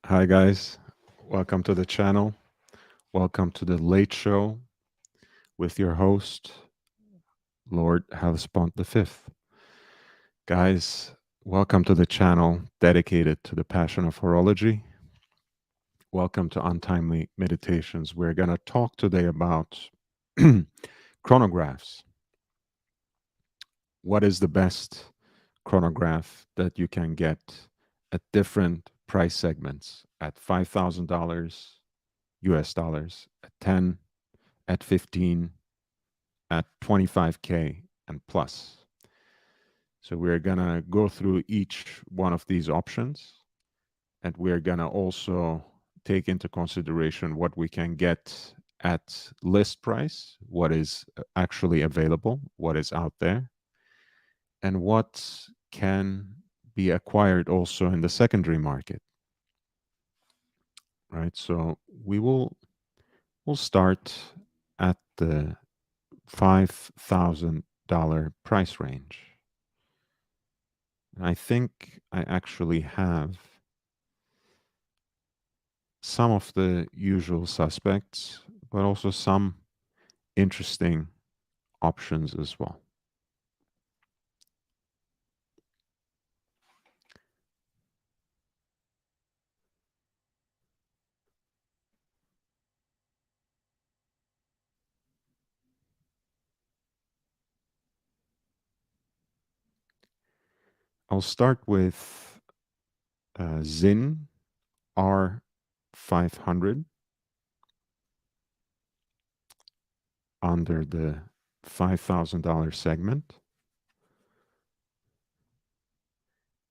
Hi, guys. Welcome to the channel. Welcome to the Late Show with your host, Lord Hellespont V. Guys, welcome to the channel dedicated to the passion of horology. Welcome to Untimely Meditations. We're going to talk today about chronographs. What is the best chronograph that you can get at different price segments at $5,000 US dollars, at 10, at 15, at 25K and plus. So we're going to go through each one of these options, and we're going to also take into consideration what we can get at list price, what is actually available, what is out there, and what can be acquired also in the secondary market, right? So we'll start at the $5,000 price range. I think I actually have some of the usual suspects, but also some interesting options as well. I'll start with Zin R500 under the $5,000 segment.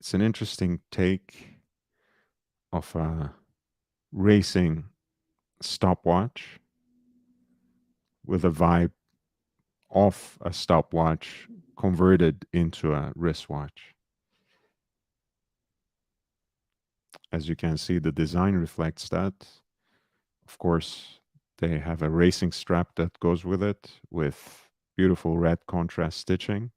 It's an interesting take of a racing stopwatch with a vibe of a stopwatch converted into a wristwatch. As you can see, the design reflects that. Of course, they have a racing strap that goes with it with beautiful red contrast stitching.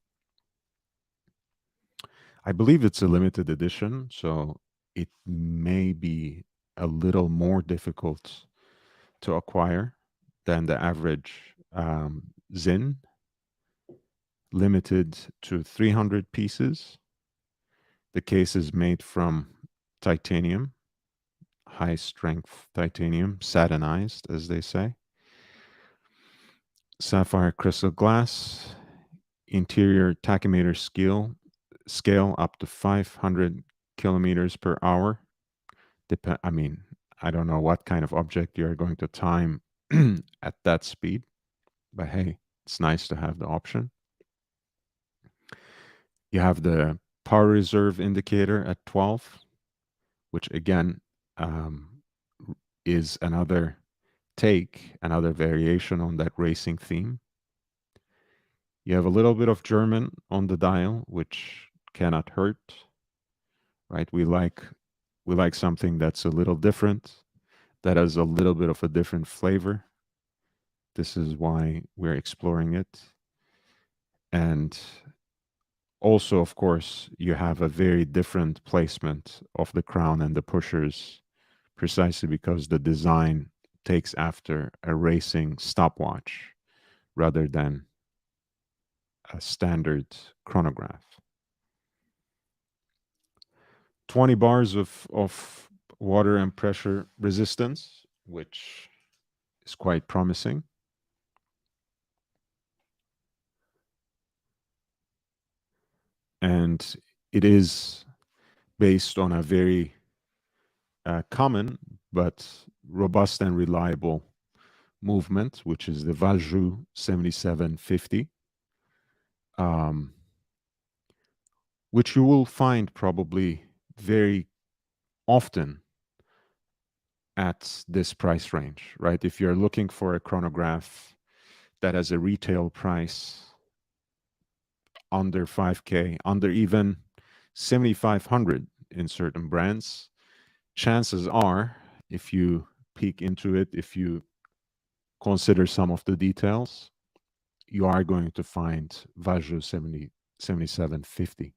I believe it's a limited edition, so it may be a little more difficult to acquire than the average Zin, limited to 300 pieces. The case is made from titanium, high strength titanium, satinized, as they say. Sapphire crystal glass, interior tachymeter scale up to 500 kilometers per hour. I don't know what kind of object you're going to time at that speed, but hey, it's nice to have the option. You have the power reserve indicator at 12, which again is another variation on that racing theme. You have a little bit of German on the dial, which cannot hurt, right? We like something that's a little different, that has a little bit of a different flavor. This is why we're exploring it. And also, of course, you have a very different placement of the crown and the pushers, precisely because the design takes after a racing stopwatch rather than a standard chronograph. 20 bars of water and pressure resistance, which is quite promising. And it is based on a very common but robust and reliable movement, which is the Valjoux 7750, which you will find probably very often at this price range, right? If you're looking for a chronograph that has a retail price under 5K, under even 7,500 in certain brands, chances are, if you peek into it, if you consider some of the details, you are going to find Valjoux 7750,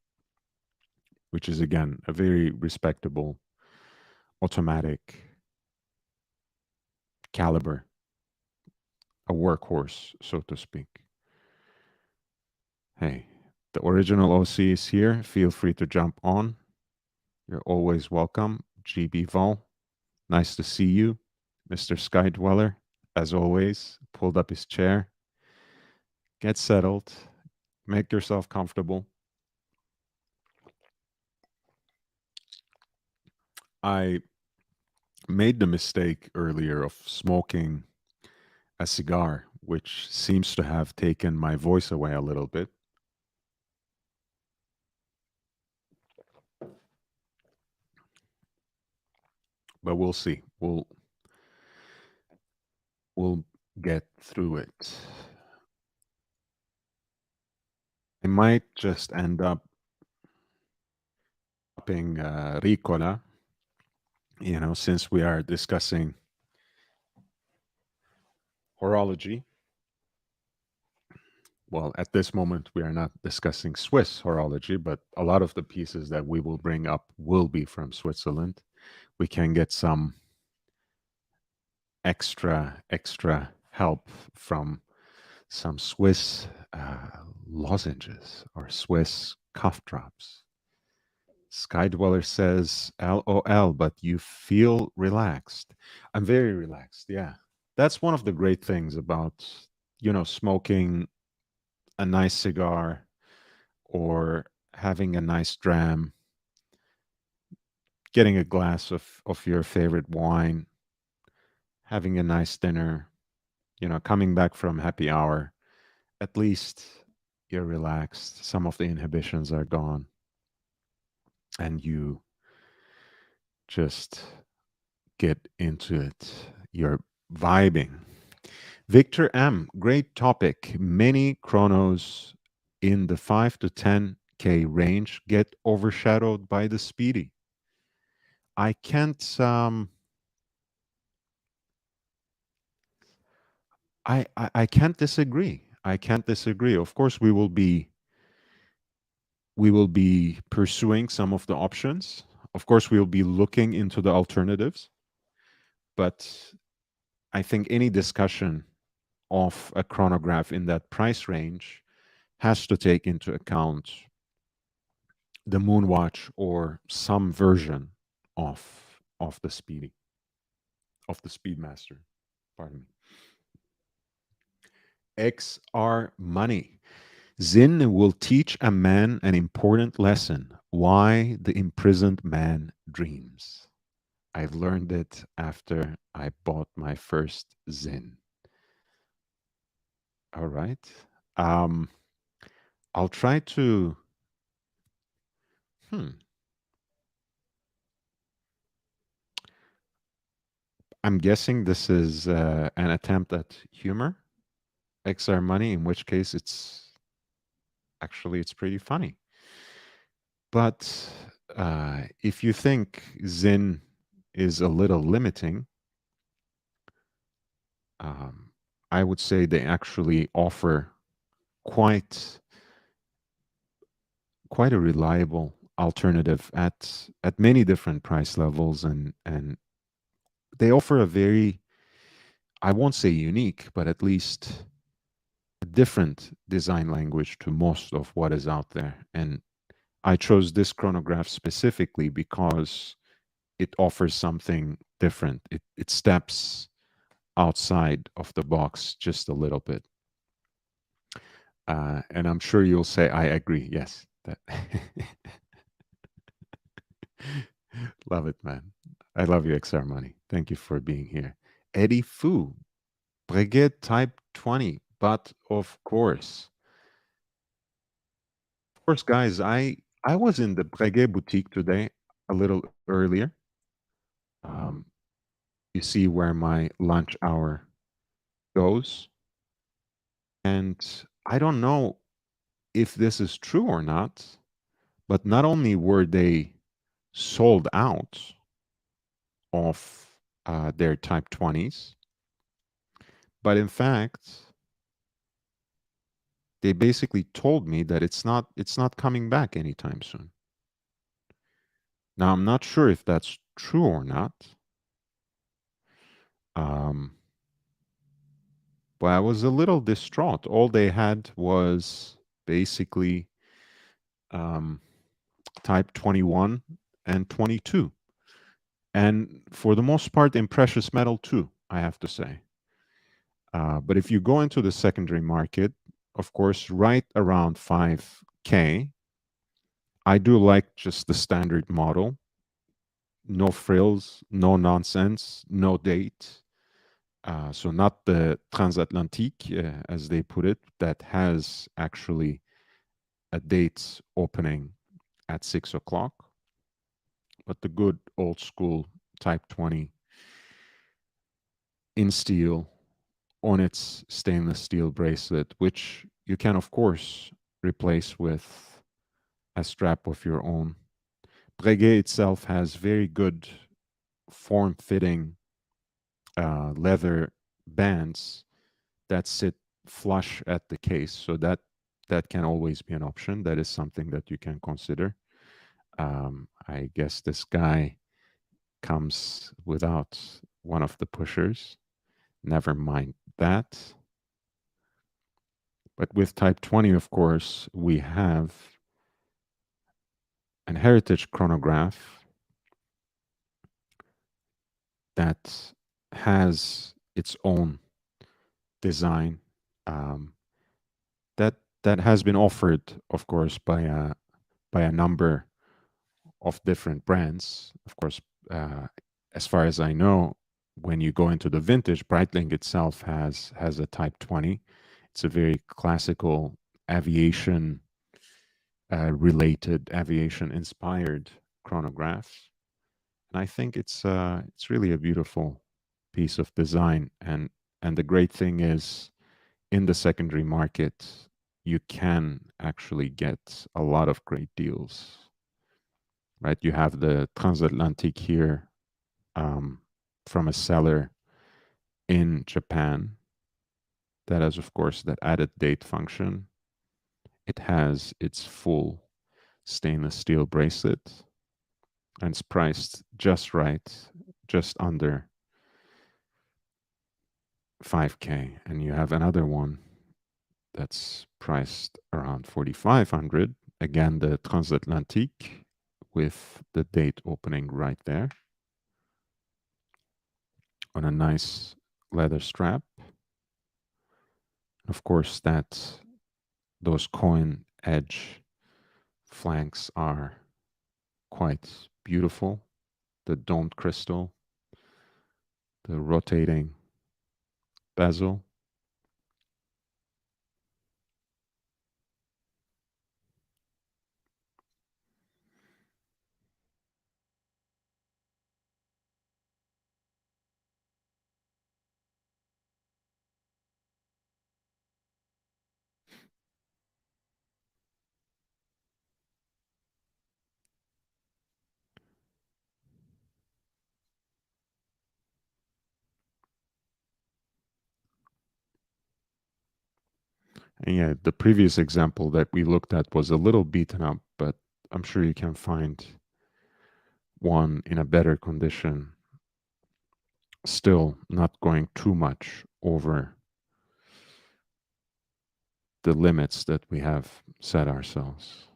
which is again a very respectable automatic caliber, a workhorse, so to speak. Hey, the original OC is here. Feel free to jump on. You're always welcome. GB Vol, nice to see you. Mr. Sky Dweller, as always, pulled up his chair. Get settled. Make yourself comfortable. I made the mistake earlier of smoking a cigar, which seems to have taken my voice away a little bit. But we'll see. We'll get through it. I might just end up upping Ricola, since we are discussing horology. Well, at this moment, we are not discussing Swiss horology, but a lot of the pieces that we will bring up will be from Switzerland. We can get some extra help from some Swiss lozenges or Swiss cough drops. Sky Dweller says, LOL, but you feel relaxed. I'm very relaxed. Yeah. That's one of the great things about, smoking a nice cigar or having a nice dram, getting a glass of your favorite wine, having a nice dinner, coming back from happy hour. At least you're relaxed. Some of the inhibitions are gone and you just get into it. You're vibing. Victor M, great topic. Many chronos in the 5 to 10K range get overshadowed by the speedy. I can't I can't disagree. I can't disagree. Of course we will be pursuing some of the options. Of course we will be looking into the alternatives, but I think any discussion of a chronograph in that price range has to take into account the Moonwatch or some version of the Speedy, of the Speedmaster. Pardon me. XR Money. Zin will teach a man an important lesson, why the imprisoned man dreams. I learned it after I bought my first Zin. All right. Um, I'll try to. Hmm. I'm guessing this is an attempt at humor, XR Money, in which case it's pretty funny. But if you think Zin is a little limiting, um, I would say they actually offer quite quite a reliable alternative at many different price levels, and they offer a very, I won't say unique, but at least a different design language to most of what is out there. And I chose this chronograph specifically because it offers something different. It steps outside of the box just a little bit. And I'm sure you'll say, I agree. Yes. That love it, man. I love you, XR Money. Thank you for being here. Eddie Fu, Breguet Type 20. But of course, guys, I was in the Breguet boutique today a little earlier. Um, you see where my lunch hour goes. And I don't know if this is true or not, but not only were they sold out of their Type 20s, but in fact, they basically told me that it's not coming back anytime soon. Now, I'm not sure if that's true or not. Um, but I was a little distraught. All they had was basically um, type 21 and 22. And for the most part, in precious metal too, I have to say. But if you go into the secondary market, of course, right around 5K, I do like just the standard model. No frills, no nonsense, no date. So not the transatlantique, as they put it, that has actually a date opening at 6 o'clock, but the good old school Type 20 in steel on its stainless steel bracelet, which you can, of course, replace with a strap of your own. Breguet itself has very good form-fitting leather bands that sit flush at the case, so that can always be an option. That is something that you can consider. I guess this guy comes without one of the pushers. Never mind that. But with Type 20, of course, we have an heritage chronograph that has its own design, um, that that has been offered, of course, by a number of different brands. Of course, uh, as far as I know, when you go into the vintage, Breitling itself has a Type 20. It's a very classical aviation related, aviation inspired chronograph, and I think it's really a beautiful piece of design. And the great thing is, in the secondary market, you can actually get a lot of great deals. Right, you have the transatlantic here, um, from a seller in Japan that has, of course, that added date function. It has its full stainless steel bracelet, and it's priced just right, just under 5K. And you have another one that's priced around 4,500. Again, the transatlantic with the date opening right there on a nice leather strap. Of course, that those coin edge flanks are quite beautiful. The domed crystal, the rotating bezel. And yeah, the previous example that we looked at was a little beaten up, but I'm sure you can find one in a better condition, still not going too much over the limits that we have set ourselves.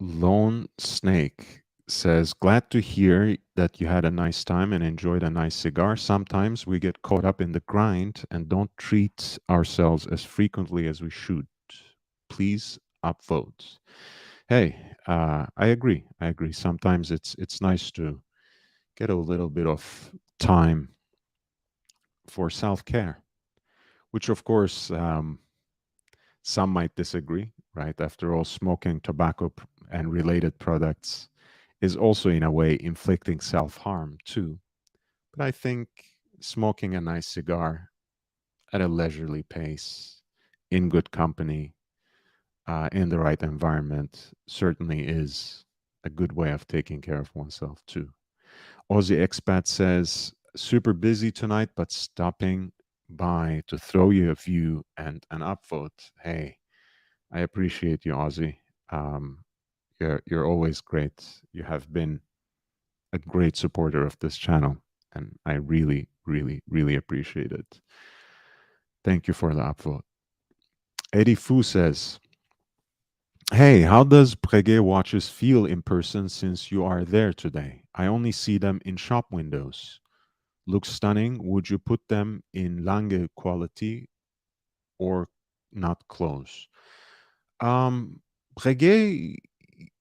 Lone Snake says, glad to hear that you had a nice time and enjoyed a nice cigar. Sometimes we get caught up in the grind and don't treat ourselves as frequently as we should. Please upvote. Hey, I agree. I agree. Sometimes it's nice to get a little bit of time for self care, which of course, some might disagree, right? After all, smoking tobacco and related products is also, in a way, inflicting self harm too. But I think smoking a nice cigar at a leisurely pace, in good company, in the right environment, certainly is a good way of taking care of oneself too. Aussie Expat says, super busy tonight, but stopping by to throw you a view and an upvote. Hey, I appreciate you, Ozzy. Um, you're always great. You have been a great supporter of this channel, and I really, really, really appreciate it. Thank you for the upvote. Eddie Fu says, "Hey, how does Breguet watches feel in person since you are there today? I only see them in shop windows. Looks stunning. Would you put them in Lange quality or not close?" Um, Breguet,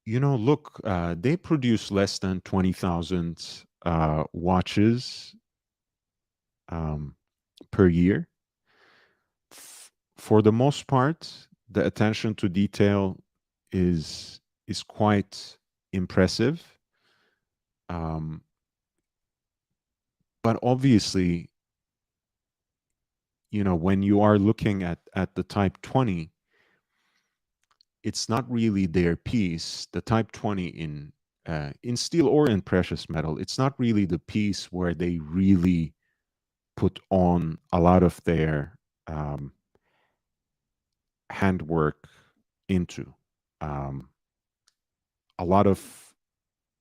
look, they produce less than 20,000 watches um, per year. For the most part, the attention to detail is is quite impressive. Um, but obviously, when you are looking at the Type 20, it's not really their piece. The Type 20 in steel or in precious metal, it's not really the piece where they really put on a lot of their um, handwork into. Um, a lot of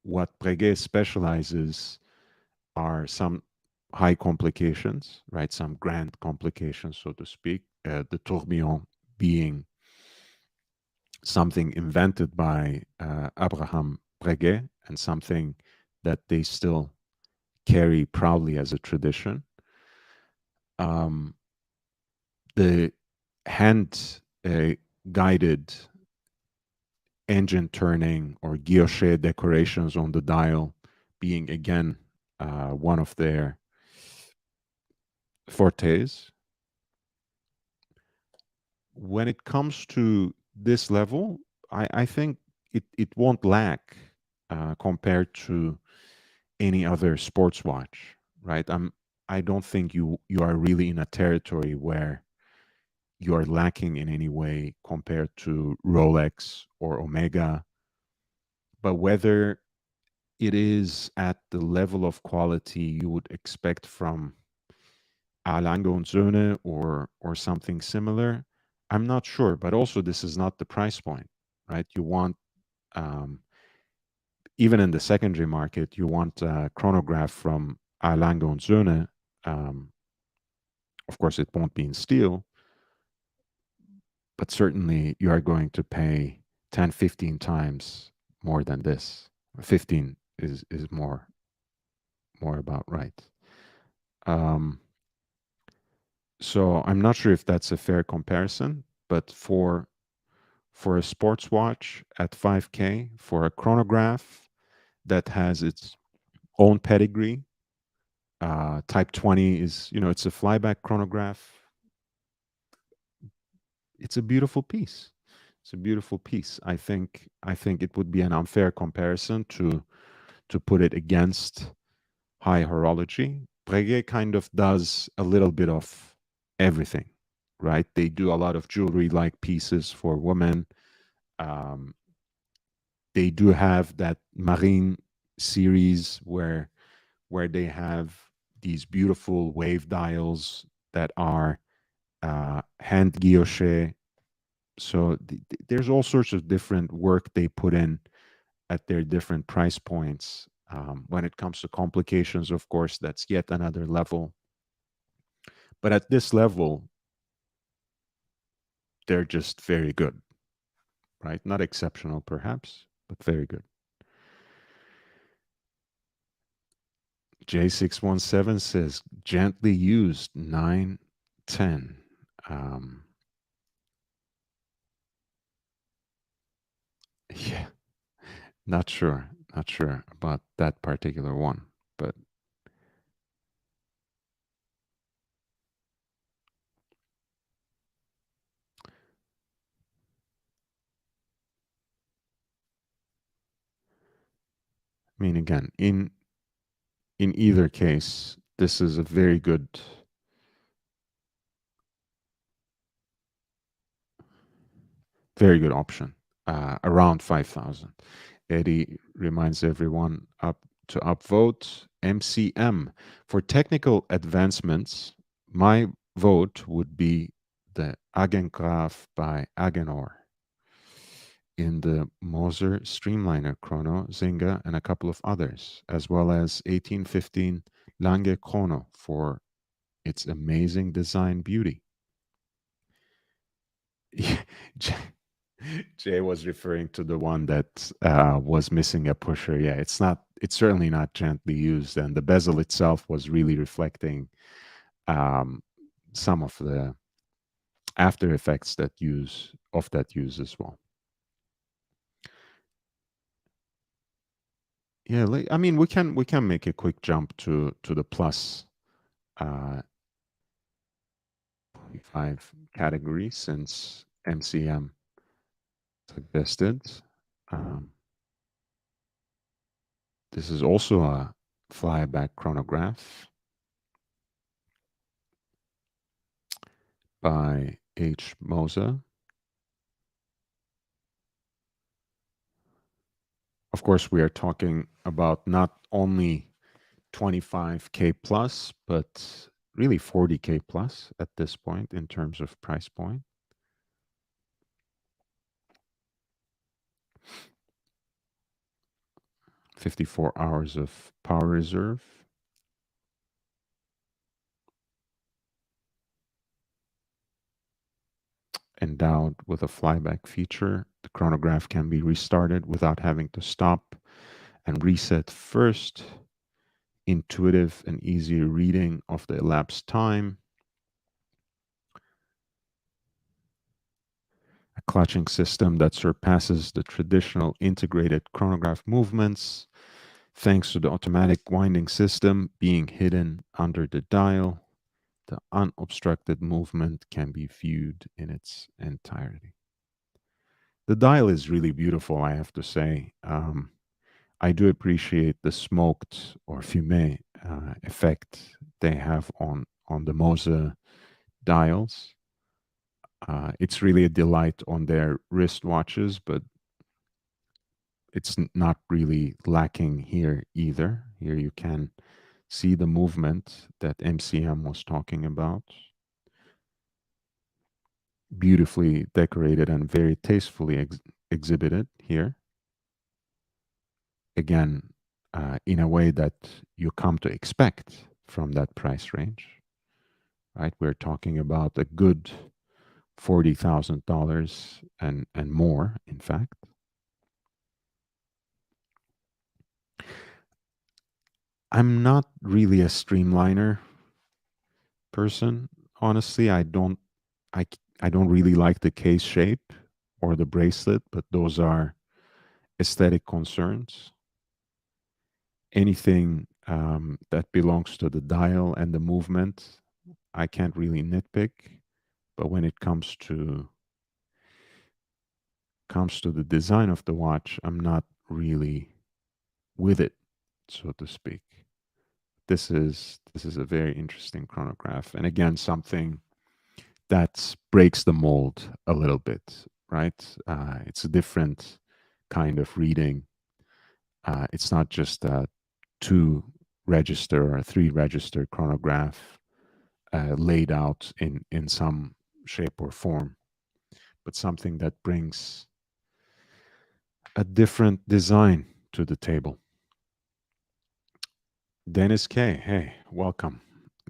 what Breguet specializes are some high complications, right? Some grand complications, so to speak. The tourbillon being something invented by Abraham Breguet and something that they still carry proudly as a tradition. Um, the hand guided engine turning or guilloche decorations on the dial being again one of their fortes. When it comes to this level, I think it won't lack compared to any other sports watch, right? I don't think you are really in a territory where you are lacking in any way compared to Rolex or Omega. But whether it is at the level of quality you would expect from A. Lange und Söhne or something similar, I'm not sure. But also, this is not the price point, right? You want um, even in the secondary market, you want a chronograph from A. Lange und Söhne. Um, of course, it won't be in steel, but certainly you are going to pay 10, 15 times more than this. 15 is more about right. Um, so I'm not sure if that's a fair comparison, but for a sports watch at 5K, for a chronograph that has its own pedigree, Type 20 is, it's a flyback chronograph. It's a beautiful piece. It's a beautiful piece. I think it would be an unfair comparison to put it against high horology. Breguet kind of does a little bit of everything, right? They do a lot of jewelry like pieces for women. Um, they do have that marine series where they have these beautiful wave dials that are hand guilloche. So there's all sorts of different work they put in at their different price points. When it comes to complications, of course, that's yet another level. But at this level, they're just very good, right? Not exceptional, perhaps, but very good. J617 says gently used 910. Um, yeah, not sure about that particular one, but I mean, again, in either case, this is a very good option. Around 5,000. Eddie reminds everyone up to upvote MCM. For technical advancements, my vote would be the Chronograph by Agenor in the Moser Streamliner Chrono, Zinga, and a couple of others, as well as 1815 Lange Chrono for its amazing design beauty. Jay was referring to the one that was missing a pusher. Yeah, it's certainly not gently used, and the bezel itself was really reflecting um, some of the after effects that use as well. Yeah, I mean, we can make a quick jump to the plus 5 category since MCM suggested. Um, this is also a flyback chronograph by H. Moser. Of course, we are talking about not only 25K plus, but really 40K plus at this point in terms of price point. 54 hours of power reserve. Endowed with a flyback feature, the chronograph can be restarted without having to stop and reset first. Intuitive and easy reading of the elapsed time. A clutching system that surpasses the traditional integrated chronograph movements thanks to the automatic winding system being hidden under the dial. The unobstructed movement can be viewed in its entirety. The dial is really beautiful, I have to say. I do appreciate the smoked or fumé effect they have on the Moser dials. It's really a delight on their wristwatches, but it's not really lacking here either. Here you can see the movement that MCM was talking about. Beautifully decorated and very tastefully exhibited here. Again, in a way that you come to expect from that price range, right? We're talking about a good $40,000 and more, in fact. I'm not really a streamliner person, honestly. I I don't really like the case shape or the bracelet, but those are aesthetic concerns. Anything that belongs to the dial and the movement, I can't really nitpick. But when it comes to the design of the watch, I'm not really with it, so to speak. This is a very interesting chronograph, and again, something that breaks the mold a little bit, right? It's a different kind of reading. It's not just a 2 register or a 3 register chronograph laid out in some shape or form, but something that brings a different design to the table. Dennis K, hey, welcome.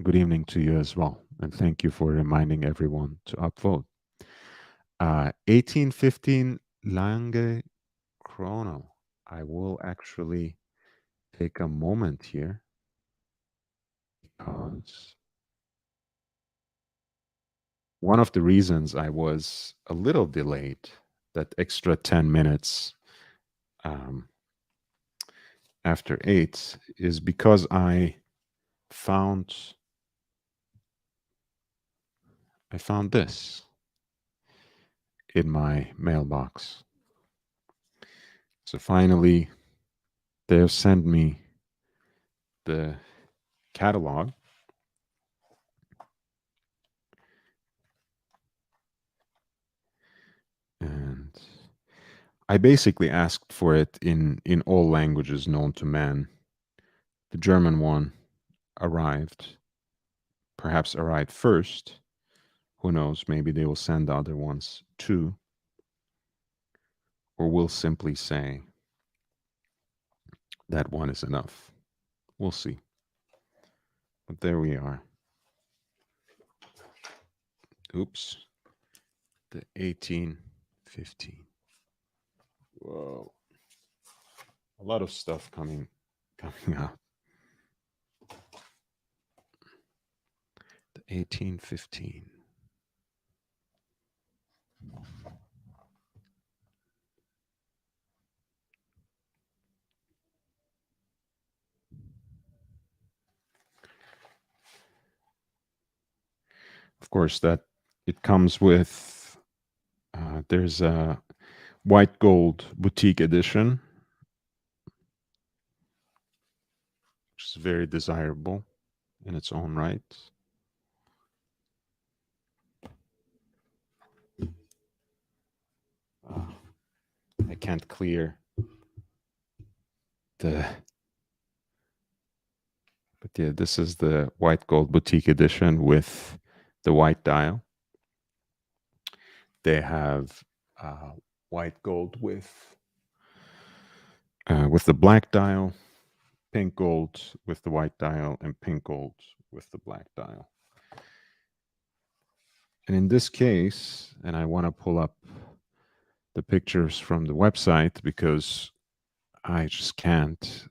Good evening to you as well, and thank you for reminding everyone to upvote. 1815 Lange Chrono. I will actually take a moment here because one of the reasons I was a little delayed, that extra 10 minutes um, after 8, is because found I found this in my mailbox. So finally, they've sent me the catalog. And I basically asked for it in all languages known to man. the German one perhaps arrived first. Who knows? Maybe they will send the other ones too, or we'll simply say that one is enough. We'll see. But there we are. Oops. The 1815. Whoa. A lot of stuff coming out. The 1815. Of course, that it comes with, there's a white gold boutique edition, which is very desirable in its own right. I can't clear the, but yeah, this is the white gold boutique edition with the white dial. They have white gold with the black dial, pink gold with the white dial, and pink gold with the black dial. And in this case, and I want to pull up the pictures from the website because I just can't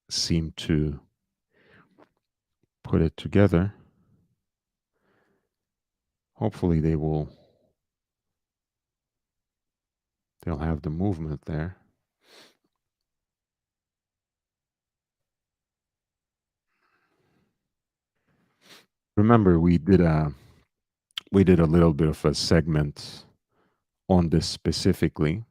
seem to put it together. Hopefully they'll have the movement there. Remember, we did a little bit of a segment on this specifically.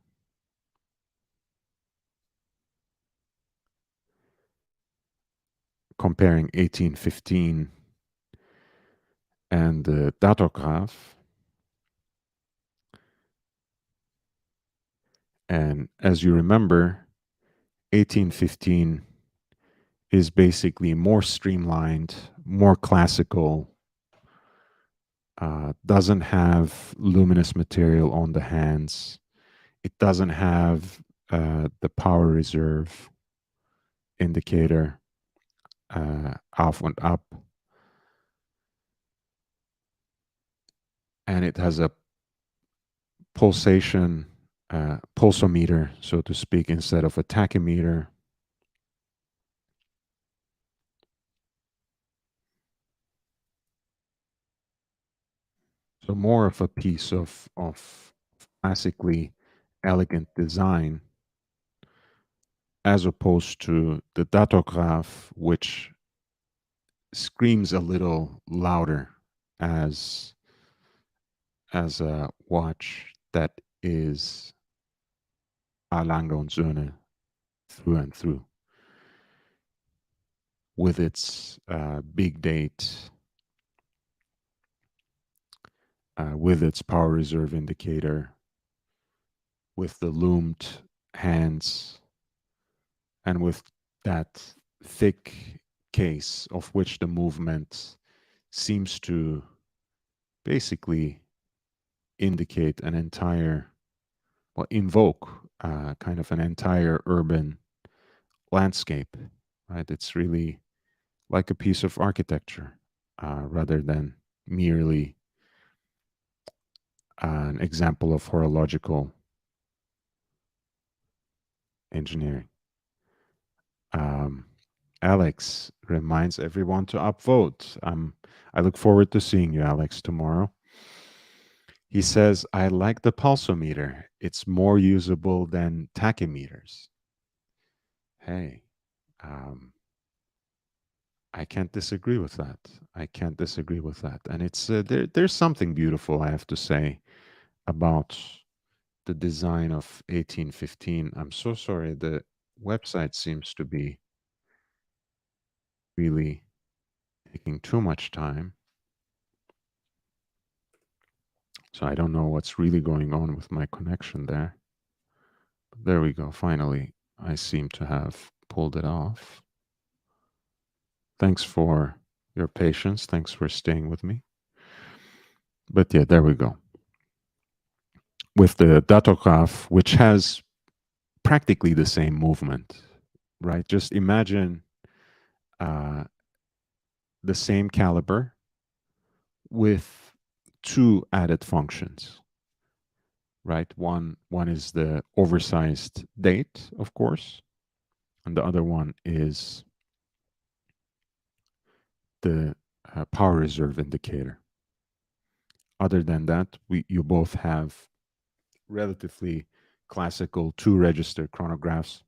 Comparing 1815 and the Datograph. And as you remember, 1815 is basically more streamlined, more classical, doesn't have luminous material on the hands. It doesn't have the power reserve indicator off and up. And it has a pulsation pulsometer, so to speak, instead of a tachymeter. So more of a piece of classically elegant design, as opposed to the Datograph, which screams a little louder as a watch that is a Lange und Söhne through and through, with its big date, with its power reserve indicator, with the loomed hands, and with that thick case of which the movement seems to basically indicate an entire, well, invoke kind of an entire urban landscape, right? It's really like a piece of architecture rather than merely an example of horological engineering. Alex reminds everyone to upvote. I look forward to seeing you, Alex, tomorrow. He says, I like the pulsometer. It's more usable than tachymeters. Hey, I can't disagree with that. I can't disagree with that. And it's there's something beautiful, I have to say, about the design of 1815. I'm so sorry. The website seems to be really taking too much time. So I don't know what's really going on with my connection there. But there we go. Finally, I seem to have pulled it off. Thanks for your patience. Thanks for staying with me. But yeah, there we go. With the datograph, which has practically the same movement, right? Just imagine uh, the same caliber with two added functions, right? One is the oversized date, of course, and the other one is the power reserve indicator. Other than that, you both have relatively classical two-register chronographs,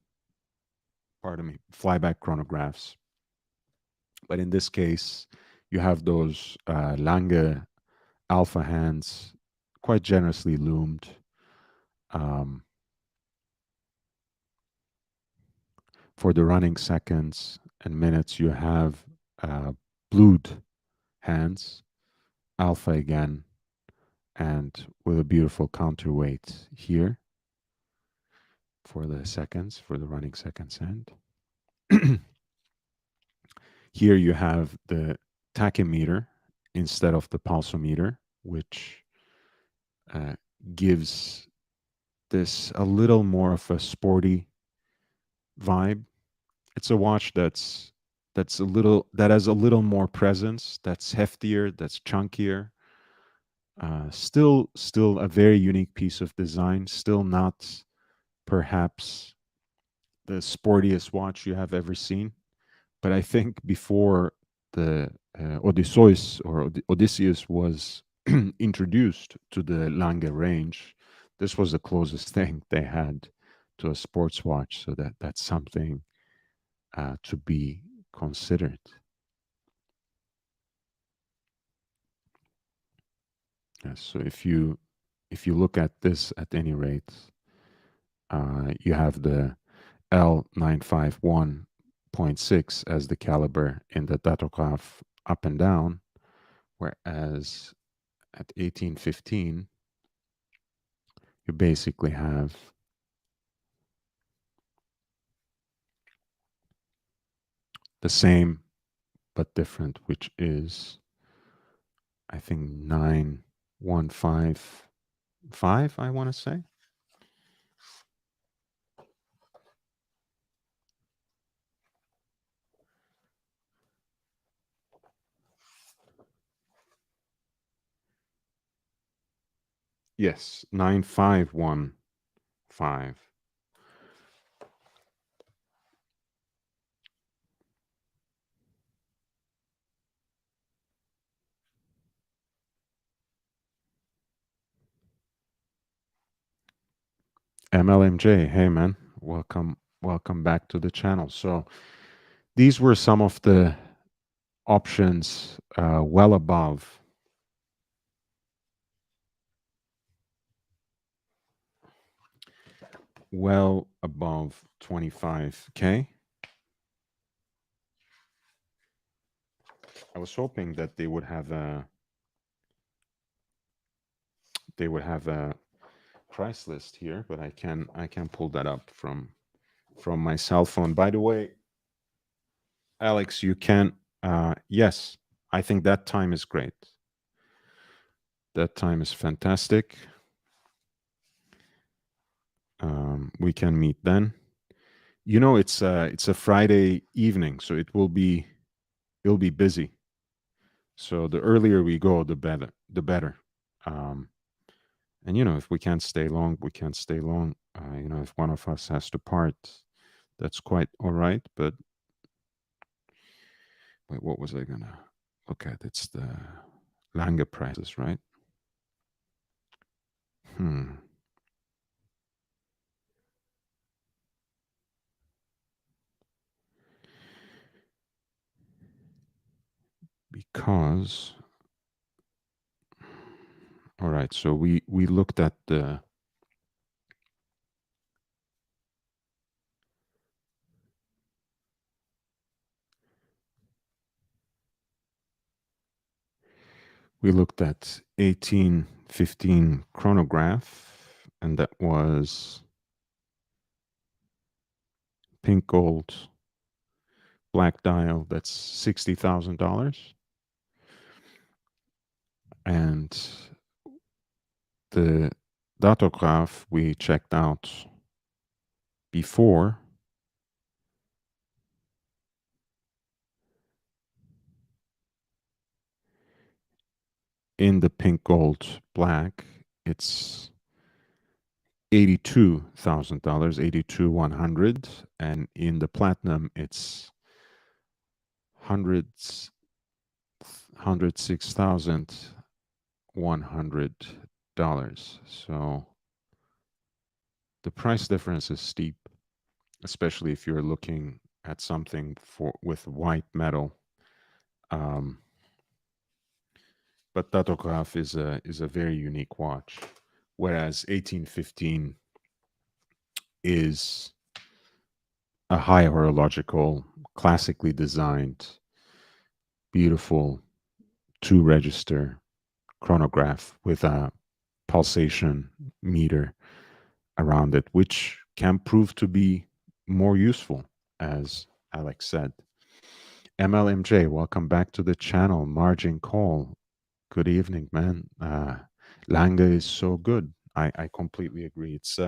pardon me, flyback chronographs. But in this case, you have those Lange alpha hands, quite generously loomed. Um, for the running seconds and minutes, you have blued hands, alpha again, and with a beautiful counterweight here for the seconds, for the running seconds end. Here you have the tachymeter instead of the pulsometer, which uh, gives this a little more of a sporty vibe. It's a watch that has a little more presence, that's heftier, that's chunkier. Still a very unique piece of design. Still not perhaps the sportiest watch you have ever seen, but I think before the Odysseus was introduced to the Lange range, this was the closest thing they had to a sports watch. So that's something to be considered. Yes, so if you look at this at any rate, you have the L951.6 as the caliber in the datograph up and down, whereas at 1815 you basically have the same but different, which is I think 9155, I want to say. Yes, 9515. MLMJ, hey man, welcome back to the channel. So these were some of the options well above 25K. I was hoping that they would have a price list here, but I can pull that up from my cell phone. By the way, Alex, you can yes, I think that time is great. That time is fantastic. We can meet then. You know, it's a Friday evening, so it'll be busy. So the earlier we go, the better. The better. And you know, if we can't stay long, we can't stay long. You know, if one of us has to part, that's quite all right. But wait, what was I gonna look at? It's the Lange prices, right? Hmm. Because all right, so we looked at the we looked at 1815 chronograph, and that was pink gold black dial, that's $60,000. And the datograph we checked out before in the pink gold black, it's $82,000, 82,100, and in the platinum it's hundreds $106,100. So the price difference is steep, especially if you're looking at something for with white metal. Um, but Datograph is a very unique watch, whereas 1815 is a high horological, classically designed, beautiful two-register chronograph with a pulsation meter around it, which can prove to be more useful, as Alex said. MLMJ, welcome back to the channel. Margin call. Good evening, man. Lange is so good. I completely agree. It's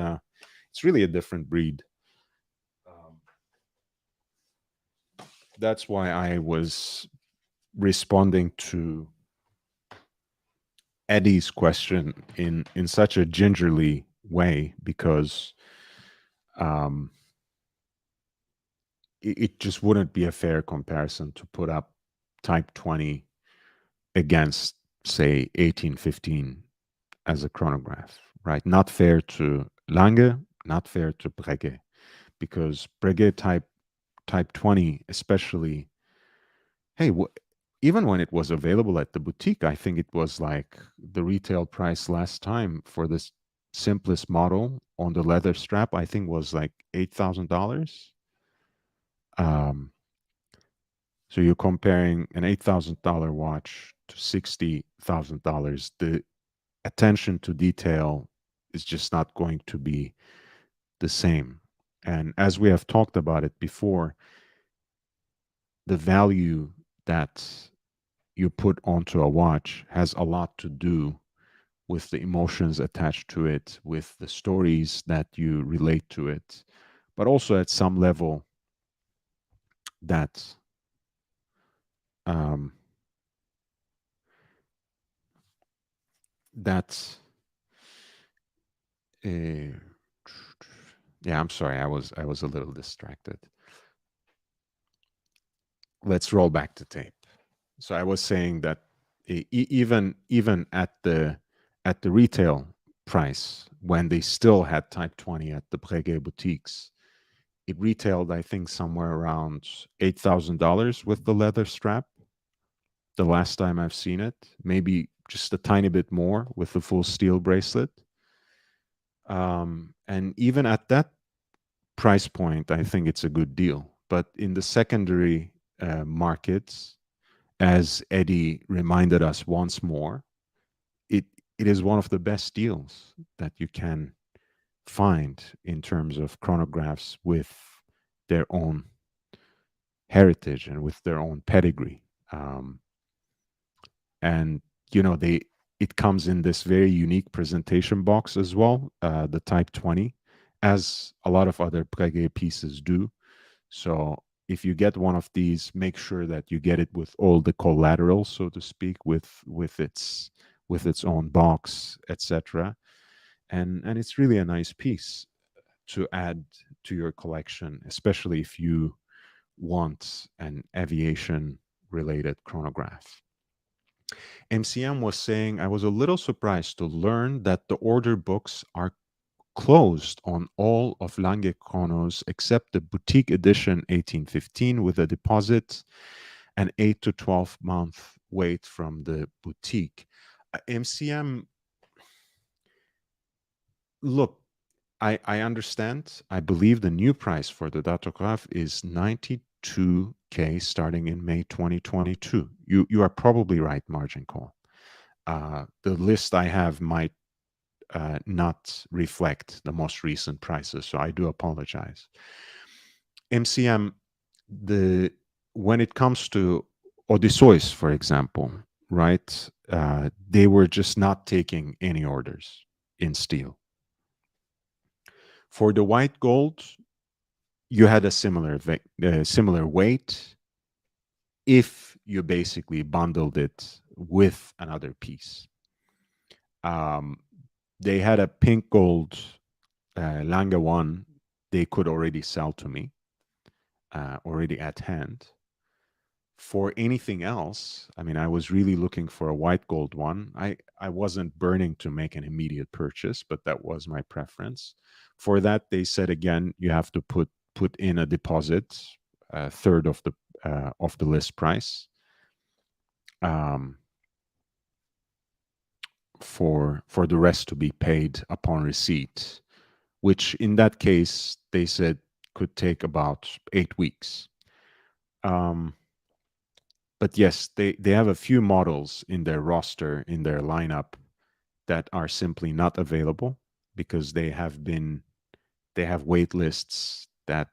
really a different breed. Um, that's why I was responding to Eddie's question in such a gingerly way, because um, it just wouldn't be a fair comparison to put up Type 20 against, say, 1815 as a chronograph, right? Not fair to Lange, not fair to Breguet, because Breguet Type 20, especially, hey, even when it was available at the boutique, I think it was like the retail price last time for this simplest model on the leather strap, I think was like $8,000. Um, so you're comparing an $8,000 watch to $60,000. The attention to detail is just not going to be the same. And as we have talked about it before, the value that you put onto a watch has a lot to do with the emotions attached to it, with the stories that you relate to it, but also at some level that um, that uh, yeah, I'm sorry, I was a little distracted. Let's roll back to tape. So I was saying that even at the retail price, when they still had Type 20 at the Breguet boutiques, it retailed, I think, somewhere around $8,000 with the leather strap. The last time I've seen it, maybe just a tiny bit more with the full steel bracelet. And even at that price point, I think it's a good deal. But in the secondary markets, as Eddie reminded us once more, it it is one of the best deals that you can find in terms of chronographs with their own heritage and with their own pedigree. Um, and you know, they it comes in this very unique presentation box as well, the Type 20, as a lot of other Breguet pieces do. So if you get one of these, make sure that you get it with all the collateral, so to speak, with its own box, etc. And it's really a nice piece to add to your collection, especially if you want an aviation related chronograph. MCM was saying, I was a little surprised to learn that the order books are closed on all of Lange Chronos except the boutique edition 1815 with a deposit and 8 to 12-month wait from the boutique. MCM, look, I understand. I believe the new price for the Datograph is 92K starting in May 2022. You are probably right, Margin Call. The list I have might not reflect the most recent prices, so I do apologize. MCM, the when it comes to Odysseus, for example, right? They were just not taking any orders in steel. For the white gold, you had a similar weight if you basically bundled it with another piece. Um, they had a pink gold Langa one they could already sell to me, already at hand. For anything else, I mean, I was really looking for a white gold one. I wasn't burning to make an immediate purchase, but that was my preference. For that, they said again, you have to put in a deposit, a third of the list price, um, for the rest to be paid upon receipt, which in that case they said could take about 8 weeks. Um, but yes, they have a few models in their roster, in their lineup, that are simply not available because they have wait lists that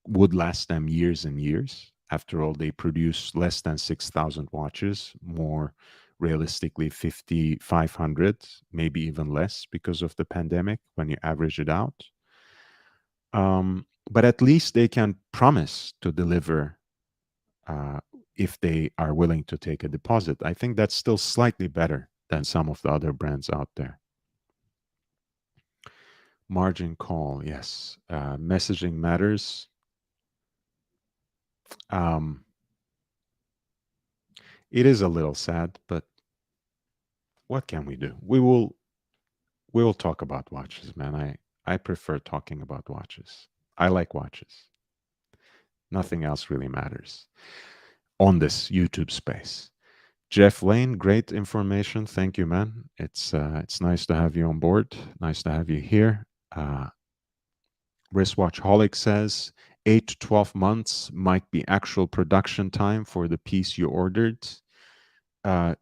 would last them years and years. After all, they produce less than 6,000 watches, more realistically 5,500, maybe even less because of the pandemic when you average it out. But at least they can promise to deliver uh, if they are willing to take a deposit. I think that's still slightly better than some of the other brands out there. Margin call, yes. Messaging matters. Um, it is a little sad, but what can we do? We will talk about watches, man. I prefer talking about watches. I like watches. Nothing else really matters on this YouTube space. Jeff Lane, great information. Thank you, man. It's nice to have you on board. Nice to have you here. Wristwatchholic says 8 to 12 months might be actual production time for the piece you ordered. Uh,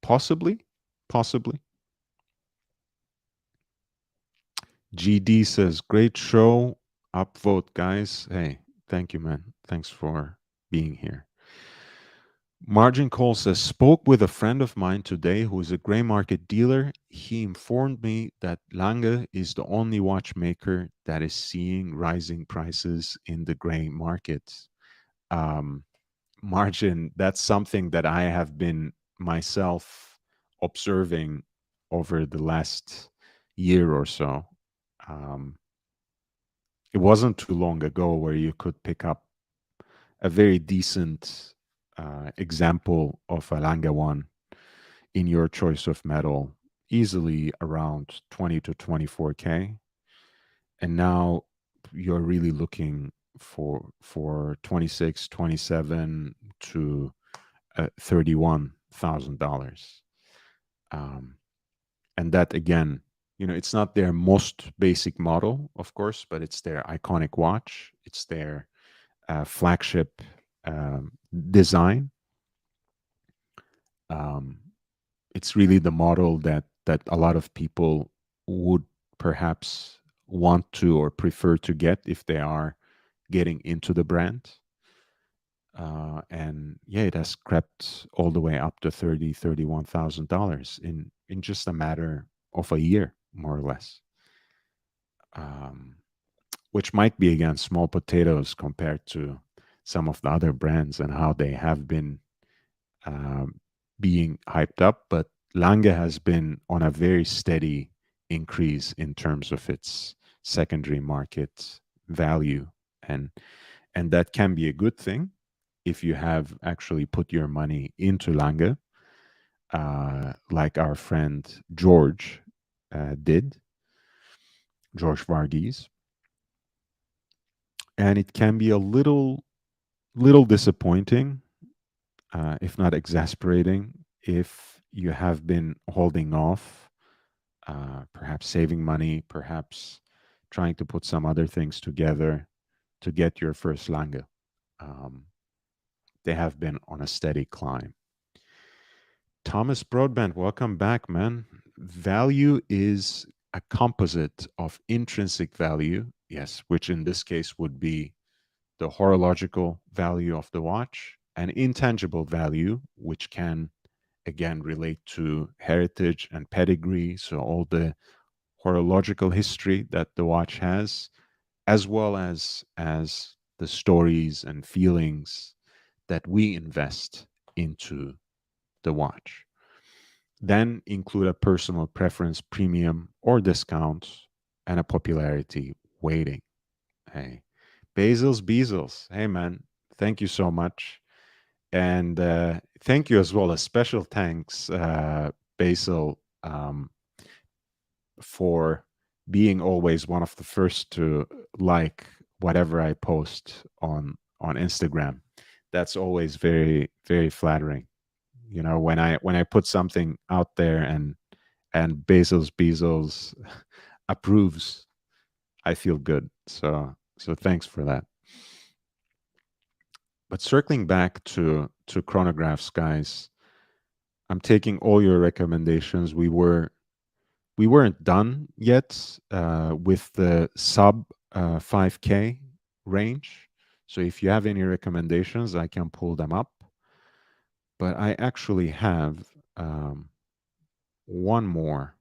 possibly, possibly. GD says great show. Upvote, guys. Hey, thank you, man. Thanks for being here. Margin Call says, spoke with a friend of mine today who is a gray market dealer. He informed me that Lange is the only watchmaker that is seeing rising prices in the gray market. Um, Margin, that's something that I have been myself observing over the last year or so. Um, it wasn't too long ago where you could pick up a very decent example of a Lange one in your choice of metal, easily around 20 to 24K. And now you're really looking for 26, 27 to $31,000. And that again, it's not their most basic model, of course, but it's their iconic watch. It's their flagship design. Um, it's really the model that a lot of people would perhaps want to or prefer to get if they are getting into the brand. And yeah, it has crept all the way up to $31,000 in just a matter of a year, more or less. Um, which might be again small potatoes compared to some of the other brands and how they have been um, being hyped up, but Lange has been on a very steady increase in terms of its secondary market value, and that can be a good thing if you have actually put your money into Lange, like our friend George did, George Varghese, and it can be a little disappointing, if not exasperating, if you have been holding off, perhaps saving money, perhaps trying to put some other things together to get your first Lange. Um, they have been on a steady climb. Thomas Broadbent, welcome back, man. Value is a composite of intrinsic value, yes, which in this case would be the horological value of the watch, and intangible value, which can again relate to heritage and pedigree, so all the horological history that the watch has, as well as the stories and feelings that we invest into the watch. Then include a personal preference premium or discount and a popularity weighting. Hey, Basil's Bezels. Hey, man, thank you so much. And thank you as well. A special thanks, Basil, for being always one of the first to like whatever I post on Instagram. That's always very, very flattering. You know, when I put something out there and Basil's Bezos approves, I feel good. So thanks for that. But circling back to chronographs, guys, I'm taking all your recommendations. We weren't done yet with the sub 5K range. So if you have any recommendations, I can pull them up. But I actually have one more.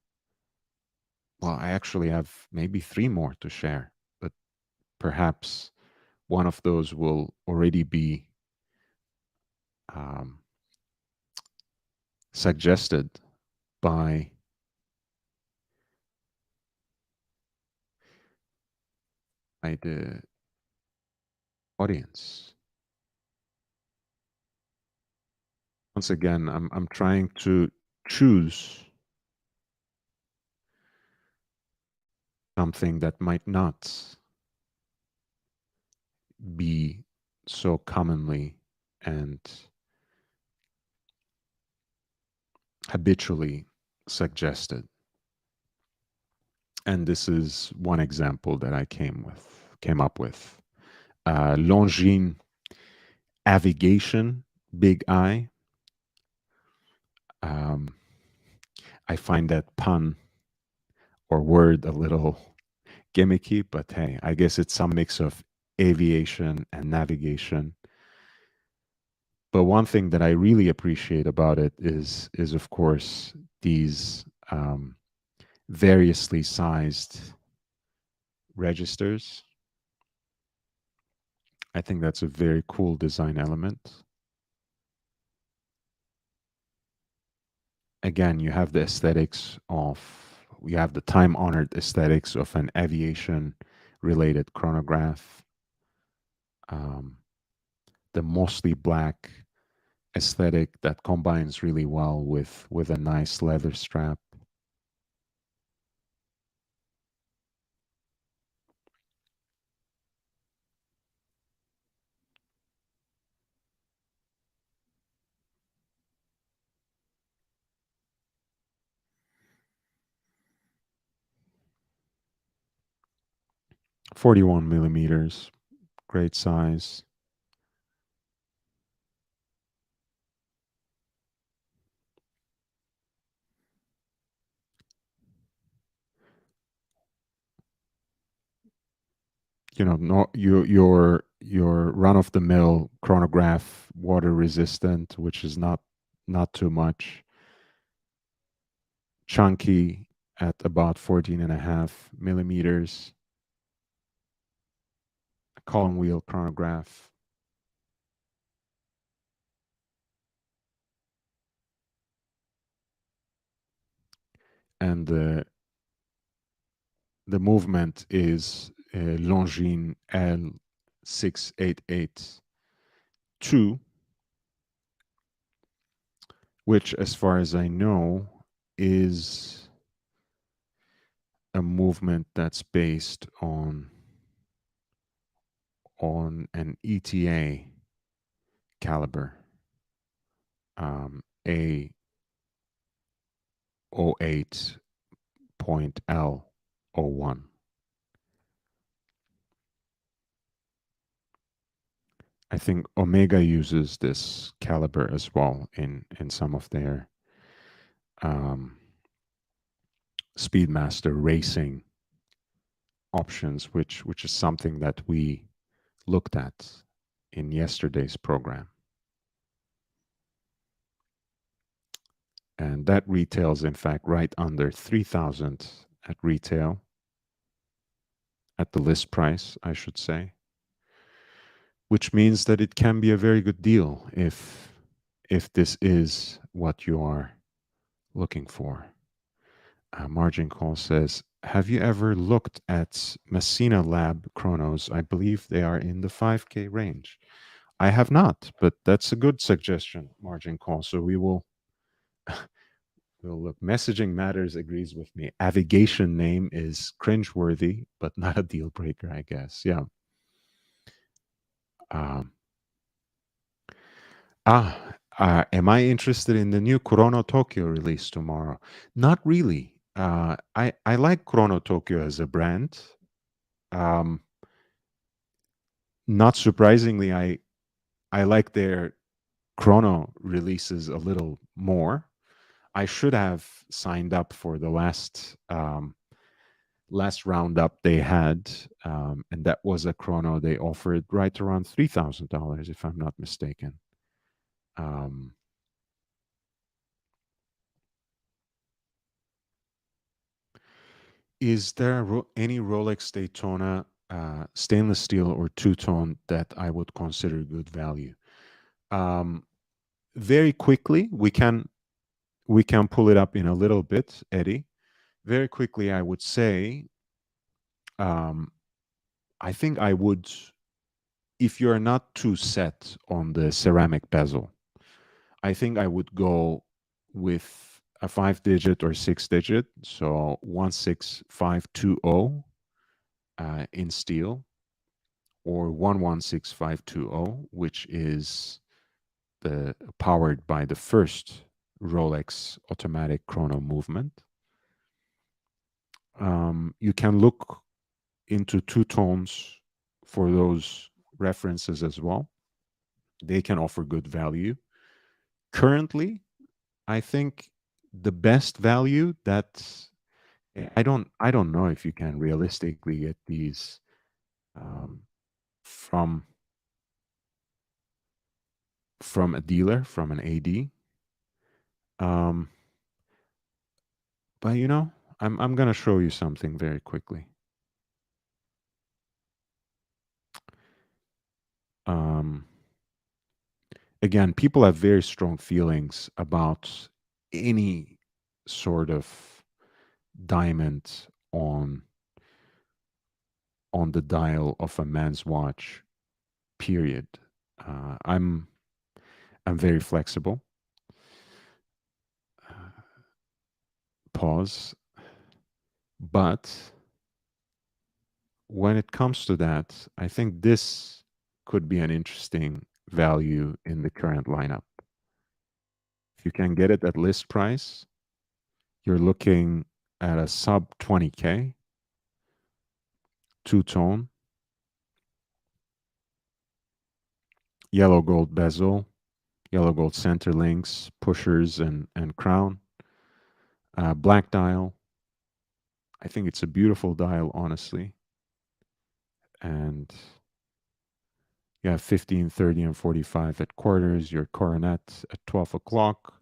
Well, I actually have maybe three more to share, but perhaps one of those will already be um, suggested by the audience. Once again, I'm trying to choose something that might not be so commonly and habitually suggested. And this is one example that I came up with. Longines Avigation, big I. Um, I find that pun or word a little gimmicky, but hey, I guess it's some mix of aviation and navigation. But one thing that I really appreciate about it is of course these variously sized registers. I think that's a very cool design element. Again, you have the aesthetics of, you have the time honored aesthetics of an aviation related chronograph. Um, the mostly black aesthetic that combines really well with a nice leather strap. .41 millimeters, great size. You know, no, your run of the mill chronograph, water resistant, which is not too much. Chunky at about 14.5 millimeters. A column wheel chronograph. And the movement is Longines L6882, which, as far as I know, is a movement that's based on an ETA caliber, A 08.L01. I think Omega uses this caliber as well in some of their um, Speedmaster racing options, which is something that we looked at in yesterday's program. And that retails, in fact, right under 3,000 at retail, at the list price, I should say, which means that it can be a very good deal if this is what you are looking for. Margin Call says, have you ever looked at Messina Lab chronos? I believe they are in the 5K range. I have not, but that's a good suggestion, Margin Call. So we will we'll look. Messaging Matters agrees with me. Avigation name is cringeworthy, but not a deal breaker, I guess. Yeah. Um, am I interested in the new Chrono Tokyo release tomorrow? Not really. I like Chrono Tokyo as a brand. Um, Not surprisingly, I like their Chrono releases a little more. I should have signed up for the last roundup they had, and that was a Chrono they offered right around $3,000, if I'm not mistaken. Um, is there any Rolex Daytona stainless steel or two-tone that I would consider good value? Um, Very quickly, we can pull it up in a little bit, Eddie. Very quickly, I would say, um, I think I would, if you're not too set on the ceramic bezel, I think I would go with a 5 digit or 6 digit, so 16520 in steel, or 116520, which is the powered by the first Rolex automatic chrono movement. You can look into two tones for those references as well. They can offer good value. Currently, I think the best value that I don't know if you can realistically get these um, from a dealer, from an AD. Um, but I'm gonna show you something very quickly. Um, Again, people have very strong feelings about any sort of diamond on the dial of a man's watch. Period. I'm very flexible. Pause. But when it comes to that, I think this could be an interesting value in the current lineup. If you can get it at list price, you're looking at a sub 20K, two tone, yellow gold bezel, yellow gold center links, pushers, and crown. Black dial. I think it's a beautiful dial, honestly. And you have 15, 30, and 45 at quarters, your coronet at 12 o'clock,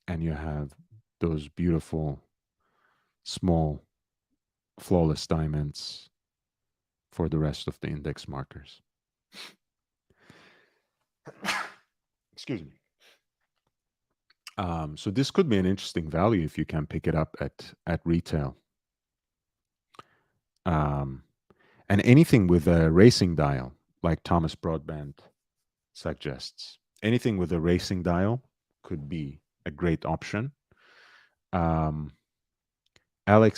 and you have those beautiful, small, flawless diamonds for the rest of the index markers. Excuse me. So this could be an interesting value if you can pick it up at retail. And anything with a racing dial, like Thomas Broadbent suggests, anything with a racing dial could be a great option. Alex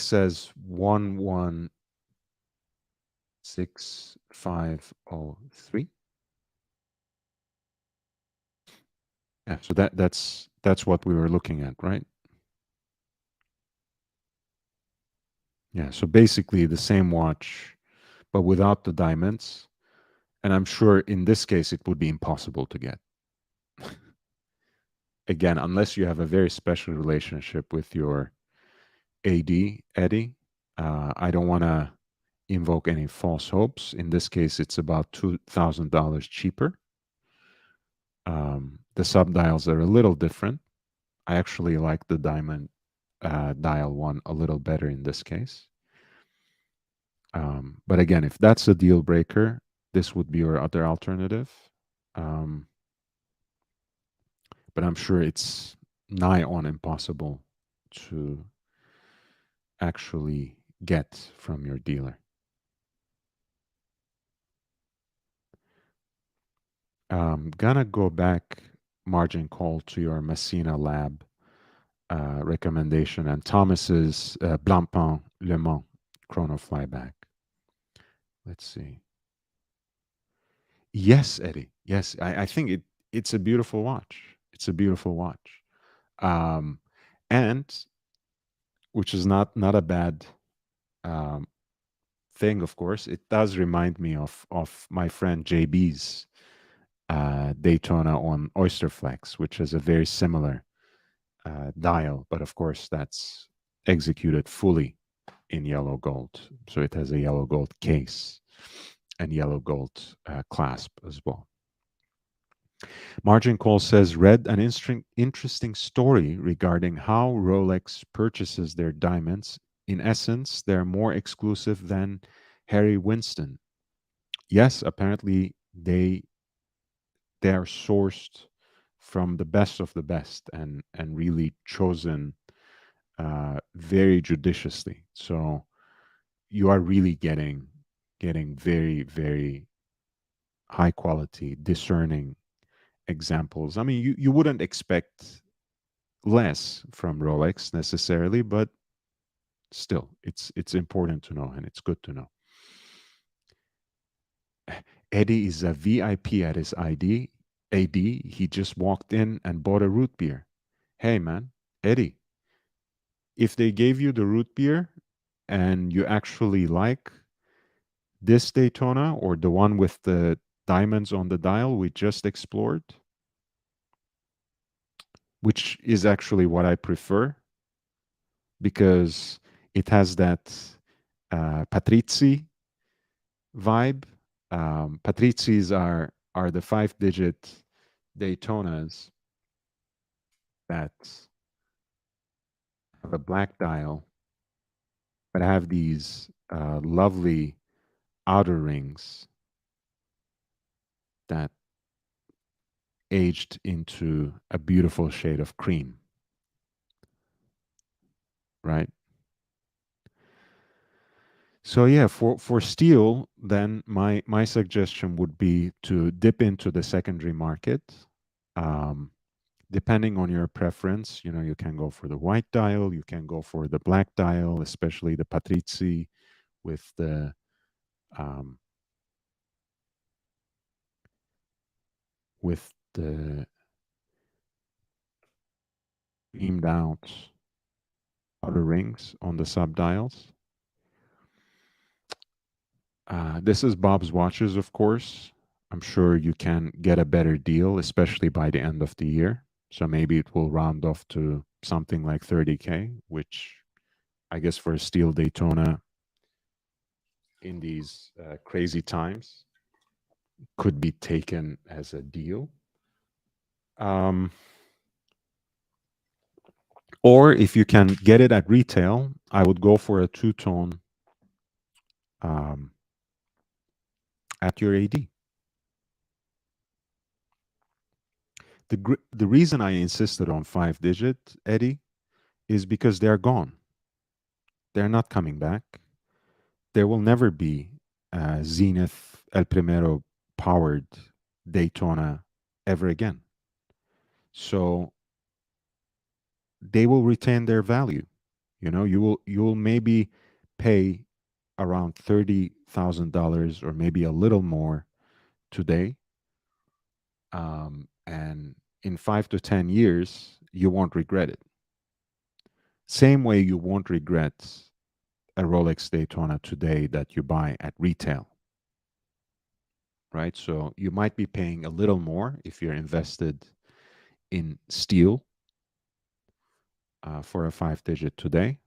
says 116503. Yeah, so that's what we were looking at, right? Yeah, so basically the same watch, but without the diamonds. And I'm sure in this case it would be impossible to get. Again, unless you have a very special relationship with your AD, Eddie. I don't want to invoke any false hopes. In this case, it's about $2,000 cheaper. The subdials are a little different. I actually like the diamond dial one a little better in this case. But again, if that's a deal breaker, this would be your other alternative. Um, but I'm sure it's nigh on impossible to actually get from your dealer. Gonna go back margin call to your Messina lab recommendation and Thomas's Blancpain Le Mans chrono flyback. Let's see. Yes, Eddie. Yes, I think it's a beautiful watch. It's a beautiful watch, um, and which is not a bad um, thing. Of course, it does remind me of my friend JB's Daytona on Oysterflex, which is a very similar dial, but of course that's executed fully in yellow gold. So it has a yellow gold case and yellow gold clasp as well. Margin Call says, read an interesting story regarding how Rolex purchases their diamonds. In essence, they're more exclusive than Harry Winston. Yes, apparently they are sourced from the best of the best and really chosen very judiciously. So you are really getting very very high quality, discerning examples. I mean, you wouldn't expect less from Rolex necessarily, but still, it's important to know and it's good to know. Eddie is a VIP at his AD. He just walked in and bought a root beer. Hey man, Eddie, if they gave you the root beer and you actually like this Daytona or the one with the diamonds on the dial we just explored, which is actually what I prefer because it has that Patrizzi vibe. Patrizis are the 5-digit Daytonas that have a black dial but have these lovely outer rings that aged into a beautiful shade of cream, right? So yeah, for steel, then my suggestion would be to dip into the secondary market. Um, Depending on your preference, you know, you can go for the white dial, you can go for the black dial, especially the Patrizzi with um, the beamed out outer rings on the sub dials. This is Bob's Watches, of course. I'm sure you can get a better deal, especially by the end of the year. So maybe it will round off to something like 30K, which I guess for a steel Daytona in these crazy times could be taken as a deal. Um, or if you can get it at retail, I would go for a two-tone um, at your AD. The reason I insisted on 5-digit, Eddie, is because they're gone. They're not coming back. There will never be a Zenith El Primero powered Daytona ever again. So they will retain their value. You know, you will maybe pay around $30,000 or maybe a little more today, and in 5 to 10 years you won't regret it. Same way you won't regret a Rolex Daytona today that you buy at retail, right? So you might be paying a little more if you're invested in steel for a 5-digit today,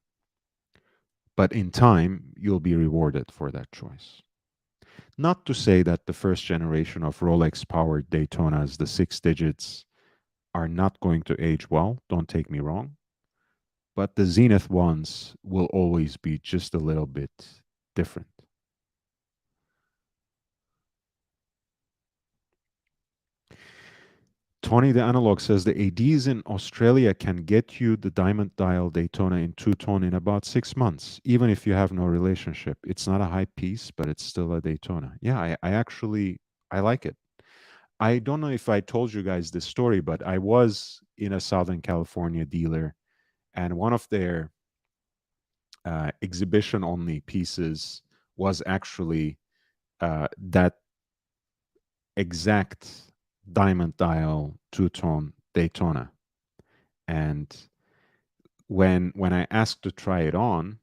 but in time, you'll be rewarded for that choice. Not to say that the first generation of Rolex powered Daytonas, the 6 digits, are not going to age well, don't take me wrong, but the Zenith ones will always be just a little bit different. Tony the Analog says the ADs in Australia can get you the diamond dial Daytona in two-tone in about 6 months, even if you have no relationship. It's not a high piece, but it's still a Daytona. Yeah, I actually I like it. I don't know if I told you guys this story, but I was in a Southern California dealer, and one of their exhibition only pieces was actually that exact diamond dial two-tone Daytona. And when I asked to try it on,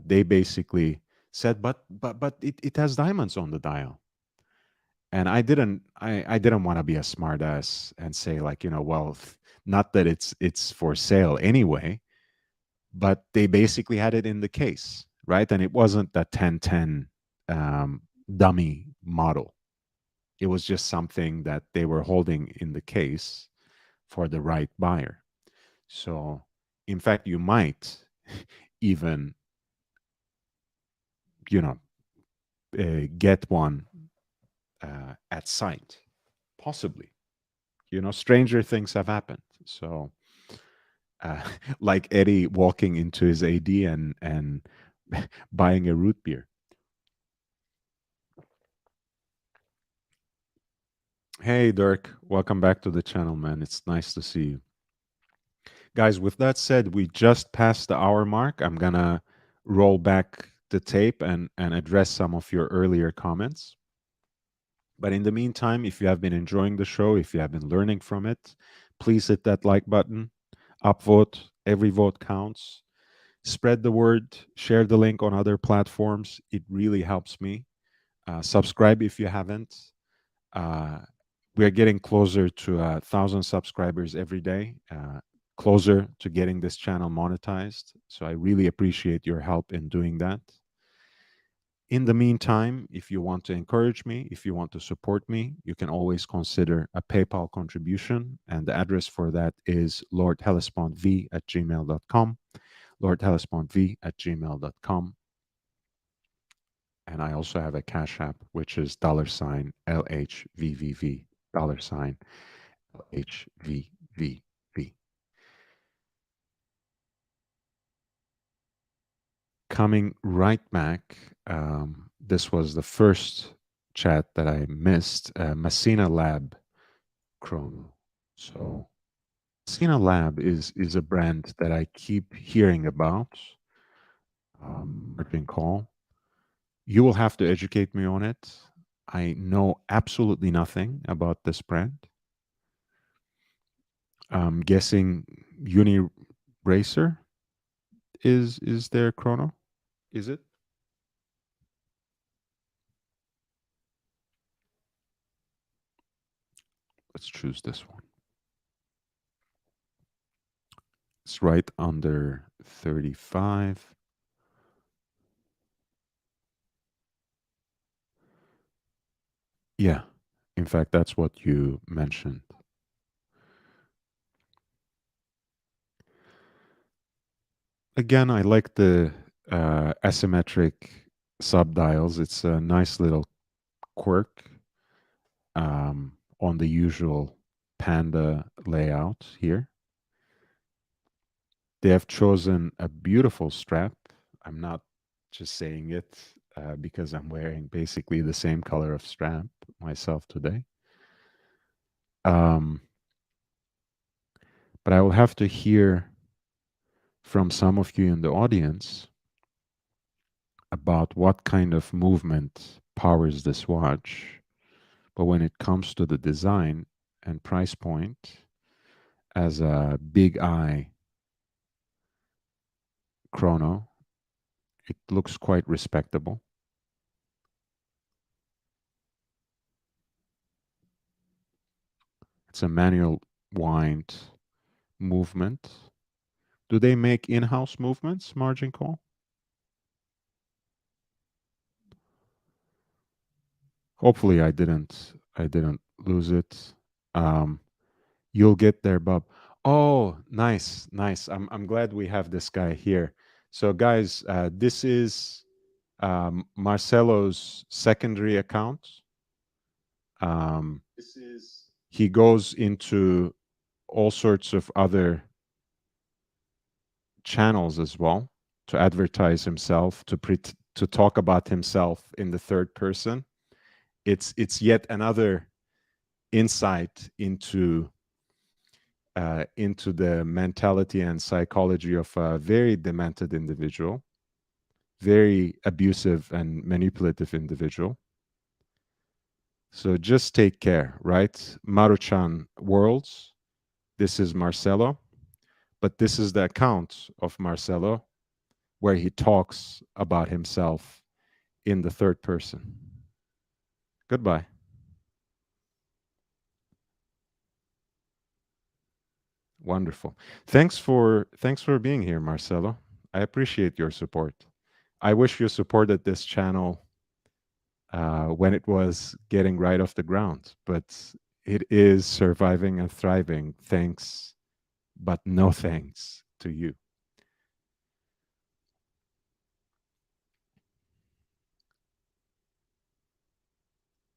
they basically said, but it has diamonds on the dial. And I didn't want to be a smartass and say like, well, not that it's for sale anyway, but they basically had it in the case, right? And it wasn't the 1010 dummy model. It was just something that they were holding in the case for the right buyer. So, in fact, you might even, you know, get one at sight, possibly. Stranger things have happened. So, uh, like Eddie walking into his AD and buying a root beer. Hey, Dirk, welcome back to the channel, man. It's nice to see you. Guys, with that said, we just passed the hour mark. I'm going to roll back the tape and address some of your earlier comments. But in the meantime, if you have been enjoying the show, if you have been learning from it, please hit that like button, upvote. Every vote counts. Spread the word, share the link on other platforms. It really helps me. Subscribe if you haven't. Uh, we're getting closer to 1,000 subscribers every day, closer to getting this channel monetized. So I really appreciate your help in doing that. In the meantime, if you want to encourage me, if you want to support me, you can always consider a PayPal contribution. And the address for that is lordhellespontv@gmail.com, lordhellespontv@gmail.com. And I also have a Cash App, which is $LHVVV, $LHVVV. Coming right back, this was the first chat that I missed, Messina Lab Chrono. So Messina Lab is a brand that I keep hearing about, margin call. You will have to educate me on it. I know absolutely nothing about this brand. I'm guessing Uni Racer is their chrono. Is it? Let's choose this one. It's right under 35. Yeah. In fact, that's what you mentioned. Again, I like the asymmetric subdials. It's a nice little quirk on the usual Panda layout here. They have chosen a beautiful strap. I'm not just saying it because I'm wearing basically the same color of strap myself today. Um, but I will have to hear from some of you in the audience about what kind of movement powers this watch. But when it comes to the design and price point, as a big eye chrono, it looks quite respectable. It's a manual wind movement. Do they make in-house movements, margin call? Hopefully I didn't lose it. Um, you'll get there, Bob. Oh, nice, nice. I'm glad we have this guy here. So guys, this is Marcelo's secondary account. He goes into all sorts of other channels as well to advertise himself, to talk about himself in the third person. It's yet another insight into the mentality and psychology of a very demented individual, very abusive and manipulative individual. So just take care, right? Maruchan Worlds, this is Marcelo, but this is the account of Marcelo where he talks about himself in the third person. Goodbye. Wonderful. Thanks for being here, Marcelo. I appreciate your support. I wish you supported this channel when it was getting right off the ground, but it is surviving and thriving. Thanks, but no thanks to you.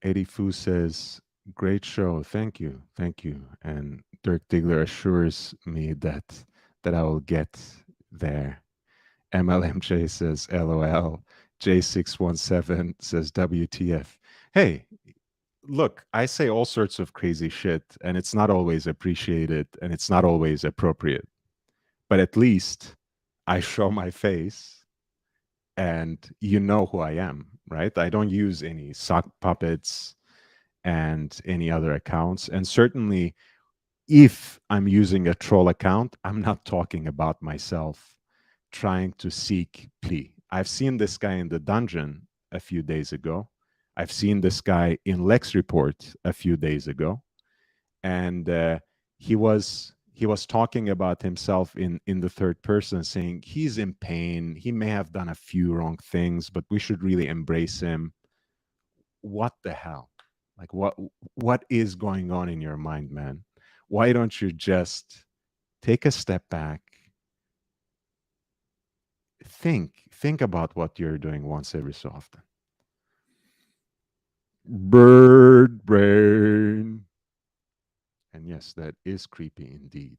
Eddie Fu says, "Great show. Thank you, thank you." And Dirk Diggler assures me that I will get there. MLMJ says, "LOL." J617 says, "WTF." Hey, look, I say all sorts of crazy shit, and it's not always appreciated, and it's not always appropriate. But at least I show my face, and you know who I am, right? I don't use any sock puppets and any other accounts. And certainly, if I'm using a troll account, I'm not talking about myself trying to seek plea. I've seen this guy in the dungeon a few days ago. I've seen this guy in Lex Report a few days ago, and he was talking about himself in the third person, saying he's in pain. He may have done a few wrong things, but we should really embrace him. What the hell? Like what is going on in your mind, man? Why don't you just take a step back, think about what you're doing once every so often. Bird brain. And yes, that is creepy indeed.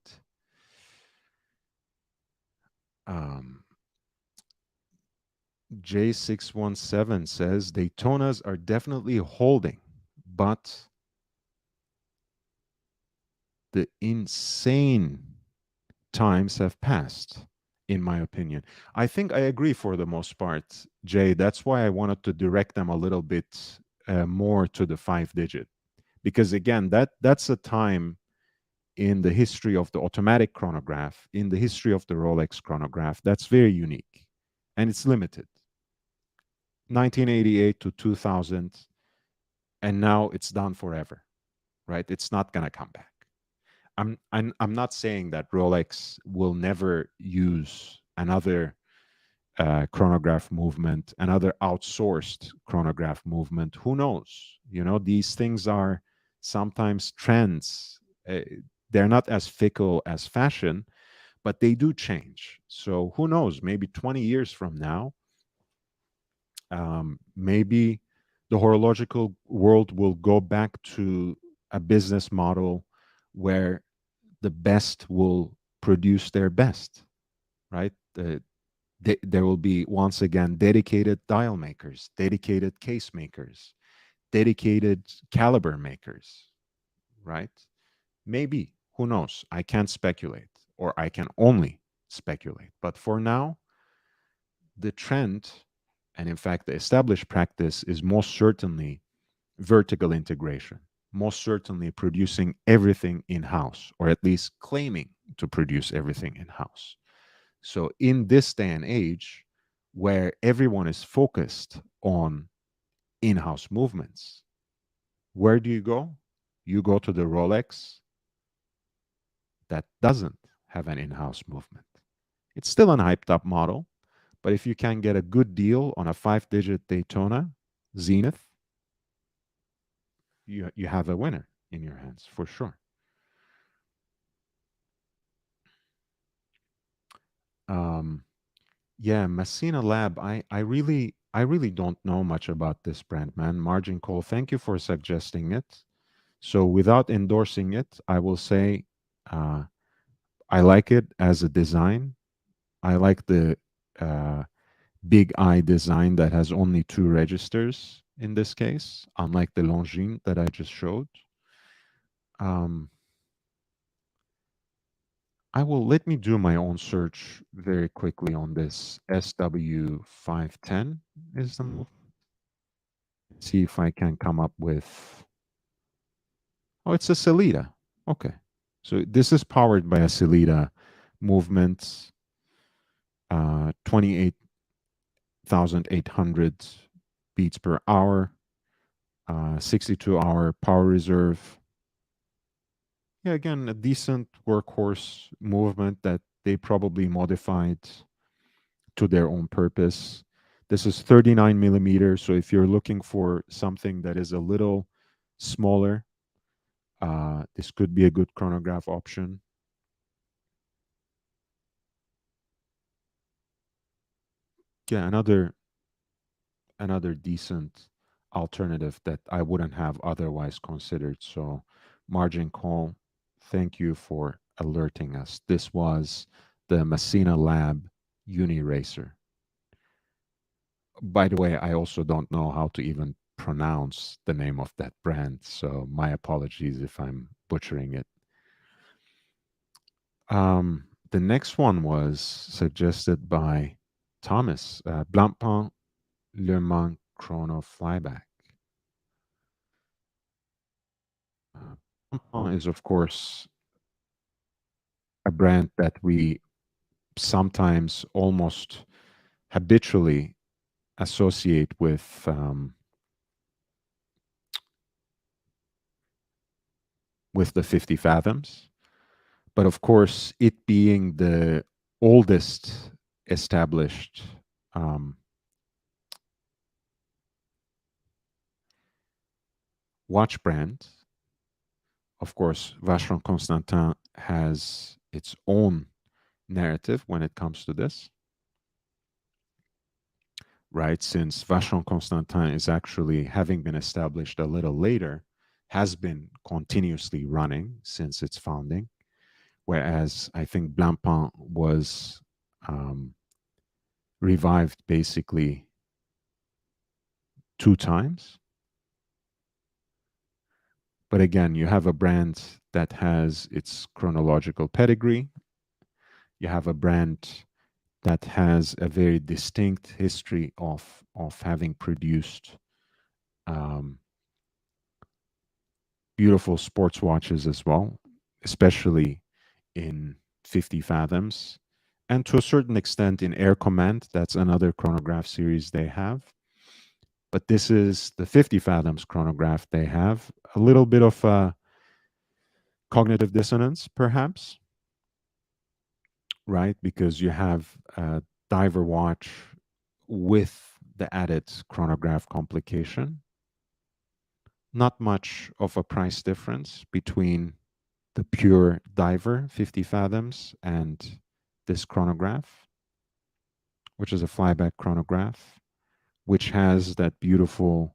Um, J617 says Daytonas are definitely holding, but the insane times have passed, in my opinion. I think I agree for the most part, Jay. That's why I wanted to direct them a little bit more to the 5 digit, because again, that's a time in the history of the automatic chronograph, in the history of the Rolex chronograph, that's very unique, and it's limited. 1988 to 2000, and now it's done forever, right? It's not gonna come back. I'm not saying that Rolex will never use another chronograph movement, another outsourced chronograph movement. Who knows? You know, these things are sometimes trends. They're not as fickle as fashion, but they do change. So who knows? Maybe 20 years from now, maybe the horological world will go back to a business model where the best will produce their best, right? There will be once again dedicated dial makers, dedicated case makers, dedicated caliber makers, right? Maybe, who knows? I can't speculate, or I can only speculate. But for now, the trend, and in fact, the established practice, is most certainly vertical integration, most certainly producing everything in house, or at least claiming to produce everything in house. So, in this day and age, where everyone is focused on in house movements, where do you go? You go to the Rolex that doesn't have an in house movement. It's still an hyped up model, but if you can get a good deal on a 5-digit Daytona Zenith, you have a winner in your hands for sure. Um, yeah, Messina Lab. I really don't know much about this brand, man. Margin call. Thank you for suggesting it. So without endorsing it, I will say uh, I like it as a design. I like the uh, big eye design that has only 2 registers in this case, unlike the Longines that I just showed. Um, I will let me do my own search very quickly on this SW510 is the see if I can come up with. Oh, it's a Celita. Okay, so this is powered by a Celita movement, 28,800 beats per hour, 62-hour power reserve. Yeah, again, a decent workhorse movement that they probably modified to their own purpose. This is 39 millimeters, so if you're looking for something that is a little smaller, this could be a good chronograph option. Yeah, another decent alternative that I wouldn't have otherwise considered. So, margin call, thank you for alerting us. This was the Messina Lab Uni Racer. By the way, I also don't know how to even pronounce the name of that brand, so my apologies if I'm butchering it. The next one was suggested by Thomas, Blancpain Le Mans Chrono Flyback. Blancpain is, of course, a brand that we sometimes almost habitually associate with the 50 fathoms. But of course, it being the oldest established watch brand, of course, Vacheron Constantin has its own narrative when it comes to this, right? Since Vacheron Constantin is actually having been established a little later, has been continuously running since its founding, whereas I think Blancpain was um, revived basically 2 times. But again, you have a brand that has its chronological pedigree. You have a brand that has a very distinct history of having produced um, beautiful sports watches as well, especially in 50 fathoms, and to a certain extent in Air Command. That's another chronograph series they have. But this is the 50 fathoms chronograph they have. A little bit of cognitive dissonance, perhaps, right? Because you have a diver watch with the added chronograph complication. Not much of a price difference between the pure diver 50 fathoms and this chronograph, which is a flyback chronograph, which has that beautiful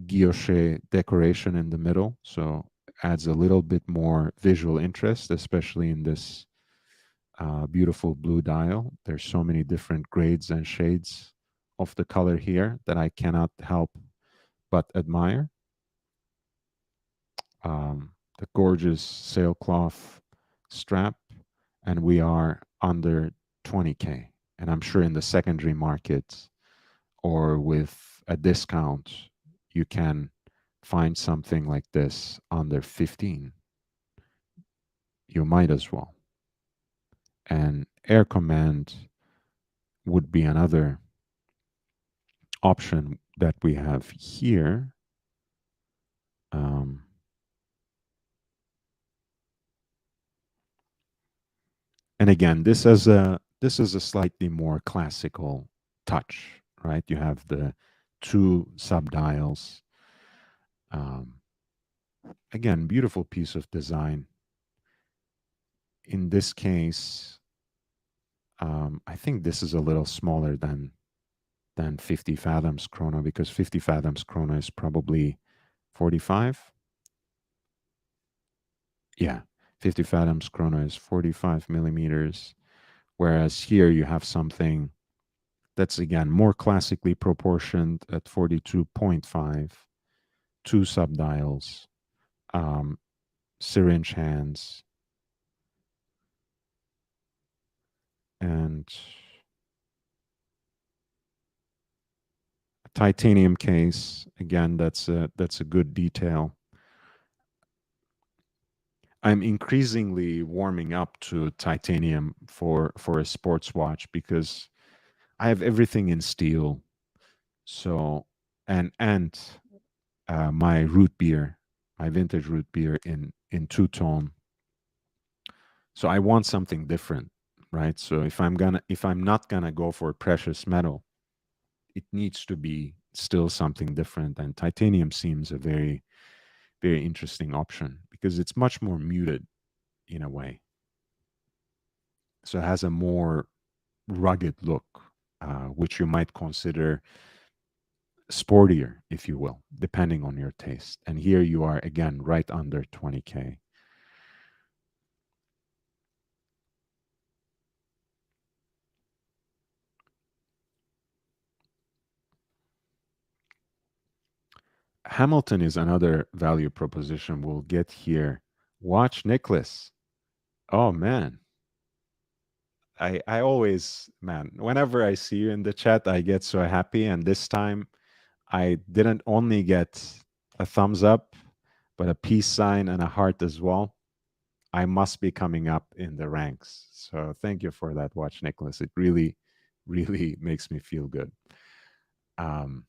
guilloche decoration in the middle. So adds a little bit more visual interest, especially in this beautiful blue dial. There's so many different grades and shades of the color here that I cannot help but admire. The gorgeous sailcloth strap, and we are under 20K. And I'm sure in the secondary market or with a discount, you can find something like this under 15. You might as well. And Air Command would be another option that we have here. Um, And again, this is a slightly more classical touch, right? You have the two subdials. Um, Again, beautiful piece of design. In this case, I think this is a little smaller than 50 fathoms chrono, because 50 fathoms chrono is probably 45. Yeah, 50 fathoms chrono is 45 millimeters, whereas here you have something that's again more classically proportioned at 42.5, two subdials, um, syringe hands, and titanium case. Again, that's a good detail. I'm increasingly warming up to titanium for a sports watch because I have everything in steel. So and my root beer, my vintage root beer in two tone. So I want something different, right? So if I'm not gonna go for precious metal, it needs to be still something different. And titanium seems a very, very interesting option because it's much more muted in a way. So it has a more rugged look, which you might consider sportier, if you will, depending on your taste. And here you are again, right under 20K. Hamilton is another value proposition we'll get here. Watch Nicholas. Oh man. I always, man, whenever I see you in the chat, I get so happy. And this time I didn't only get a thumbs up, but a peace sign and a heart as well. I must be coming up in the ranks. So thank you for that, Watch Nicholas. It really, really makes me feel good. Um,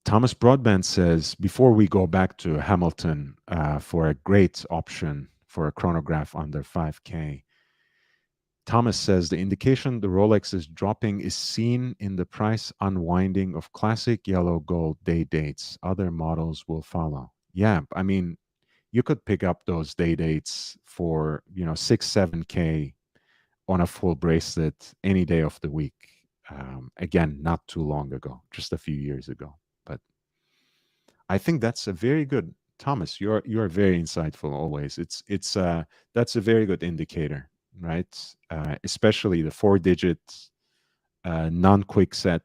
Thomas Broadbent says, before we go back to Hamilton for a great option for a chronograph under 5K, Thomas says the indication the Rolex is dropping is seen in the price unwinding of classic yellow gold day dates. Other models will follow. Yeah, I mean, you could pick up those day dates for 6, 7K on a full bracelet any day of the week. Again, not too long ago, just a few years ago. But I think that's a very good, Thomas. You're very insightful always. It's that's a very good indicator, right? Especially the 4-digit non-quick set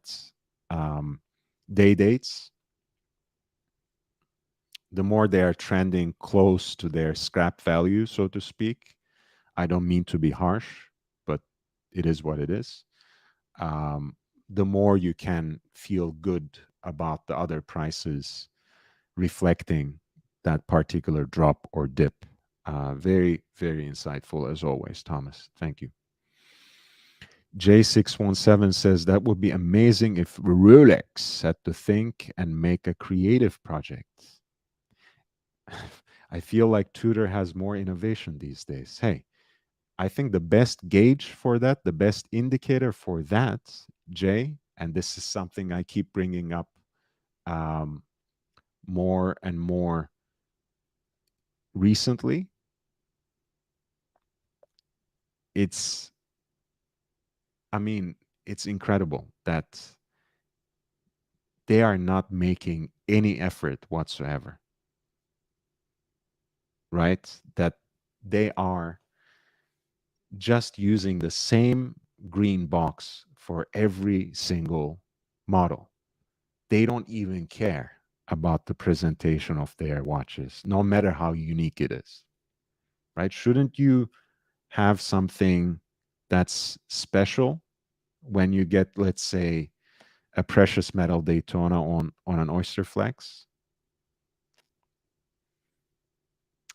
um, day dates. The more they are trending close to their scrap value, so to speak. I don't mean to be harsh, but it is what it is. Um, the more you can feel good about the other prices reflecting that particular drop or dip. Very, very insightful as always, Thomas. Thank you. J617 says that would be amazing if Rolex had to think and make a creative project. I feel like Tudor has more innovation these days. Hey, I think the best gauge for that, the best indicator for that, Jay, and this is something I keep bringing up um, more and more recently, it's, I mean, it's incredible that they are not making any effort whatsoever, right? That they are just using the same green box for every single model. They don't even care about the presentation of their watches, no matter how unique it is, right? Shouldn't you have something that's special when you get, let's say, a precious metal Daytona on an Oyster Flex?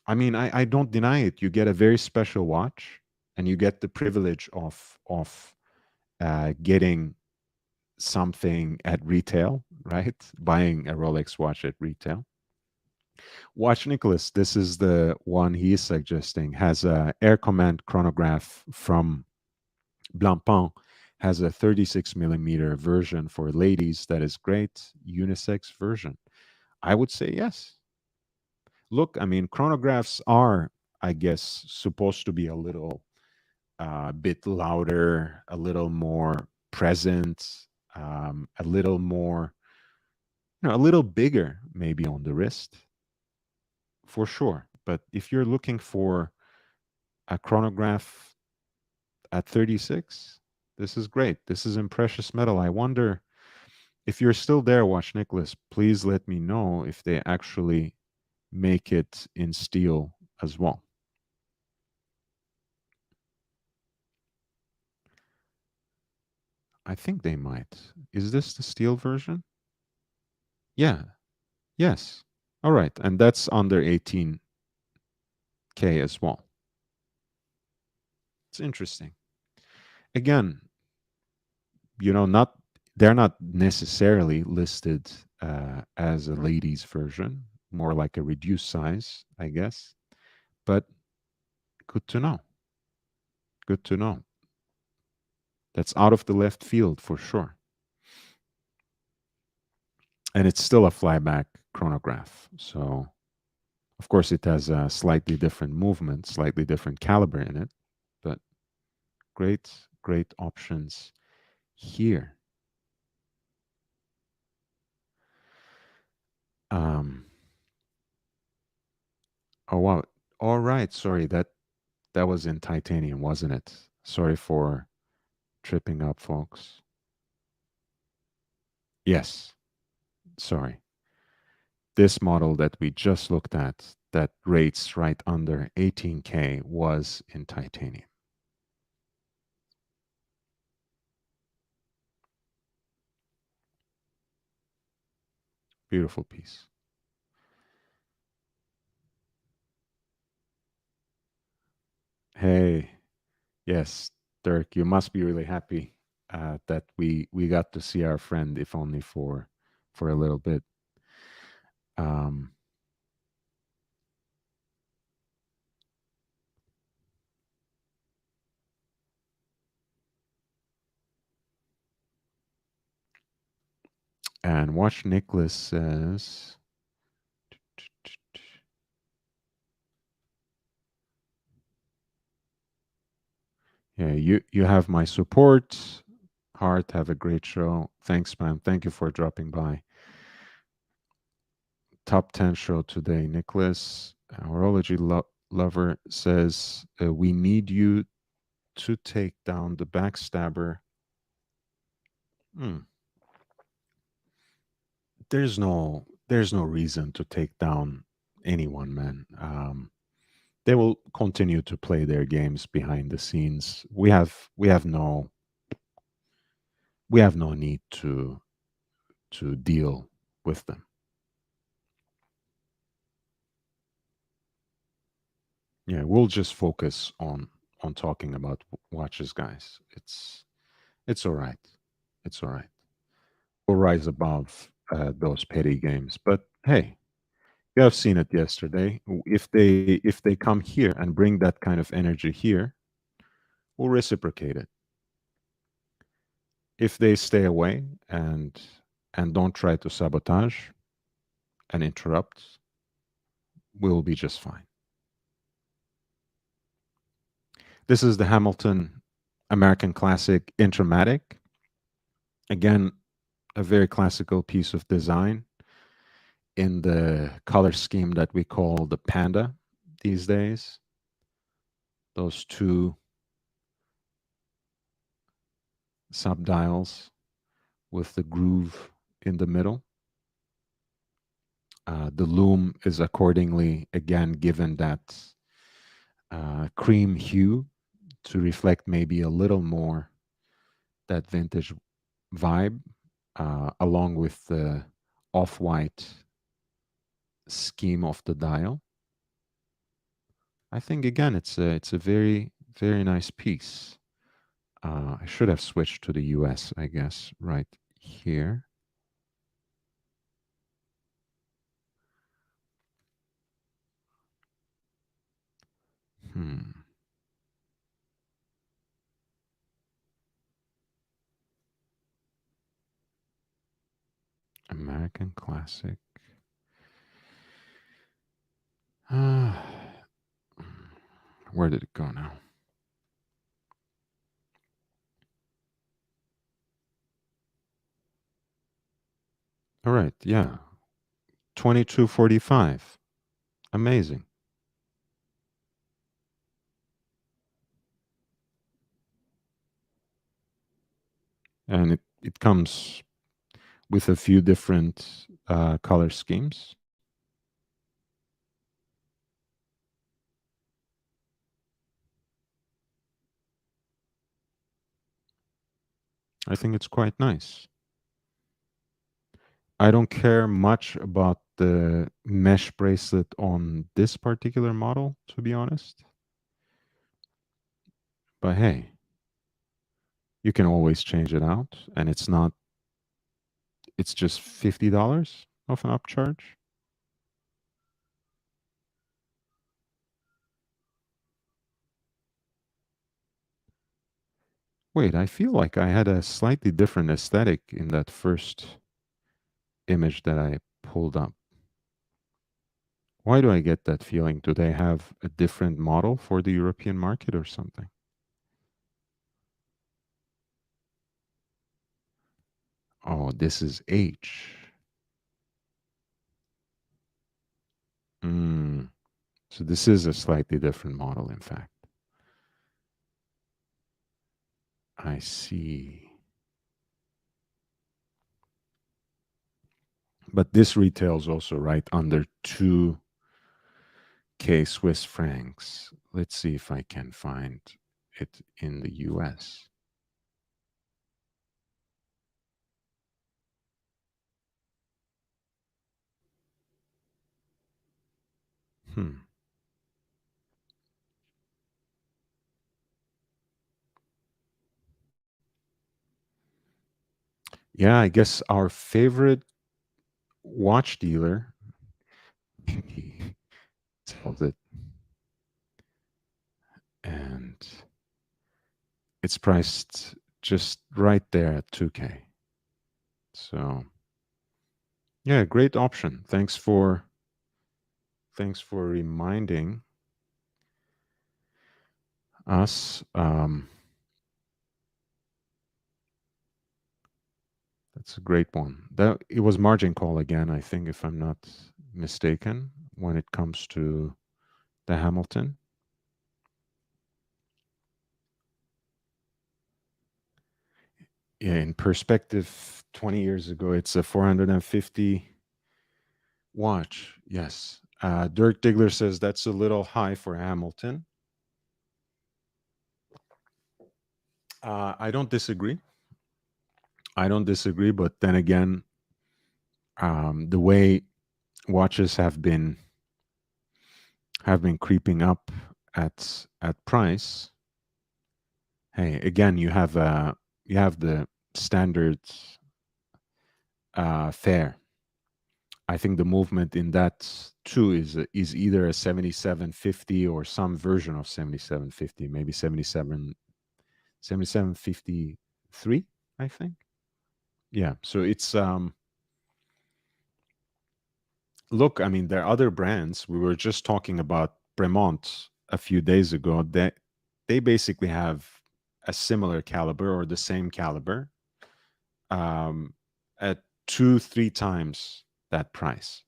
I mean, I don't deny it. You get a very special watch, and you get the privilege of getting something at retail, right? Buying a Rolex watch at retail. Watch Nicholas. This is the one he is suggesting. Has a air command chronograph from Blancpain. Has a 36 millimeter version for ladies. That is great. Unisex version. I would say yes. Look, I mean, chronographs are, I guess, supposed to be a little bit louder, a little more present, a little more, a little bigger maybe on the wrist, for sure. But if you're looking for a chronograph at 36, this is great. This is in precious metal. I wonder if you're still there, Watch Nicholas, please let me know if they actually make it in steel as well. I think they might. Is this the steel version? Yeah. Yes. All right. And that's under 18K as well. It's interesting. Again, not they're not necessarily listed as a ladies version, more like a reduced size, I guess. But good to know. Good to know. That's out of the left field for sure. And it's still a flyback chronograph. So, of course, it has a slightly different movement, slightly different caliber in it, but great, great options here. Um, oh wow! All right, sorry that was in titanium, wasn't it? Sorry for tripping up, folks. Yes, sorry. This model that we just looked at, that rates right under 18K, was in titanium. Beautiful piece. Hey, yes, Dirk, you must be really happy that we got to see our friend, if only for a little bit. Um, and Watch Nicholas says, "Yeah, you have my support. Heart, have a great show. Thanks, man. Thank you for dropping by. Top 10 show today, Nicholas. Horology lover says, we need you to take down the backstabber. Hmm. There's no reason to take down anyone, man. They will continue to play their games behind the scenes. We have no need to deal with them. Yeah, we'll just focus on talking about watches, guys. It's all right. It's all right. We'll rise above those petty games. But hey, you have seen it yesterday. If they come here and bring that kind of energy here, we'll reciprocate it. If they stay away and don't try to sabotage and interrupt, we'll be just fine. This is the Hamilton American Classic Intramatic. Again, a very classical piece of design in the color scheme that we call the panda these days. Those two subdials with the groove in the middle. The loom is accordingly, again, given that cream hue to reflect maybe a little more that vintage vibe, along with the off-white scheme of the dial. I think again it's a very very nice piece. I should have switched to the US, I guess, right here. Hmm. American Classic. Where did it go now? All right, yeah. 2245. Amazing. And it comes with a few different color schemes. I think it's quite nice. I don't care much about the mesh bracelet on this particular model, to be honest. But hey, you can always change it out, and it's just $50 of an upcharge. Wait, I feel like I had a slightly different aesthetic in that first image that I pulled up. Why do I get that feeling? Do they have a different model for the European market or something? Oh, this is H. Mm. So this is a slightly different model, in fact. I see. But this retails also right under 2K Swiss francs. Let's see if I can find it in the US. Hmm. Yeah, I guess our favorite watch dealer sells it, and it's priced just right there at 2K. So yeah, great option. Thanks for reminding us. That's a great one. That it was margin call again, I think, if I'm not mistaken, when it comes to the Hamilton. Yeah, in perspective, 20 years ago, it's a 450 watch. Yes. Dirk Diggler says that's a little high for Hamilton. I don't disagree. I don't disagree, but then again, the way watches have been creeping up at price. Hey, again, you have the standard fare. I think the movement in that too is either a 7750 or some version of 7750, maybe 7753, I think. Yeah, so it's look, I mean, there are other brands. We were just talking about Bremont a few days ago that they basically have a similar caliber or the same caliber um, at 2-3 times that price.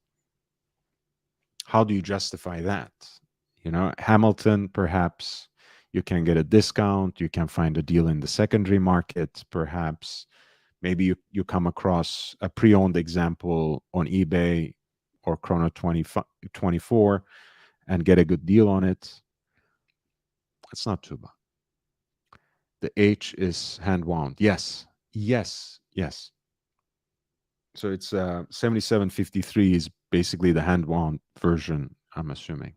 How do you justify that? Hamilton, perhaps you can get a discount, you can find a deal in the secondary market, perhaps maybe you come across a pre-owned example on eBay or Chrono 24 and get a good deal on it. It's not too bad. The H is hand wound. Yes. Yes. Yes. So it's 7753 is basically the hand wound version, I'm assuming.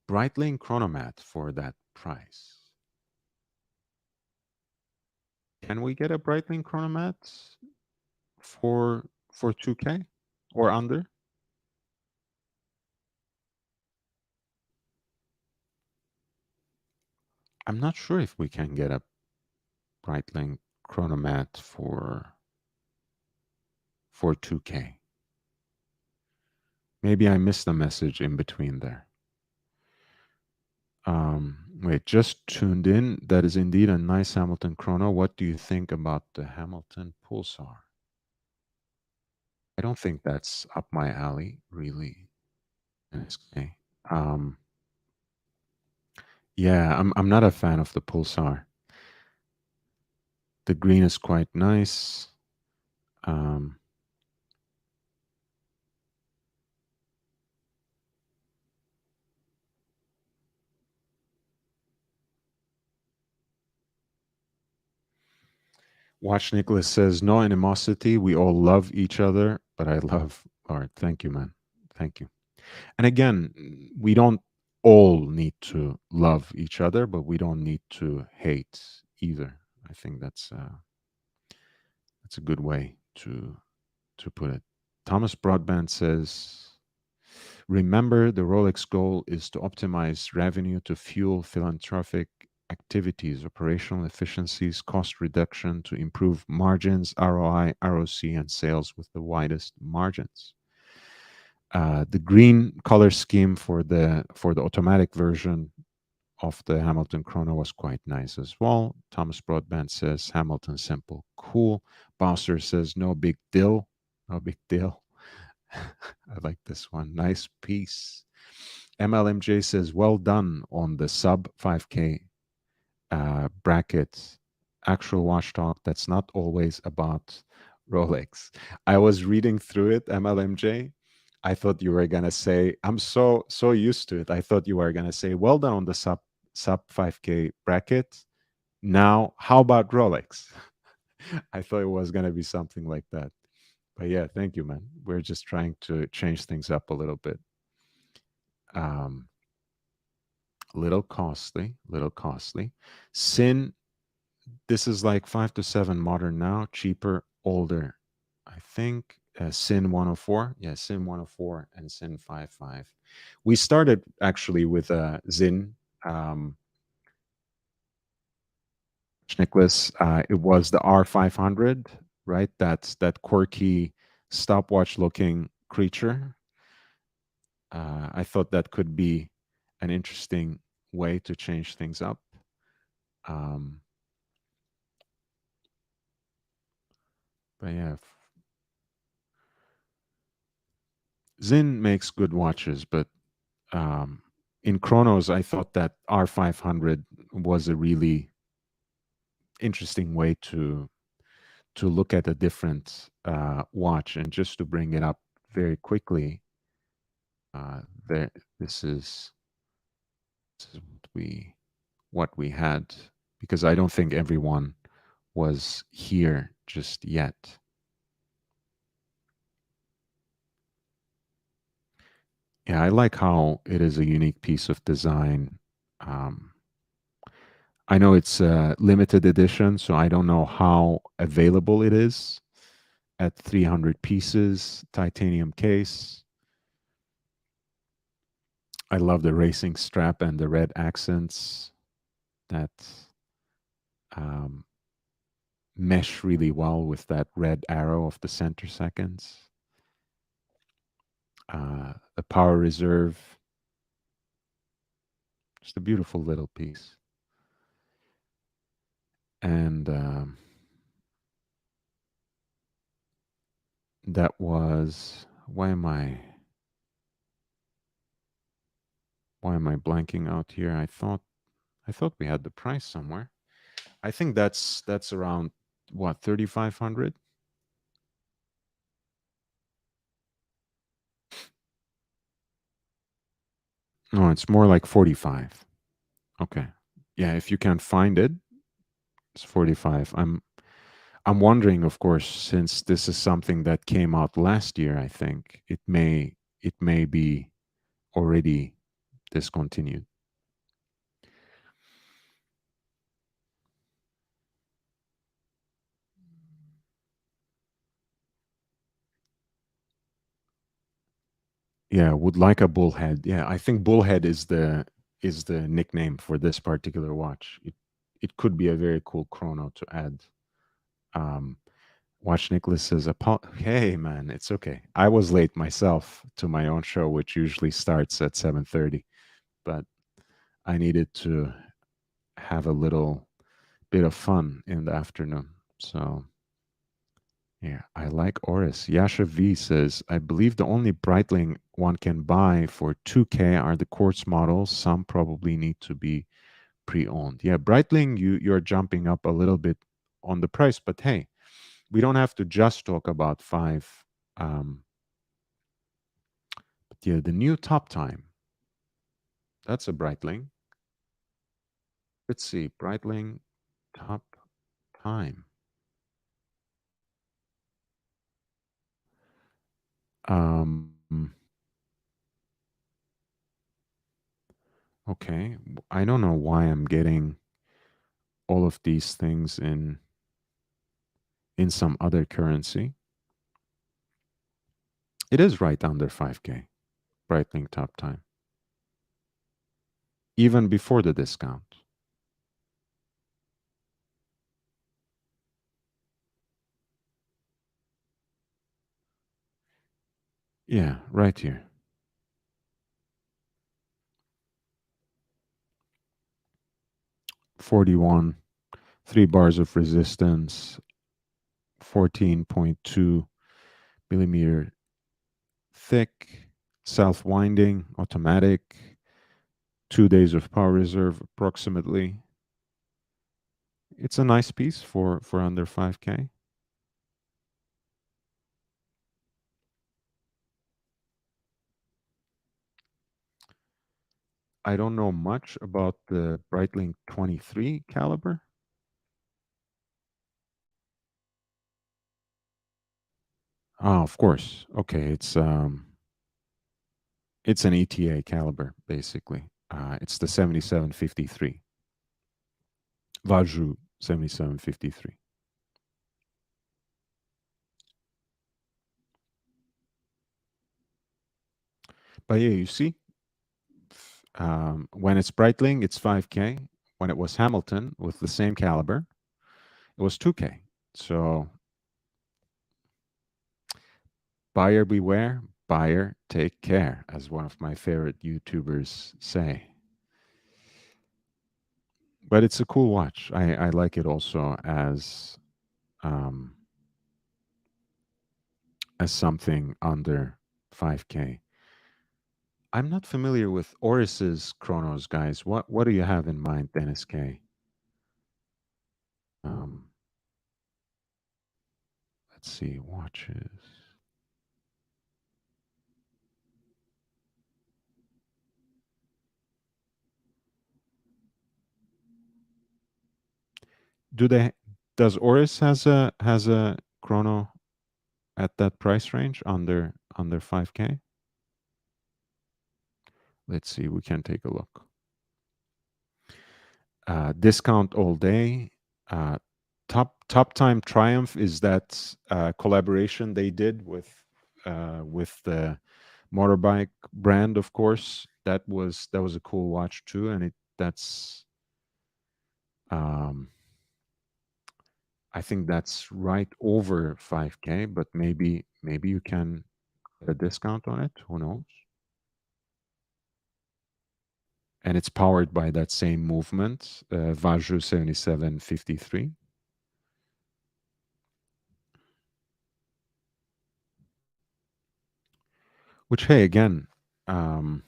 Breitling Chronomat for that price. Can we get a Breitling Chronomat for 2K or under? I'm not sure if we can get a Breitling Chronomat for 2K. Maybe I missed a message in between there. Wait, just tuned in. That is indeed a nice Hamilton chrono. What do you think about the Hamilton Pulsar? I don't think that's up my alley, really. Okay. Um, yeah, I'm not a fan of the Pulsar. The green is quite nice. Um, Watch Nicholas says, no animosity. We all love each other, but I love art. Thank you, man. Thank you. And again, we don't all need to love each other, but we don't need to hate either. I think that's a good way to put it. Thomas Broadband says, remember, the Rolex goal is to optimize revenue to fuel philanthropic activities, operational efficiencies, cost reduction to improve margins, ROI, ROC, and sales with the widest margins. The green color scheme for the automatic version of the Hamilton Chrono was quite nice as well. Thomas Broadband says Hamilton simple, cool. Bowser says no big deal, no big deal. I like this one. Nice piece. MLMJ says, well done on the sub 5K bracket. Actual watch talk that's not always about Rolex. I was reading through it, MLMJ. I thought you were gonna say, I'm so used to it. I thought you were gonna say, well done on the sub 5K bracket. Now, how about Rolex? I thought it was gonna be something like that. But yeah, thank you, man. We're just trying to change things up a little bit. Um, little costly, little costly. Sin, this is like 5 to 7 modern now, cheaper, older. I think Sin 104. Yeah, Sin 104 and Sin 55. We started actually with Zin. Um, Nicholas, it was the R500, right? That's that quirky stopwatch looking creature. I thought that could be an interesting way to change things up. Um, but yeah, Zin makes good watches, but um, in chronos, I thought that R500 was a really interesting way to look at a different watch. And just to bring it up very quickly, there this is what we had, because I don't think everyone was here just yet. Yeah, I like how it is a unique piece of design. Um, I know it's a limited edition, so I don't know how available it is at 300 pieces, titanium case. I love the racing strap and the red accents that um, mesh really well with that red arrow of the center seconds. The power reserve, just a beautiful little piece. And that was, why am I blanking out here? I thought we had the price somewhere. I think that's around what, 3,500. No, it's more like 45. Okay. Yeah, if you can find it, it's 45. I'm wondering, of course, since this is something that came out last year, I think it may be already discontinued. Yeah, would like a bullhead. Yeah, I think bullhead is is the nickname for this particular watch. It could be a very cool chrono to add. Um, Watch Nicholas says, "Hey man, it's okay. I was late myself to my own show, which usually starts at 7:30, but I needed to have a little bit of fun in the afternoon. So yeah, I like Oris. Yasha V says, I believe the only Breitling one can buy for 2K are the quartz models. Some probably need to be pre-owned. Yeah, Breitling, you're jumping up a little bit on the price, but hey, we don't have to just talk about five. Um, but yeah, the new top time. That's a Breitling. Let's see, Breitling top time. Um, okay, I don't know why I'm getting all of these things in some other currency. It is right under 5K, Breitling top time, even before the discount. Yeah, right here. 41, 3 bars of resistance, 14.2 millimeter thick, self winding, automatic, 2 days of power reserve approximately. It's a nice piece for under 5K. I don't know much about the Breitling 23 caliber. Oh, of course. Okay, it's an ETA caliber basically. It's the 7753. Vaju 7753. But yeah, you see, when it's Breitling, it's 5K. When it was Hamilton with the same caliber, it was 2K. So buyer beware, buyer take care, as one of my favorite YouTubers say. But it's a cool watch. I like it also um, as something under 5K. I'm not familiar with Oris's chronos, guys. What do you have in mind, Dennis K? Um, let's see, watches. Do they? Does Oris has a chrono at that price range under 5K? Let's see. We can take a look. Discount all day. Uh, top time triumph is that collaboration they did with the motorbike brand, of course. That was a cool watch too, and it that's um, I think that's right over 5K, but maybe you can get a discount on it. Who knows? And it's powered by that same movement, Vaju 7753. Which, hey, again, um,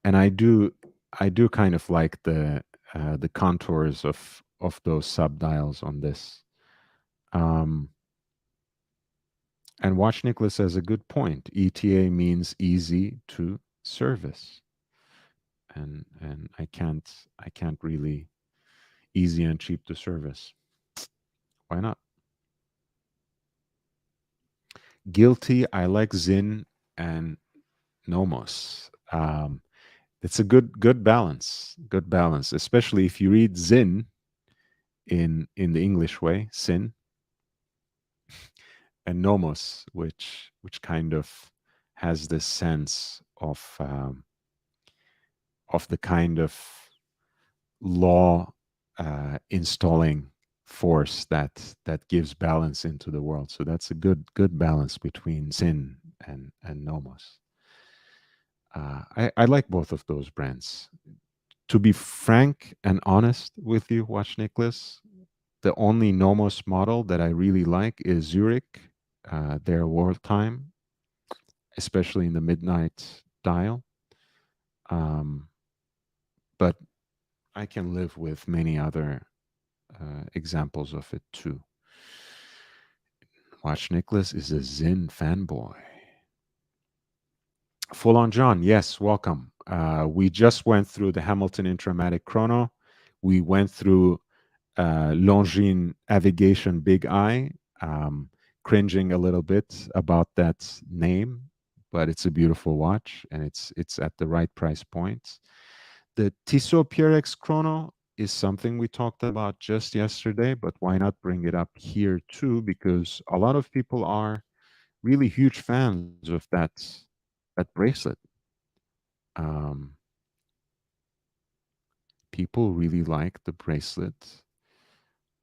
and I do kind of like the contours of those subdials on this. Um, and Watch Nicholas has a good point. ETA means easy to service, and I can't really easy and cheap to service. Why not? Guilty. I like Zin and Nomos. It's a good balance. Good balance, especially if you read Zin in the English way, sin, and nomos, which kind of has this sense of the kind of law installing force that gives balance into the world. So that's a good balance between sin and nomos. I like both of those brands. To be frank and honest with you, Watch Nicholas, the only nomos model that I really like is Zurich, their world time, especially in the midnight dial. Um, but I can live with many other examples of it too. Watch Nicholas is a Zin fanboy. Full on John, yes, welcome. We just went through the Hamilton Intramatic Chrono. We went through Longines Avigation Big Eye, cringing a little bit about that name, but it's a beautiful watch and it's at the right price point. The Tissot PRX Chrono is something we talked about just yesterday, but why not bring it up here too? Because a lot of people are really huge fans of that bracelet. Um, People really like the bracelet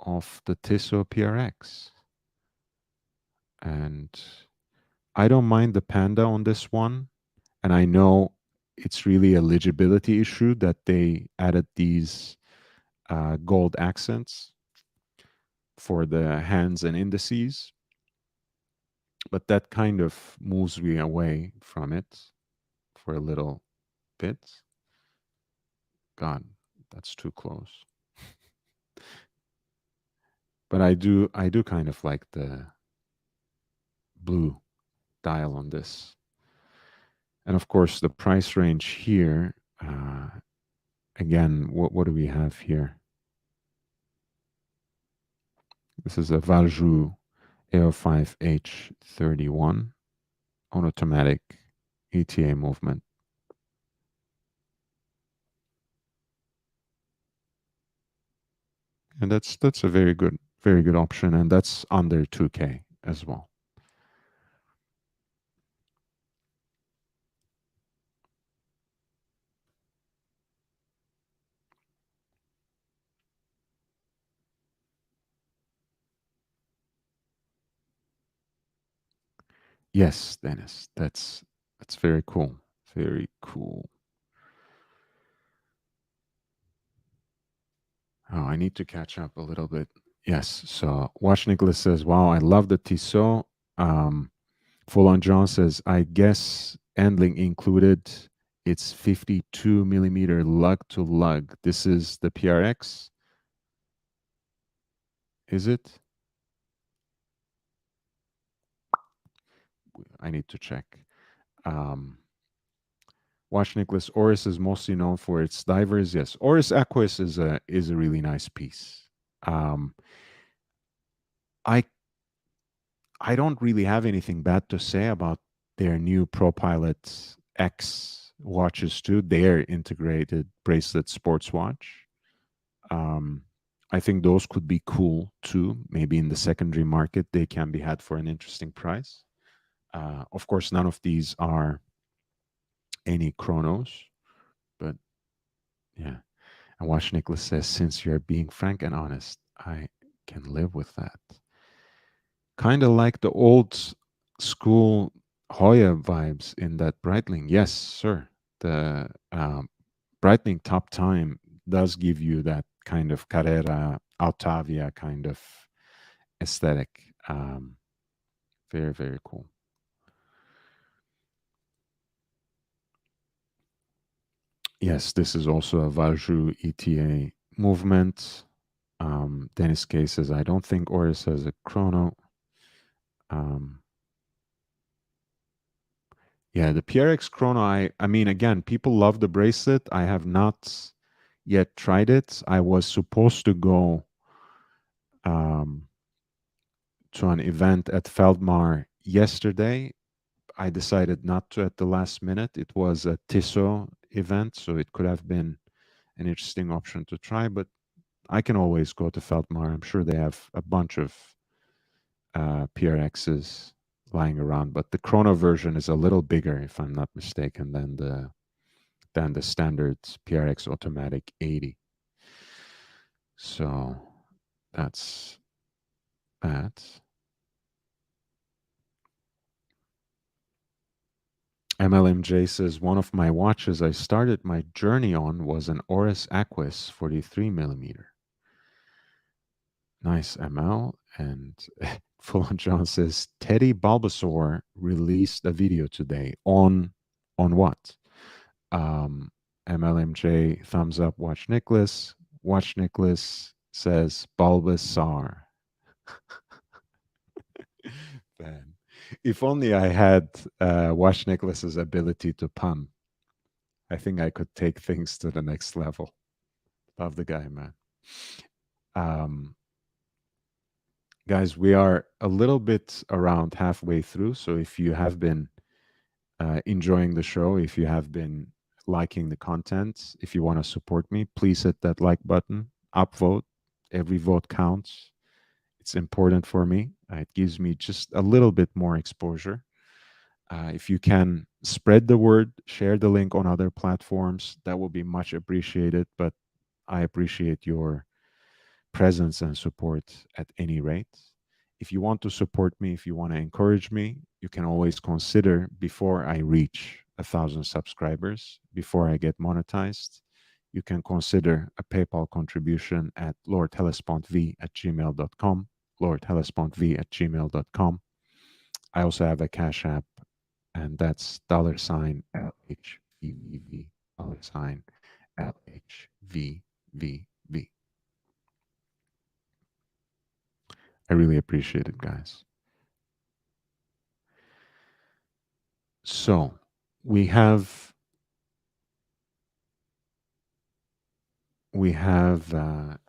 of the Tissot PRX, and I don't mind the panda on this one. And I know it's really a legibility issue that they added these gold accents for the hands and indices, but that kind of moves me away from it for a little bit. God, that's too close. But I do kind of like the blue dial on this. And of course, the price range here, again, what do we have here? This is a Valjoux AO5H31 on automatic ETA movement. And that's a very good option, and that's under 2K as well. Yes, Dennis, that's very cool. Very cool. Oh, I need to catch up a little bit. Yes. So Watch Nicholas says, "Wow, I love the Tissot." Um, Full on John says, "I guess handling included. It's 52 millimeter lug to lug. This is the PRX, is it? I need to check." Um, Watch Nicholas Oris is mostly known for its divers. Yes, Oris Aquis is a really nice piece. Um, I I don't really have anything bad to say about their new ProPilot X watches too. Their integrated bracelet sports watch. Um, I think those could be cool too. Maybe in the secondary market, they can be had for an interesting price. Of course, none of these are any chronos, but yeah. And Watch Nicholas says, since you're being frank and honest, I can live with that. Kind of like the old school Hoya vibes in that Breitling. Yes, sir. The Breitling Top Time does give you that kind of Carrera Altavia kind of aesthetic. Very, very cool. Yes, this is also a Valjoux ETA movement. Dennis K says, I don't think Oris has a chrono. Um, yeah, the PRX chrono, I mean, again, people love the bracelet. I have not yet tried it. I was supposed to go um, to an event at Feldmar yesterday. I decided not to at the last minute. It was a Tissot event, so it could have been an interesting option to try, but I can always go to Feldmar. I'm sure they have a bunch of PRXs lying around, but the Chrono version is a little bigger, if I'm not mistaken, than than the standard PRX automatic 80. So that's that. MLMJ says, one of my watches I started my journey on was an Oris Aquis 43 millimeter. Nice, ML. And Full on John says, Teddy Bulbasaur released a video today on what? MLMJ thumbs up. Watch Nicholas. Watch Nicholas says Bulbasaur. Man, if only I had Watch Nicholas's ability to pun. I think I could take things to the next level. Love the guy, man. Um, guys, we are a little bit around halfway through. So if you have been enjoying the show, if you have been liking the content, if you want to support me, please hit that like button, upvote. Every vote counts. It's important for me. It gives me just a little bit more exposure. If you can spread the word, share the link on other platforms, that will be much appreciated. But I appreciate your presence and support at any rate. If you want to support me, if you want to encourage me, you can always consider before I reach 1,000 subscribers, before I get monetized, you can consider a PayPal contribution at lordhellespontv@gmail.com, lordhellespontv@gmail.com. I also have a Cash App, and that's $LHVVV, $LHVVV. I really appreciate it, guys. So we have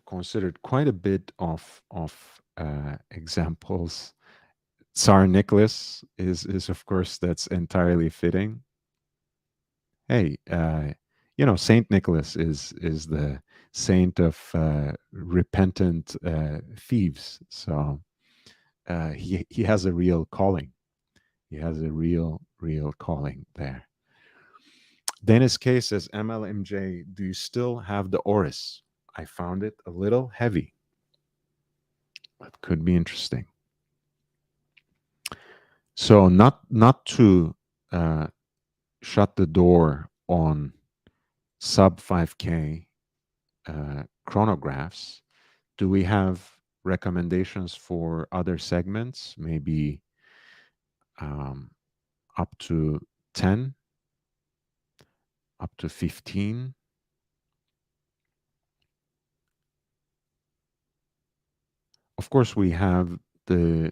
considered quite a bit of examples. Tsar Nicholas is of course that's entirely fitting. Hey, Saint Nicholas is the saint of repentant thieves. So he has a real calling. He has a real calling there. Dennis K says, MLMJ, do you still have the Oris? I found it a little heavy. That could be interesting. So not to shut the door on sub 5K chronographs, do we have recommendations for other segments? Maybe up to 10, up to 15? Of course, the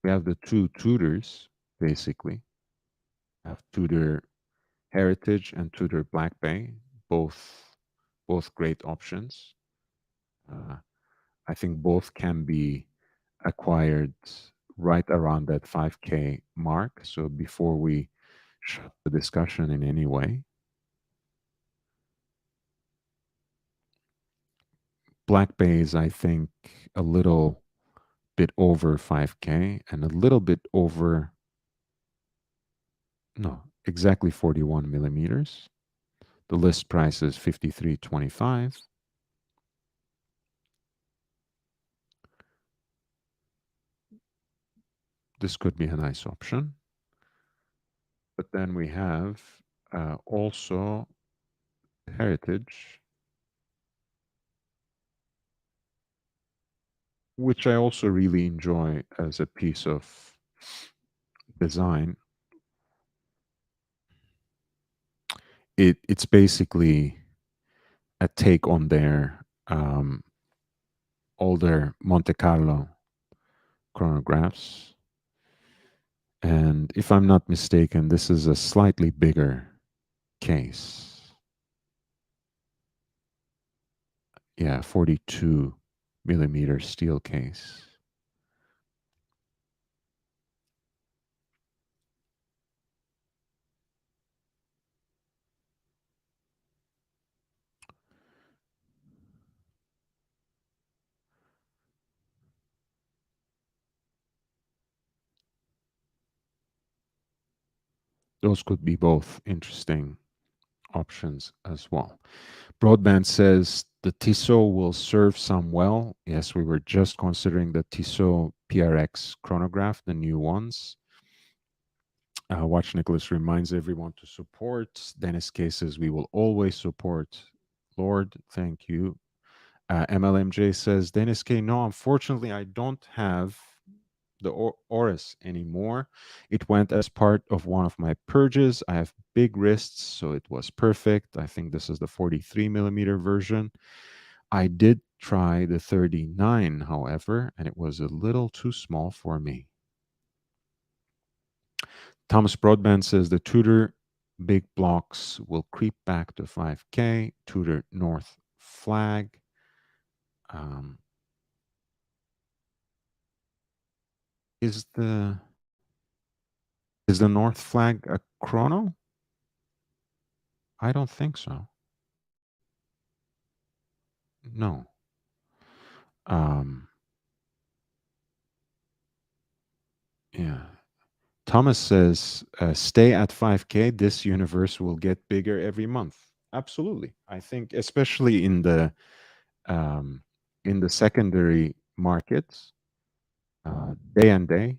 we have the two tutors basically. We have Tudor Heritage and Tudor Black Bay, both great options. Uh, I think both can be acquired right around that 5K mark. So before we shut the discussion in any way, Black Bay is, I think, a little bit over 5K and a little bit over, no, exactly 41 millimeters. The list price is 53.25. This could be a nice option. But then we have also Heritage, which I also really enjoy as a piece of design. It's basically a take on their older Monte Carlo chronographs. And if I'm not mistaken, this is a slightly bigger case. Yeah, 42 millimeter steel case. Those could be both interesting options as well. Broadband says the Tissot will serve some well. Yes, we were just considering the Tissot PRX chronograph, the new ones. Watch Nicholas reminds everyone to support. Dennis K says we will always support. Lord, thank you. MLMJ says, Dennis K, no, unfortunately, I don't have the Oris anymore. It went as part of one of my purges. I have big wrists, so it was perfect. I think this is the 43 millimeter version. I did try the 39, however, and it was a little too small for me. Thomas Broadband says the Tudor big blocks will creep back to 5K. Tudor North flag. Um, is the North flag a chrono? I don't think so. No. Um, yeah. Thomas says, stay at 5K. This universe will get bigger every month. Absolutely. I think, especially um, in the secondary markets, day and day,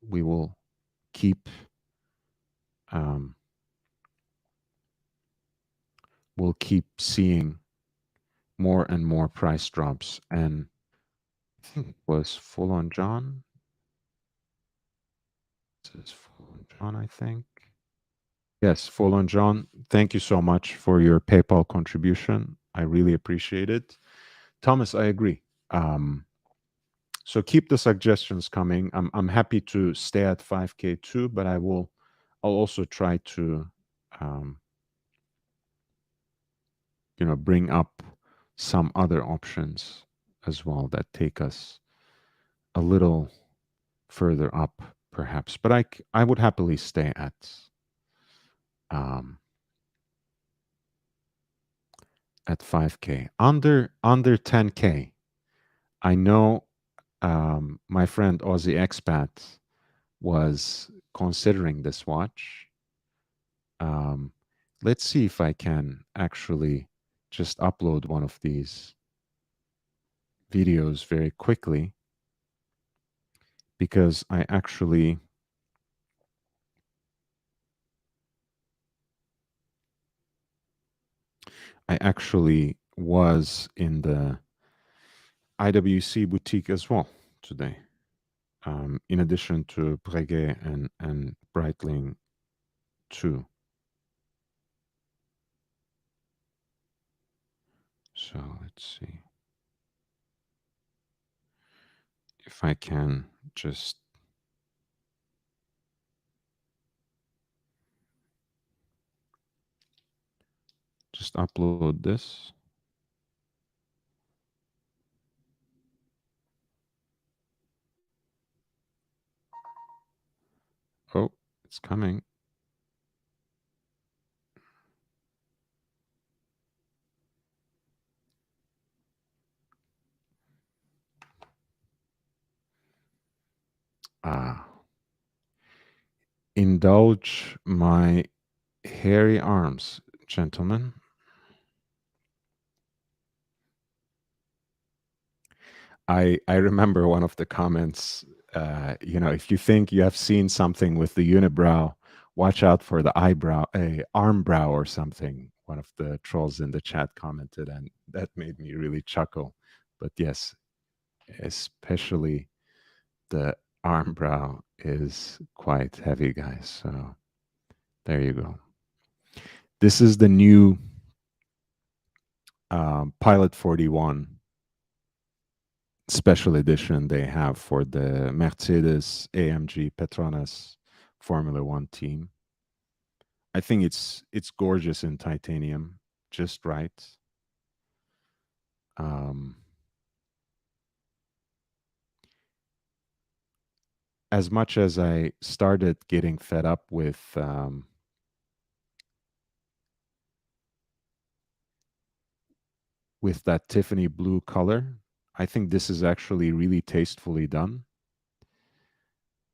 we will keep um, we'll keep seeing more and more price drops. And I think it was Full on John. This is Full on John, I think. Yes, Full on John. Thank you so much for your PayPal contribution. I really appreciate it. Thomas, I agree. So keep the suggestions coming. I'm happy to stay at 5K too, but I'll also try to um, bring up some other options as well that take us a little further up, perhaps. But I would happily stay um, at 5K. Under 10K. I know my friend Aussie Expat was considering this watch. Um, let's see if I can actually just upload one of these videos very quickly, because I actually was in the IWC boutique as well today, in addition to Breguet and Breitling too. So let's see if I can just upload this. Oh, it's coming. Ah, indulge my hairy arms, gentlemen. I remember one of the comments. If you think you have seen something with the unibrow, watch out for the eyebrow, a arm brow or something. One of the trolls in the chat commented, and that made me really chuckle. But yes, especially the arm brow is quite heavy, guys. So there you go. This is the new Pilot 41 special edition they have for the Mercedes AMG Petronas Formula One team. I think it's gorgeous in titanium, just right. Um, as much as I started getting fed up with that Tiffany blue color, I think this is actually really tastefully done.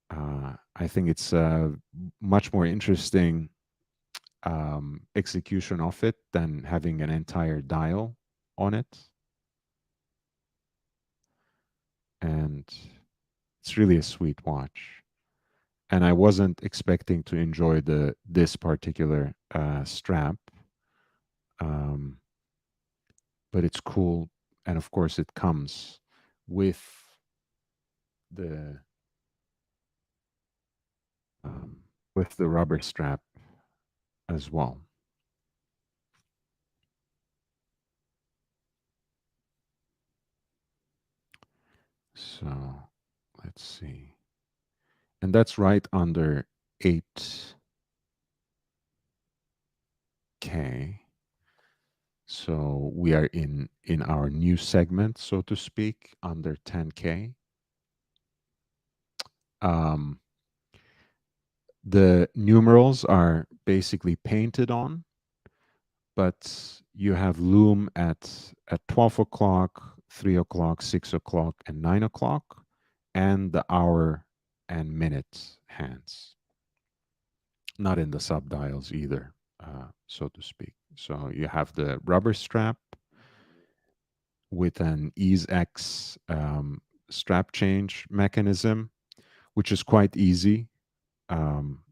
I think it's much more interesting execution of it than having an entire dial on it. And it's really a sweet watch. And I wasn't expecting to enjoy this particular strap, um, but it's cool. And of course, it comes with the um, the rubber strap as well. So let's see. And that's right under 8K. So we are in our new segment, so to speak, under 10K. Um, the numerals are basically painted on, but you have loom at 12 o'clock, 3 o'clock, 6 o'clock, and 9 o'clock, and the hour and minute hands. Not in the subdials either, so to speak. So you have the rubber strap with an ease X strap change mechanism, which is quite easy. Um,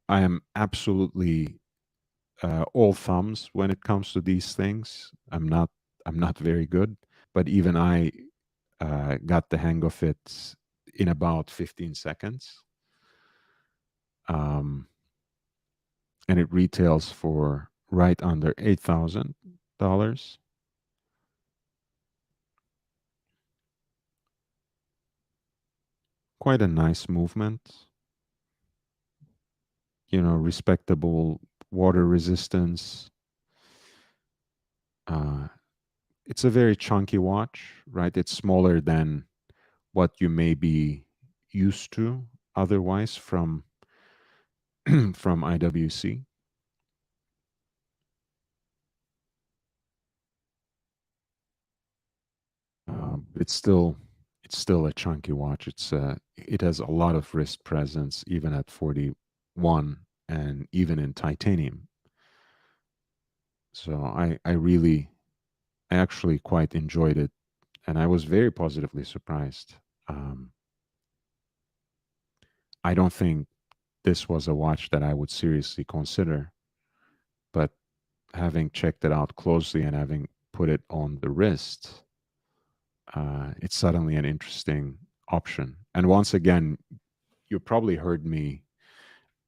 I am absolutely all thumbs when it comes to these things. I'm not very good, but even I got the hang of it in about 15 seconds. Um, and it retails for right under $8,000. Quite a nice movement. You know, respectable water resistance. Uh, it's a very chunky watch, right? It's smaller than what you may be used to otherwise from from IWC. It's still a chunky watch. It has a lot of wrist presence even at 41 and even in titanium. So I actually quite enjoyed it, and I was very positively surprised. Um, I don't think this was a watch that I would seriously consider, but having checked it out closely and having put it on the wrist, it's suddenly an interesting option. And once again, you probably heard me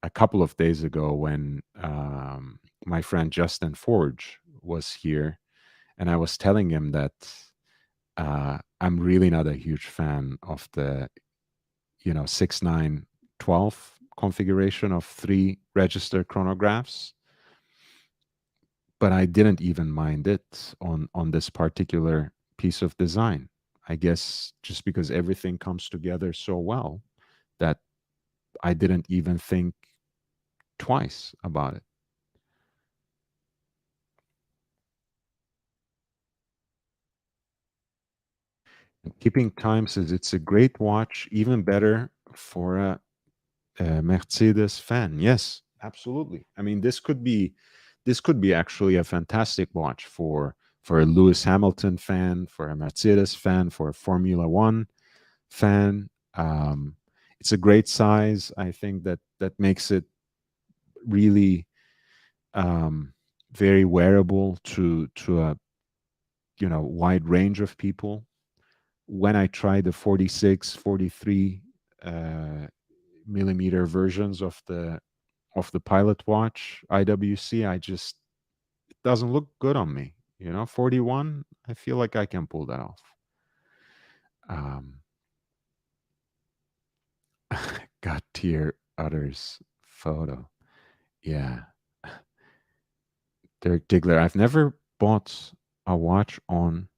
a couple of days ago when my friend Justin Forge was here, and I was telling him that I'm really not a huge fan of the 6 9 12 configuration of 3 register chronographs, but I didn't even mind it on this particular piece of design. I guess just because everything comes together so well that I didn't even think twice about it. And keeping time says it's a great watch, even better for a Mercedes fan. Yes, absolutely. I mean, this could be actually a fantastic watch for a Lewis Hamilton fan, for a Mercedes fan, for a Formula One fan. It's a great size. I think that makes it really very wearable to a wide range of people. When I tried the 46, 43 millimeter versions of the Pilot Watch IWC, it doesn't look good on me. 41, I feel like I can pull that off. Um, got tier others photo. Yeah. Derek Diggler. I've never bought a watch on.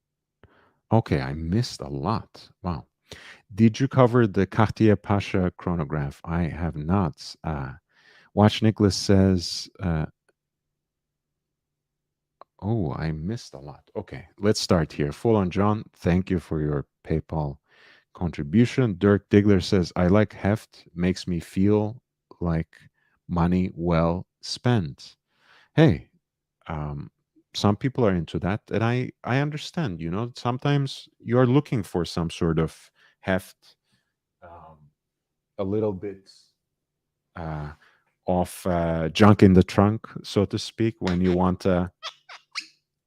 Okay, I missed a lot. Wow. Did you cover the Cartier Pasha chronograph? I have not. Watch Nicholas says, oh, I missed a lot. Okay, let's start here. Full on John, thank you for your PayPal contribution. Dirk Diggler says, I like heft, makes me feel like money well spent. hey, um, some people are into that, and I understand. You know, sometimes you're looking for some sort of heft, um, a little bit uh, of junk in the trunk, so to speak, when you want a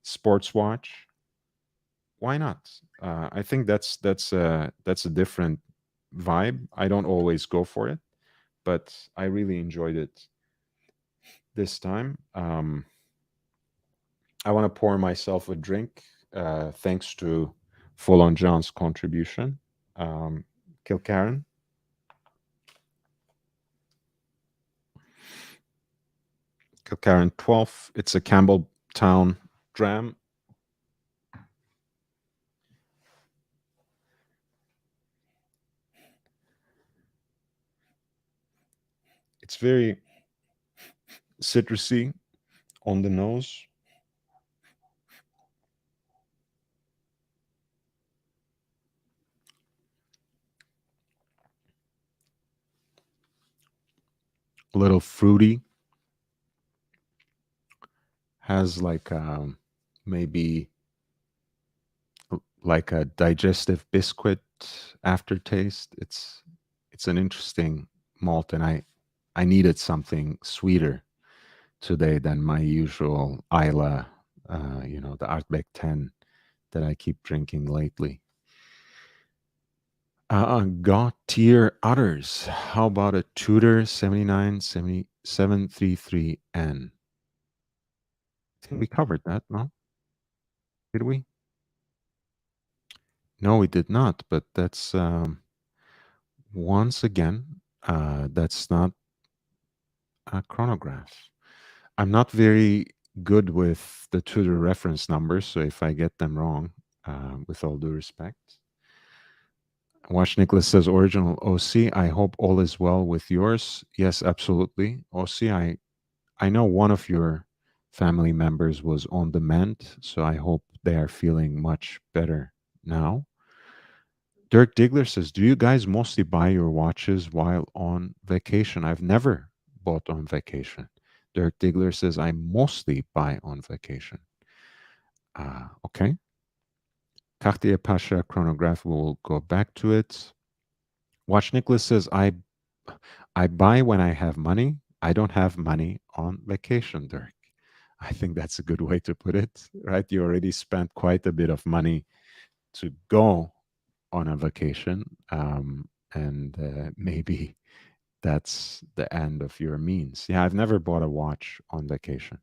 sports watch. Why not? I think that's a different vibe. I don't always go for it, but I really enjoyed it this time. I want to pour myself a drink, thanks to Full on John's contribution. Um, Kilcarran, Kilcarran 12. It's a Campbelltown dram. It's very citrusy on the nose. A little fruity. Has like maybe like a digestive biscuit aftertaste. It's an interesting malt, and I needed something sweeter today than my usual Isla, the Artbeck 10 that I keep drinking lately. God tier others. How about a Tudor 79733N? I think we covered that, no? Did we? No, we did not, but that's once again, that's not a chronograph. I'm not very good with the Tudor reference numbers, so if I get them wrong, with all due respect. Watch Nicholas says original OC. I hope all is well with yours. Yes, absolutely. OC, I know one of your family members was on the mend, so I hope they are feeling much better now. Dirk Diggler says, do you guys mostly buy your watches while on vacation? I've never bought on vacation. Dirk Diggler says, I mostly buy on vacation. Okay. Cartier Pasha chronograph, we'll go back to it. Watch Nicholas says, I buy when I have money. I don't have money on vacation, Dirk. I think that's a good way to put it, right? You already spent quite a bit of money to go on a vacation, and maybe that's the end of your means. Yeah, I've never bought a watch on vacation.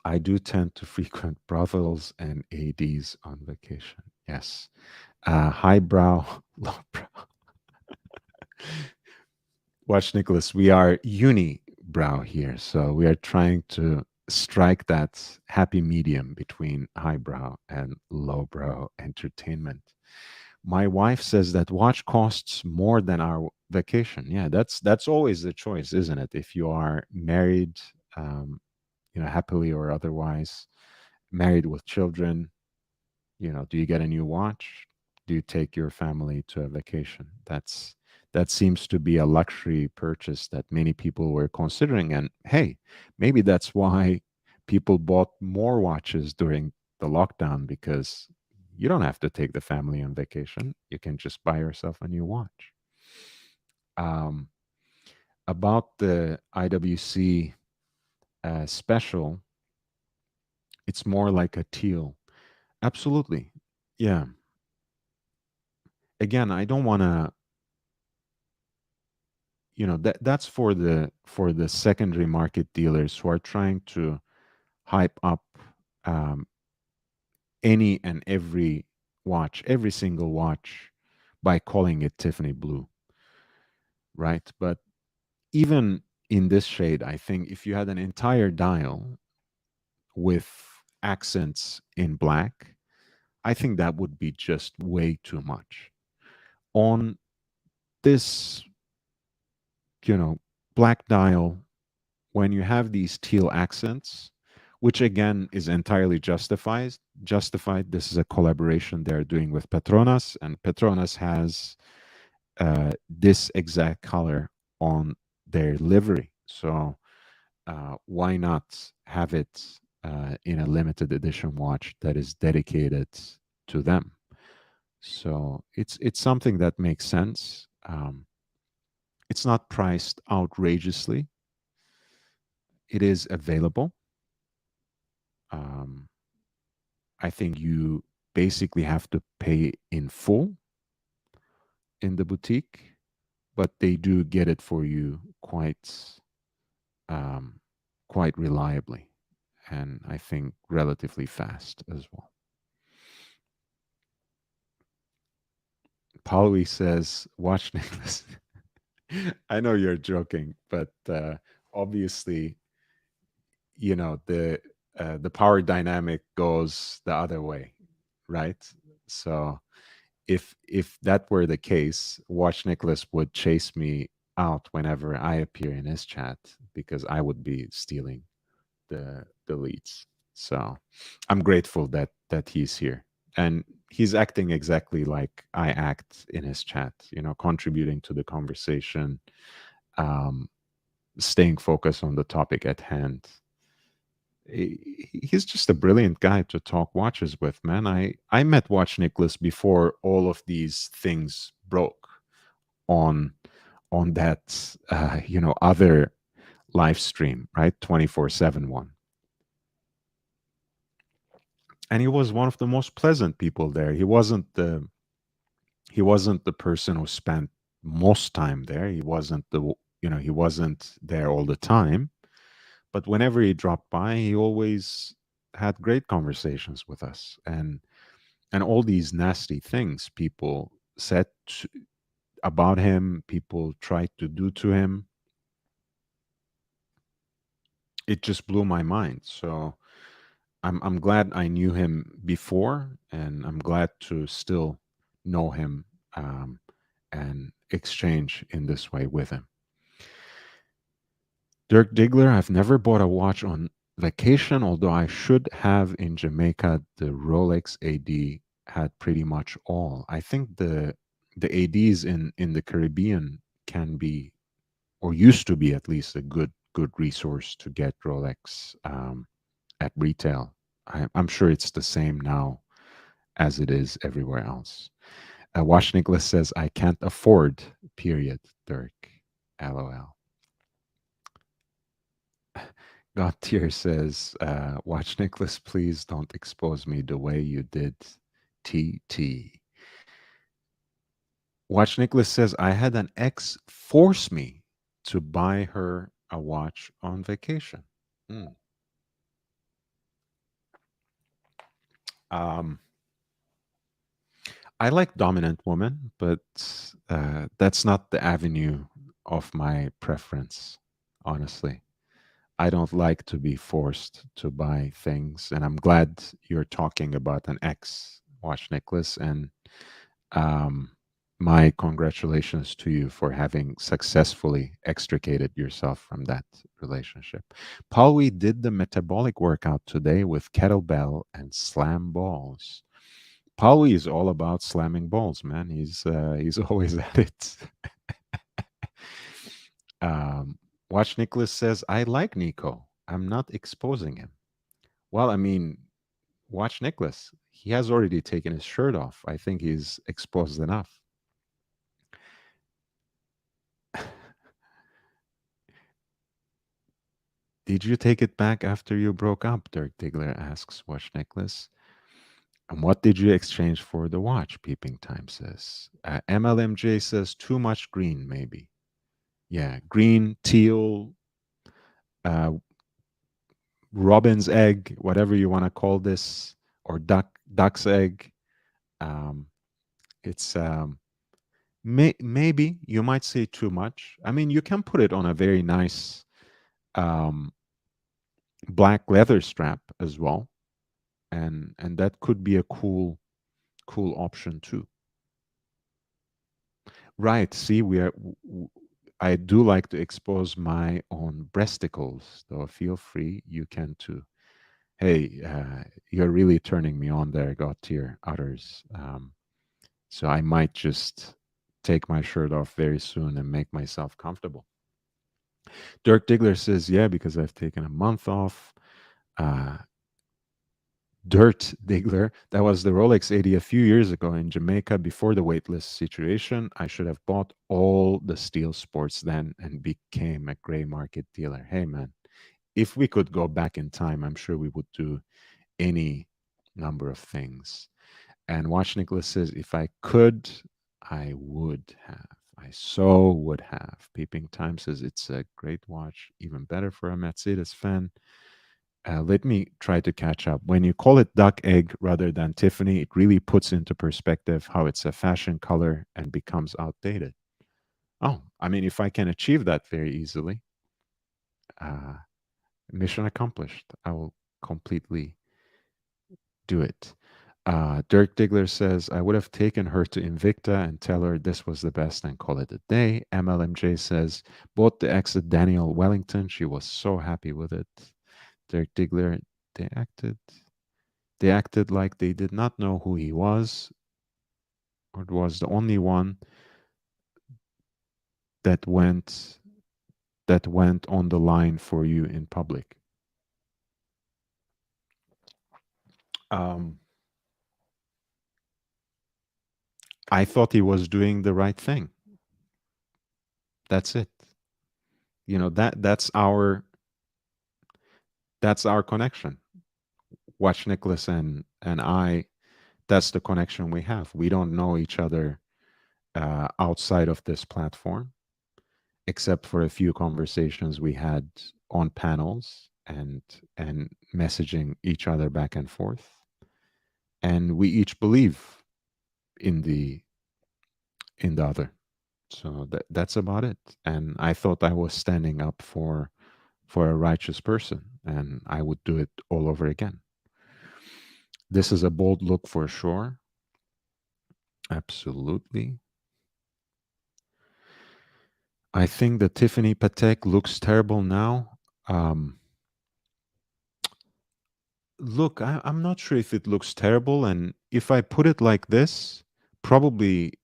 I do tend to frequent brothels and ADs on vacation. Yes. Highbrow, lowbrow. Watch, Nicholas. We are unibrow here. So we are trying to strike that happy medium between highbrow and lowbrow entertainment. My wife says that watch costs more than our vacation. Yeah, that's always the choice, isn't it? If you are married, um, happily or otherwise, married with children, do you get a new watch? Do you take your family to a vacation? That seems to be a luxury purchase that many people were considering. And hey, maybe that's why people bought more watches during the lockdown, because you don't have to take the family on vacation. You can just buy yourself a new watch. Um, about the IWC special, it's more like a teal. Absolutely. Yeah. Again, I don't want to, that's for the secondary market dealers who are trying to hype up um, any and every single watch by calling it Tiffany blue, right? But even in this shade, I think if you had an entire dial with accents in black, I think that would be just way too much. On this, you know, black dial, when you have these teal accents, which again is entirely justified. This is a collaboration they're doing with Petronas, and Petronas has this exact color on their livery. So why not have it in a limited edition watch that is dedicated to them? So it's something that makes sense. It's not priced outrageously. It is available. Um, I think you basically have to pay in full in the boutique, but they do get it for you um, quite reliably, and I think relatively fast as well. Pauli says, "Watch Nicholas." I know you're joking, but obviously, the power dynamic goes the other way, right? So if that were the case, Watch Nicholas would chase me out whenever I appear in his chat because I would be stealing the leads. So I'm grateful that he's here, and he's acting exactly like I act in his chat. Contributing to the conversation, um, staying focused on the topic at hand. He's just a brilliant guy to talk watches with, man. I met Watch Nicholas before all of these things broke on that other live stream, right? 24/7 one. And he was one of the most pleasant people there. He wasn't the person who spent most time there. He wasn't there all the time, but whenever he dropped by, he always had great conversations with us. And all these nasty things people said about him, people tried to do to him, it just blew my mind. So I'm glad I knew him before, and I'm glad to still know him, um, and exchange in this way with him. Dirk Diggler, I've never bought a watch on vacation, although I should have in Jamaica. The Rolex AD had pretty much all. I think the ADs in the Caribbean can be, or used to be at least, a good resource to get Rolex at retail. I'm sure it's the same now as it is everywhere else. Wash Nicholas says, I can't afford, period, Dirk. LOL. Gautier says, Watch Nicholas, please don't expose me the way you did TT. Watch Nicholas says, I had an ex force me to buy her a watch on vacation. Hmm. Um, I like dominant women, but that's not the avenue of my preference, honestly. I don't like to be forced to buy things. And I'm glad you're talking about an ex, Watch Nicholas. And um, my congratulations to you for having successfully extricated yourself from that relationship. Paul, we did the metabolic workout today with kettlebell and slam balls. Pauli is all about slamming balls, man. He's always at it. um, Watch Nicholas says, I like Nico. I'm not exposing him. Well, I mean, Watch Nicholas. He has already taken his shirt off. I think he's exposed enough. Did you take it back after you broke up? Dirk Diggler asks Watch Nicholas. And what did you exchange for the watch? Peeping Time says. MLMJ says too much green, maybe. Yeah, green, teal, uh, robin's egg, whatever you want to call this, or duck's egg. Um, it's maybe you might say too much. I mean, you can put it on a very nice um, black leather strap as well, and that could be a cool option too. Right. See, I do like to expose my own breasticles, though. Feel free, you can too. Hey, you're really turning me on there, Gautier, others. So I might just take my shirt off very soon and make myself comfortable. Dirk Diggler says, yeah, because I've taken a month off. Uh, Dirt Diggler, that was the Rolex 80 a few years ago in Jamaica before the waitlist situation. I should have bought all the steel sports then and became a gray market dealer. Hey, man, if we could go back in time, I'm sure we would do any number of things. And Watch Nicholas says, if I could, I would have. I so would have. Peeping Time says, it's a great watch, even better for a Mercedes fan. Let me try to catch up. When you call it duck egg rather than Tiffany, it really puts into perspective how it's a fashion color and becomes outdated. Oh, I mean, if I can achieve that very easily, uh, mission accomplished. I will completely do it. Dirk Diggler says, I would have taken her to Invicta and tell her this was the best and call it a day. MLMJ says, bought the exit Daniel Wellington. She was so happy with it. Dirk Diggler, they acted they acted like they did not know who he was or was the only one that went on the line for you in public. Um, I thought he was doing the right thing. That's it. You know, that's our connection. Watch Nicholas and I, that's the connection we have. We don't know each other outside of this platform, except for a few conversations we had on panels and messaging each other back and forth. And we each believe in the other. So that's about it. And I thought I was standing up for a righteous person, and I would do it all over again. This is a bold look for sure. Absolutely. I think the Tiffany Patek looks terrible now. Look, I'm not sure if it looks terrible, and if I put it like this, probably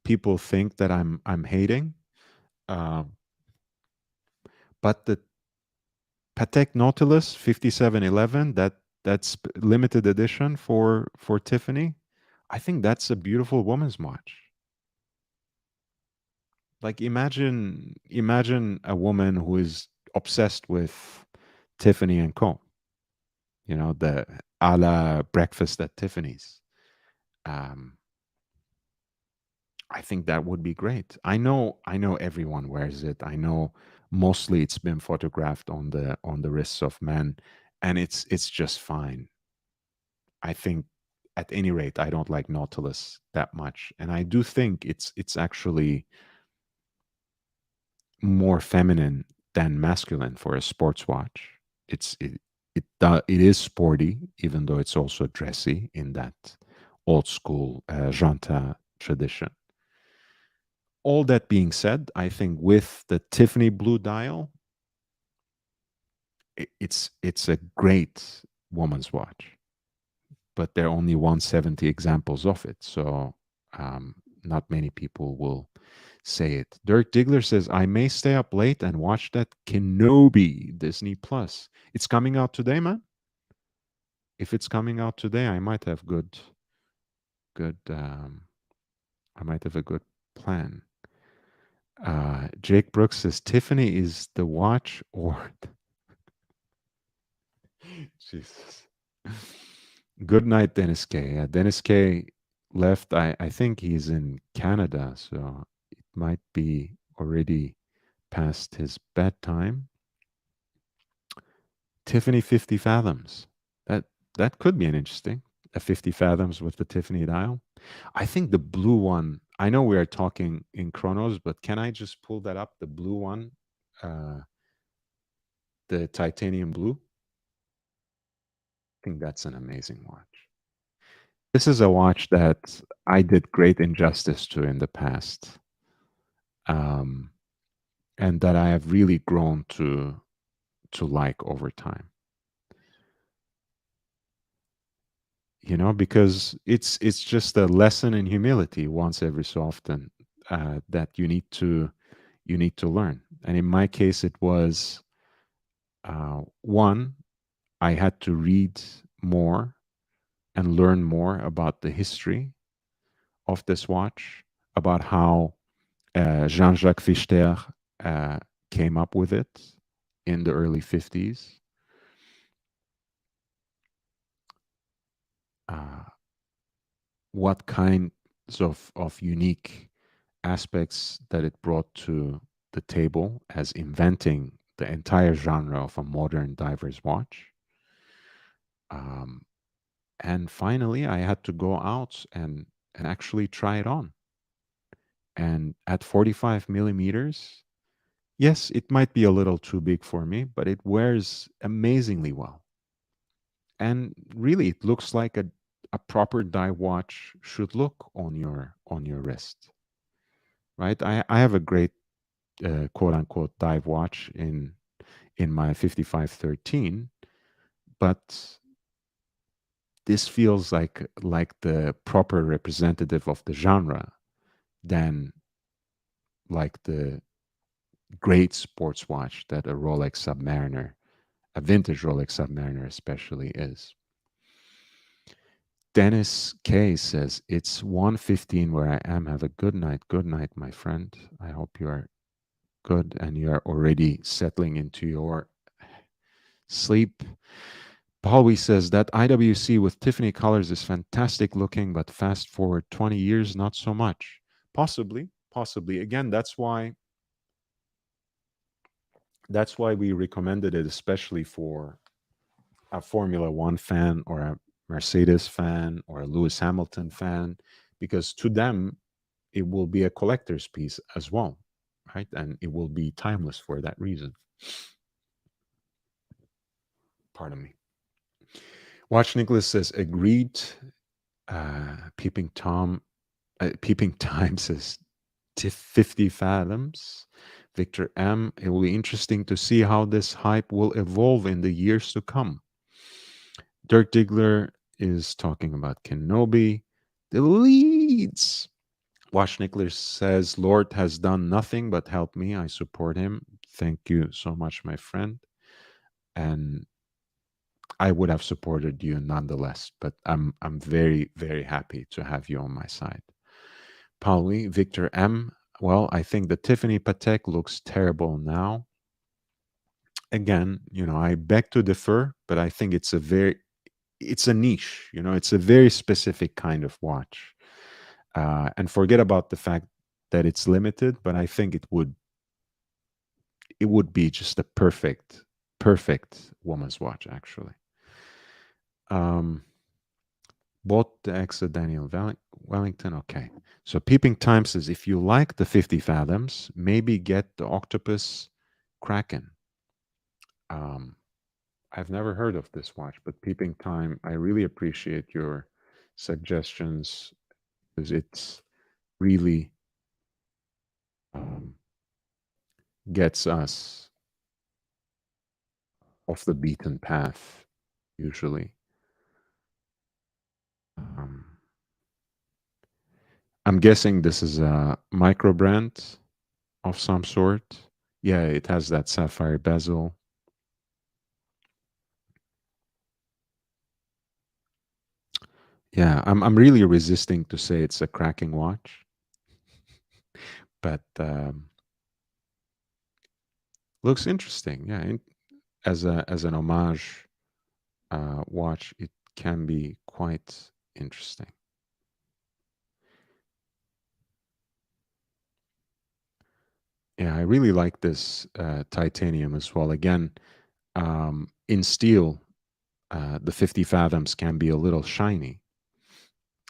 people think that I'm hating. Um, but the Patek Nautilus 5711, that's limited edition for Tiffany. I think that's a beautiful woman's watch. Like imagine a woman who is obsessed with Tiffany and Co. You know, the a la breakfast at Tiffany's. Um, I think that would be great. I know everyone wears it. I know mostly it's been photographed on the wrists of men, and it's just fine. I think at any rate, I don't like Nautilus that much. And I do think it's actually more feminine than masculine for a sports watch. It is sporty, even though it's also dressy in that old school Janta tradition. All that being said, I think with the Tiffany blue dial, it's a great woman's watch, but there are only 170 examples of it, so um, not many people will say it. Dirk Diggler says, I may stay up late and watch that Kenobi Disney Plus. It's coming out today, man. If it's coming out today, I might have good I might have a good plan. Jake Brooks says Tiffany is the watch or Jesus. Good night, Dennis K. Dennis K left. I think he's in Canada, so it might be already past his bedtime. Tiffany 50 fathoms. That that could be an interesting. A 50 fathoms with the Tiffany dial. I think the blue one. I know we are talking in chronos, but can I just pull that up? The blue one, uh, the titanium blue. I think that's an amazing watch. This is a watch that I did great injustice to in the past, um, and that I have really grown to like over time. You know, because it's just a lesson in humility once every so often that you need to you need to learn. And in my case, it was one, I had to read more and learn more about the history of this watch, about how Jean-Jacques Fichter came up with it in the early 50s. Uh, what kinds of unique aspects that it brought to the table as inventing the entire genre of a modern diver's watch. Um, and finally, I had to go out and actually try it on. And at 45 millimeters, yes, it might be a little too big for me, but it wears amazingly well. And really, it looks like a proper dive watch should look on your wrist, right? I have a great quote unquote dive watch in my 5513, but this feels like the proper representative of the genre than like the great sports watch that a Rolex Submariner, a vintage Rolex Submariner especially is. Dennis K says it's 1:15 where I am. Have a good night. Good night, my friend. I hope you are good and you are already settling into your sleep. Paulwy says that IWC with Tiffany colors is fantastic looking, but fast forward 20 years, not so much. Possibly, possibly. Again, that's why we recommended it, especially for a Formula One fan or a Mercedes fan or a Lewis Hamilton fan, because to them it will be a collector's piece as well, right? And it will be timeless for that reason. Pardon me. Watch Nicholas says agreed. Peeping Tom, Peeping Time says 50 fathoms. Victor M. It will be interesting to see how this hype will evolve in the years to come. Dirk Diggler is talking about Kenobi. The leads. Wash Nicholas says, Lord has done nothing but help me. I support him. Thank you so much, my friend. And I would have supported you nonetheless, but I'm very, very happy to have you on my side. Pauli, Victor M. Well, I think the Tiffany Patek looks terrible now. Again, I beg to differ, but I think it's a niche, it's a very specific kind of watch. And forget about the fact that it's limited, but I think it would be just a perfect woman's watch, actually. Um, Bought the EXA Daniel Wellington. Okay. So Peeping Time says if you like the 50 fathoms, maybe get the Octopus Kraken. Um, I've never heard of this watch, but Peeping Time, I really appreciate your suggestions because it's really um, gets us off the beaten path, usually. Um, I'm guessing this is a micro brand of some sort. Yeah, it has that sapphire bezel. Yeah, I'm really resisting to say it's a cracking watch, but looks interesting. Yeah, as an homage watch, it can be quite interesting. Yeah, I really like this titanium as well. Again, in steel, the 50 fathoms can be a little shiny,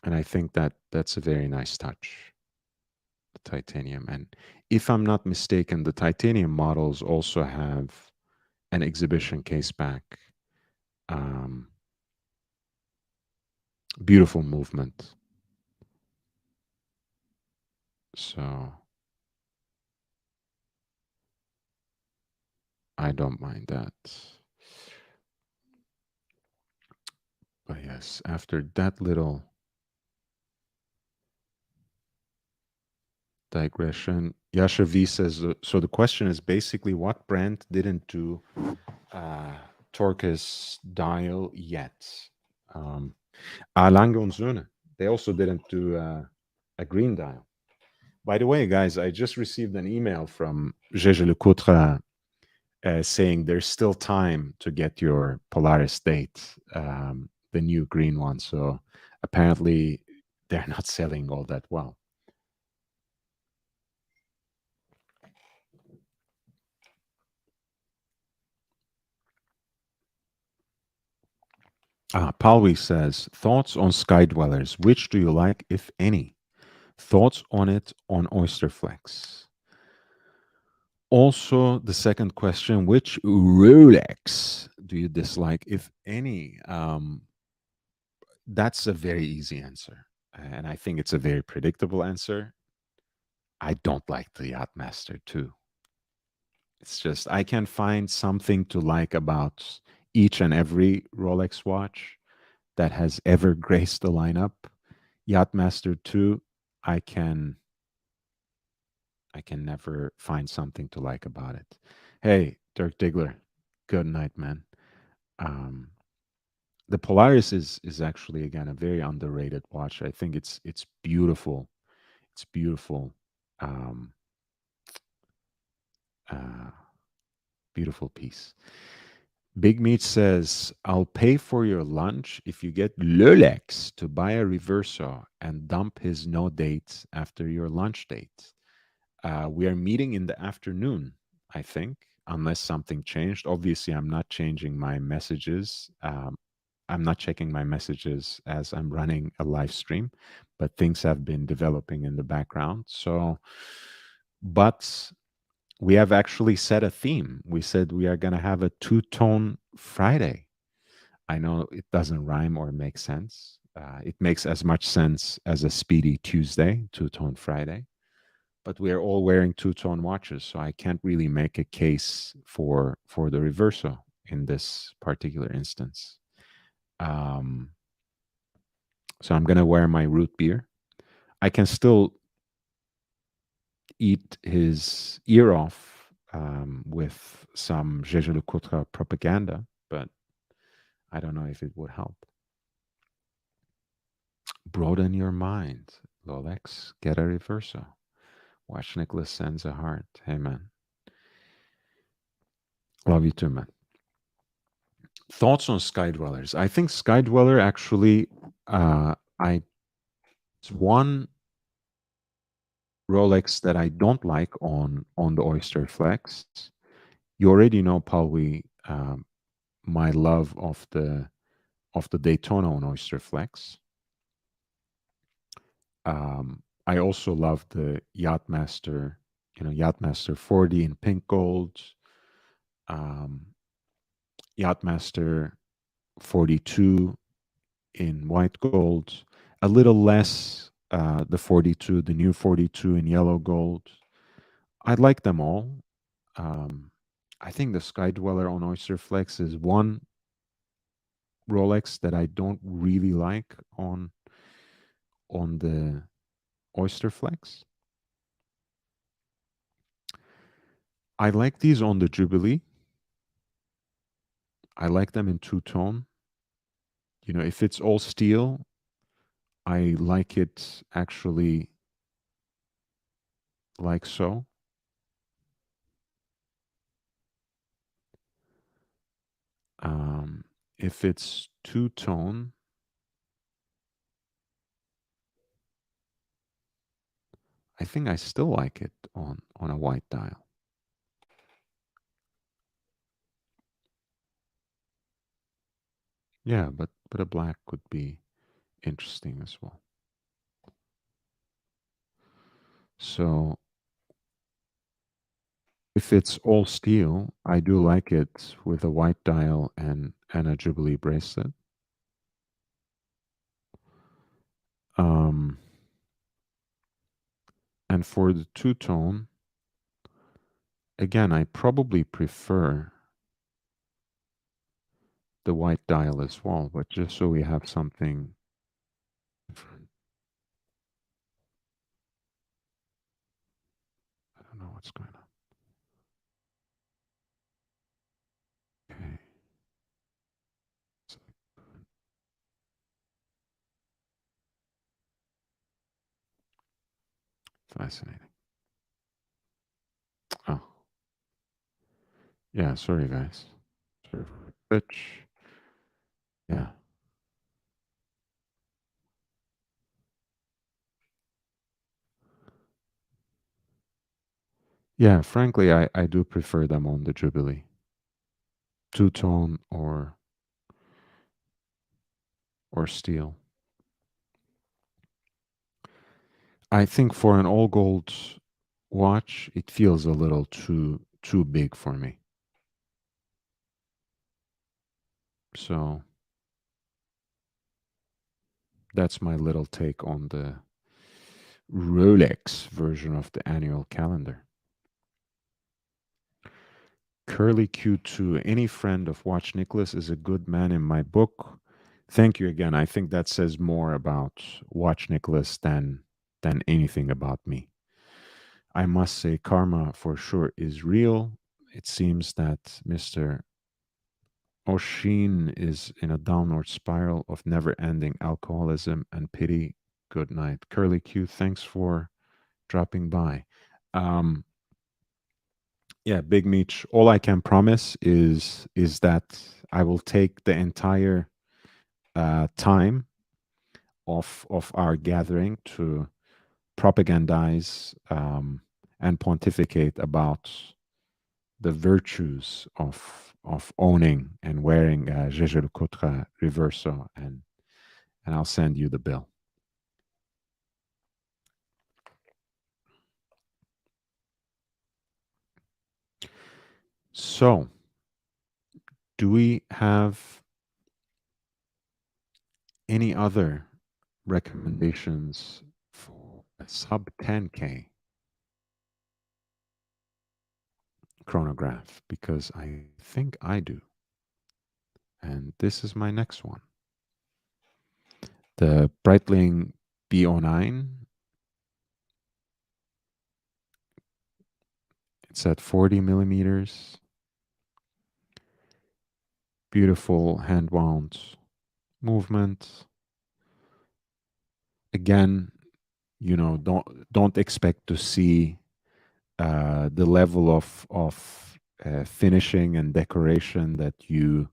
and I think that that's a very nice touch. The titanium, and if I'm not mistaken, the titanium models also have an exhibition case back. Um, Beautiful movement. So I don't mind that. But yes, after that little digression, Yasha V says, so the question is basically what brand didn't do uh, Torques dial yet? Um, Lange und Söhne. They also didn't do a green dial. By the way, guys, I just received an email from Gégé Lecoutre saying there's still time to get your Polaris date, the new green one. So apparently they're not selling all that well. Palwi says, thoughts on Sky Dwellers. Which do you like, if any? Thoughts on it on Oysterflex. Also, the second question, which Rolex do you dislike, if any? That's a very easy answer. And I think it's a very predictable answer. I don't like the Yachtmaster 2. It's just, I can find something to like about each and every Rolex watch that has ever graced the lineup. Yachtmaster 2, I can never find something to like about it. Hey, Dirk Diggler, good night, man. Um, the Polaris is actually again a very underrated watch. I think it's beautiful. It's beautiful. Um, uh, Beautiful piece. Big Meat says, I'll pay for your lunch if you get Lolex to buy a reverso and dump his no dates after your lunch date. We are meeting in the afternoon, I think, unless something changed. Obviously, I'm not changing my messages. I'm not checking my messages as I'm running a live stream, but things have been developing in the background. So, but we have actually set a theme. We said we are going to have a two-tone Friday. I know it doesn't rhyme or make sense. It makes as much sense as a Speedy Tuesday, two-tone Friday. But we are all wearing two-tone watches, so I can't really make a case for the reverso in this particular instance. So I'm going to wear my root beer. I can still eat his ear off with some Gégé Lecoutre propaganda, but I don't know if it would help. Broaden your mind, Lolex. Get a reverso. Watch Nicholas sends a heart. Hey, man. Love you too, man. Thoughts on Sky Dwellers? I think Sky Dweller actually, it's one Rolex that I don't like on the Oyster Flex. You already know, Paul, my love of the Daytona on Oyster Flex. I also love the Yachtmaster, Yachtmaster 40 in pink gold, um, Yachtmaster 42 in white gold, a little less the new 42 in yellow gold. I like them all. I think the Sky Dweller on Oyster Flex is one Rolex that I don't really like on the Oyster Flex. I like these on the Jubilee. I like them in two-tone. If it's all steel, I like it actually like so. If it's two-tone, I think I still like it on a white dial. Yeah, but a black could be interesting as well. So if it's all steel, I do like it with a white dial and a Jubilee bracelet. Um, and for the two-tone, again, I probably prefer the white dial as well, but just so we have something different. what's going on. Okay. So, fascinating. Oh, yeah. Sorry, guys. Sorry for the glitch. Yeah. Yeah. Frankly, I do prefer them on the Jubilee. Two tone or steel. I think for an all gold watch, it feels a little too big for me. So that's my little take on the Rolex version of the annual calendar. Curly Q2, any friend of Watch Nicholas is a good man in my book. Thank you again. I think that says more about Watch Nicholas than anything about me. I must say karma for sure is real. It seems that Mr. Oshin is in a downward spiral of never-ending alcoholism and pity. Good night. Curly Q, thanks for dropping by. Um, yeah, Big Meech. All I can promise is that I will take the entire time of our gathering to propagandize and pontificate about the virtues of owning and wearing a Zbgw Reverso, and I'll send you the bill. So, do we have any other recommendations for a sub 10K chronograph? Because I think I do. And this is my next one. The Breitling B09. It's at 40 millimeters. Beautiful hand wound movement. Again, don't expect to see the level of finishing and decoration that you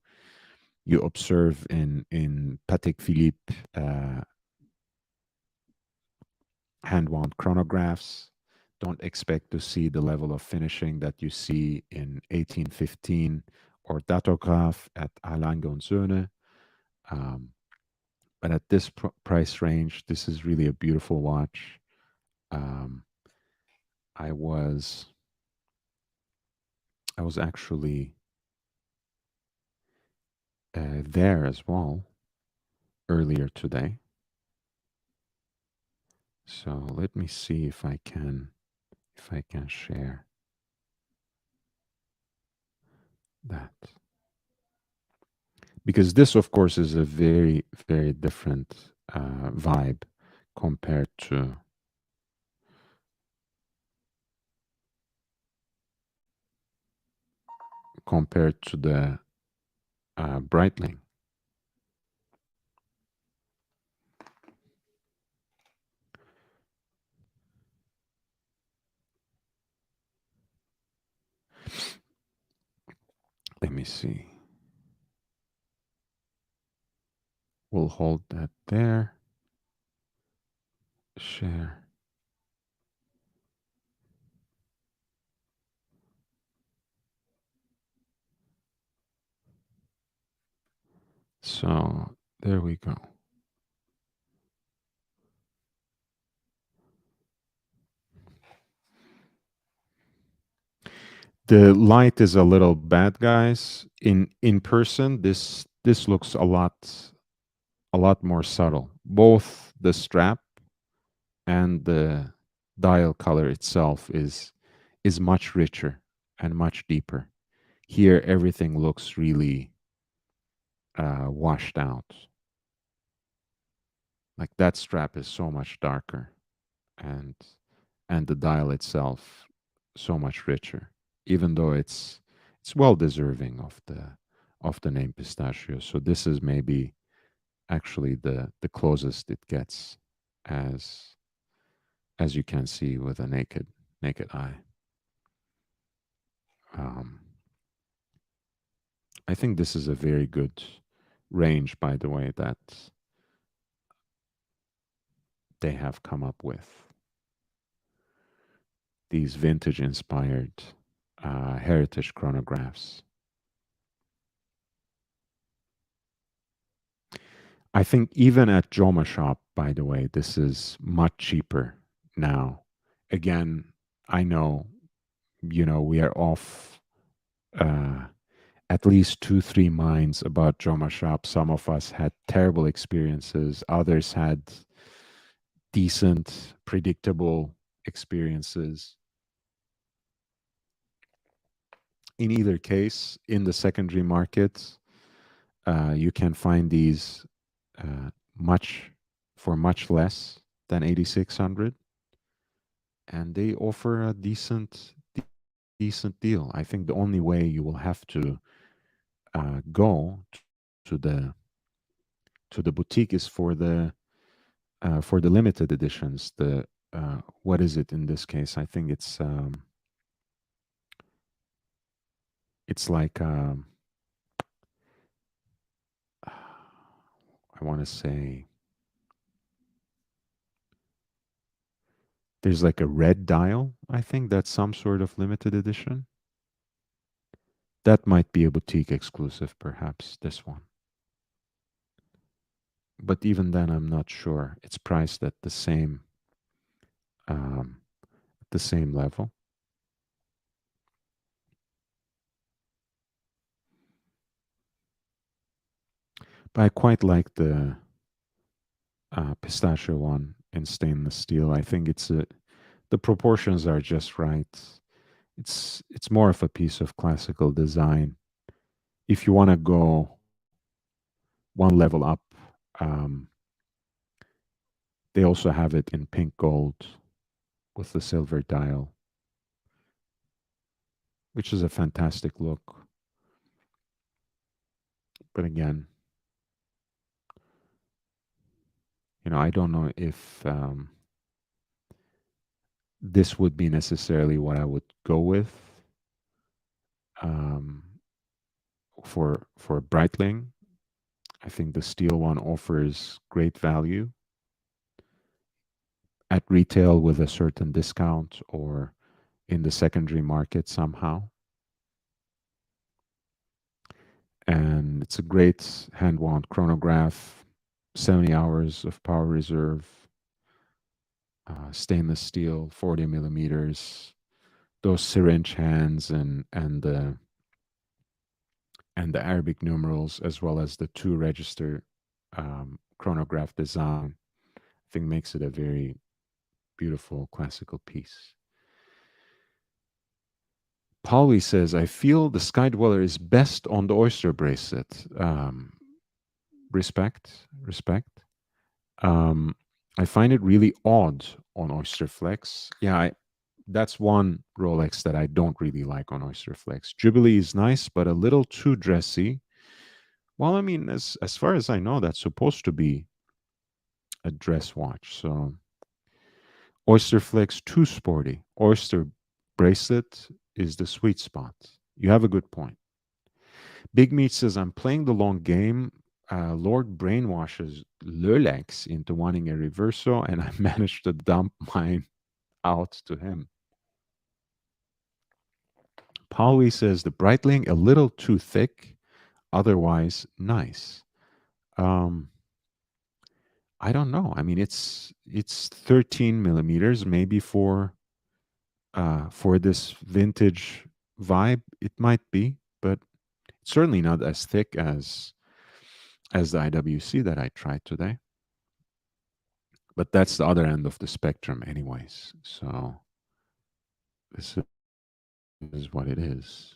observe in Patek Philippe hand wound chronographs. Don't expect to see the level of finishing that you see in 1815 or Datograph at Lange und Söhne. But at this price range, this is really a beautiful watch. Um, I was actually there as well earlier today. So let me see if I can share that, because this of course is a very very different vibe compared to the Breitling. Let me see. We'll hold that there. Share. So there we go. The light is a little bad, guys. In person, this looks a lot more subtle. Both the strap and the dial color itself is much richer and much deeper. Here, everything looks really washed out. Like that strap is so much darker, and the dial itself so much richer, even though it's well deserving of the name pistachio. So this is maybe actually the closest it gets as as you can see with a naked eye. Um, I think this is a very good range, by the way, that they have come up with. These vintage inspired heritage chronographs. I think even at Joma Shop, by the way, this is much cheaper now. Again, I know, we are off uh, at least two, three minds about Joma Shop. Some of us had terrible experiences, others had decent, predictable experiences. In either case, in the secondary market, you can find these much for much less than 8600, and they offer a decent deal. I think the only way you will have to go to the boutique is for the limited editions. The what is it in this case? I think it's like I want to say there's like a red dial. I think that's some sort of limited edition. That might be a boutique exclusive, perhaps this one. But even then, I'm not sure. It's priced at um, the same level. But I quite like the pistachio one in stainless steel. I think the proportions are just right. It's more of a piece of classical design. If you want to go one level up, um, they also have it in pink gold with the silver dial, which is a fantastic look. But again, I don't know if this would be necessarily what I would go with um, for Breitling. I think the steel one offers great value at retail with a certain discount or in the secondary market somehow. And it's a great hand wound chronograph, 70 hours of power reserve, stainless steel, 40 millimeters, those syringe hands and the Arabic numerals, as well as the two register chronograph design, I think makes it a very beautiful classical piece. Polly says, I feel the Sky Dweller is best on the oyster bracelet. Respect. Um, I find it really odd on Oyster Flex. Yeah, that's one Rolex that I don't really like on Oyster Flex. Jubilee is nice, but a little too dressy. Well, I mean, as far as I know, that's supposed to be a dress watch. So Oyster Flex too sporty. Oyster bracelet is the sweet spot. You have a good point. Big Meat says, I'm playing the long game. Lord brainwashes Lurlex into wanting a reverso, and I managed to dump mine out to him. Polly says, the Breitling a little too thick, otherwise nice. Um, I don't know. I mean, it's 13 millimeters. Maybe for this vintage vibe, it might be, but it's certainly not as thick as the IWC that I tried today. But that's the other end of the spectrum, anyways. So this is what it is.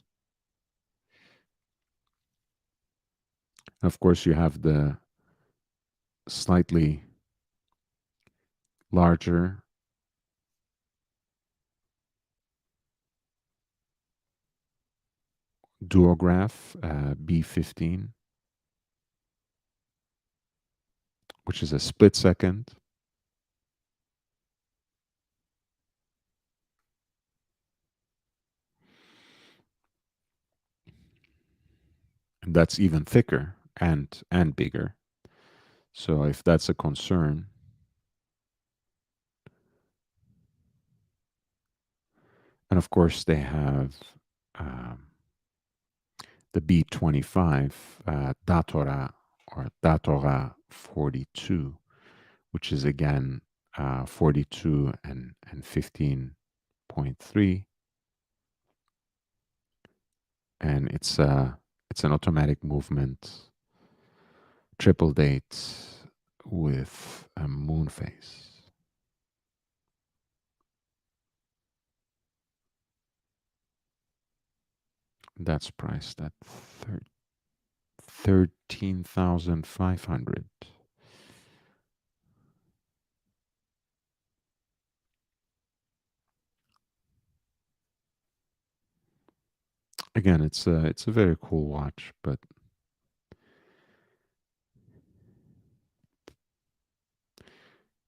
Of course, you have the slightly larger duograph B15, which is a split second. And that's even thicker and bigger. So if that's a concern, and of course they have um, the B25 Datora or Datora 42, which is again 42 and 15.3, and it's an automatic movement triple date with a moon phase. That's priced at 13,500. Again, it's a very cool watch, but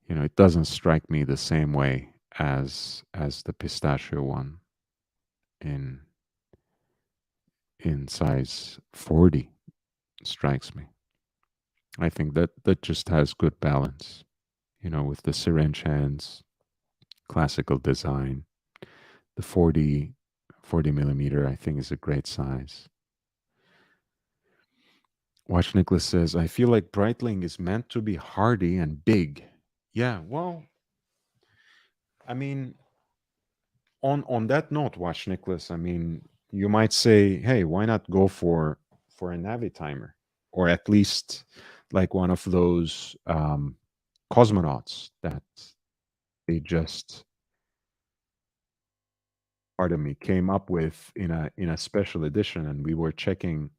you know, it doesn't strike me the same way as the pistachio one in size 40 strikes me. I think that just has good balance, you know, with the syringe hands, classical design. The 40 millimeter, I think, is a great size. Watch Nicholas says, I feel like Breitling is meant to be hardy and big. Yeah, well, I mean, on that note, Watch Nicholas, I mean, you might say, hey, why not go for a Navi timer, or at least like one of those cosmonauts that they just, pardon me, came up with in a special edition, and we were checking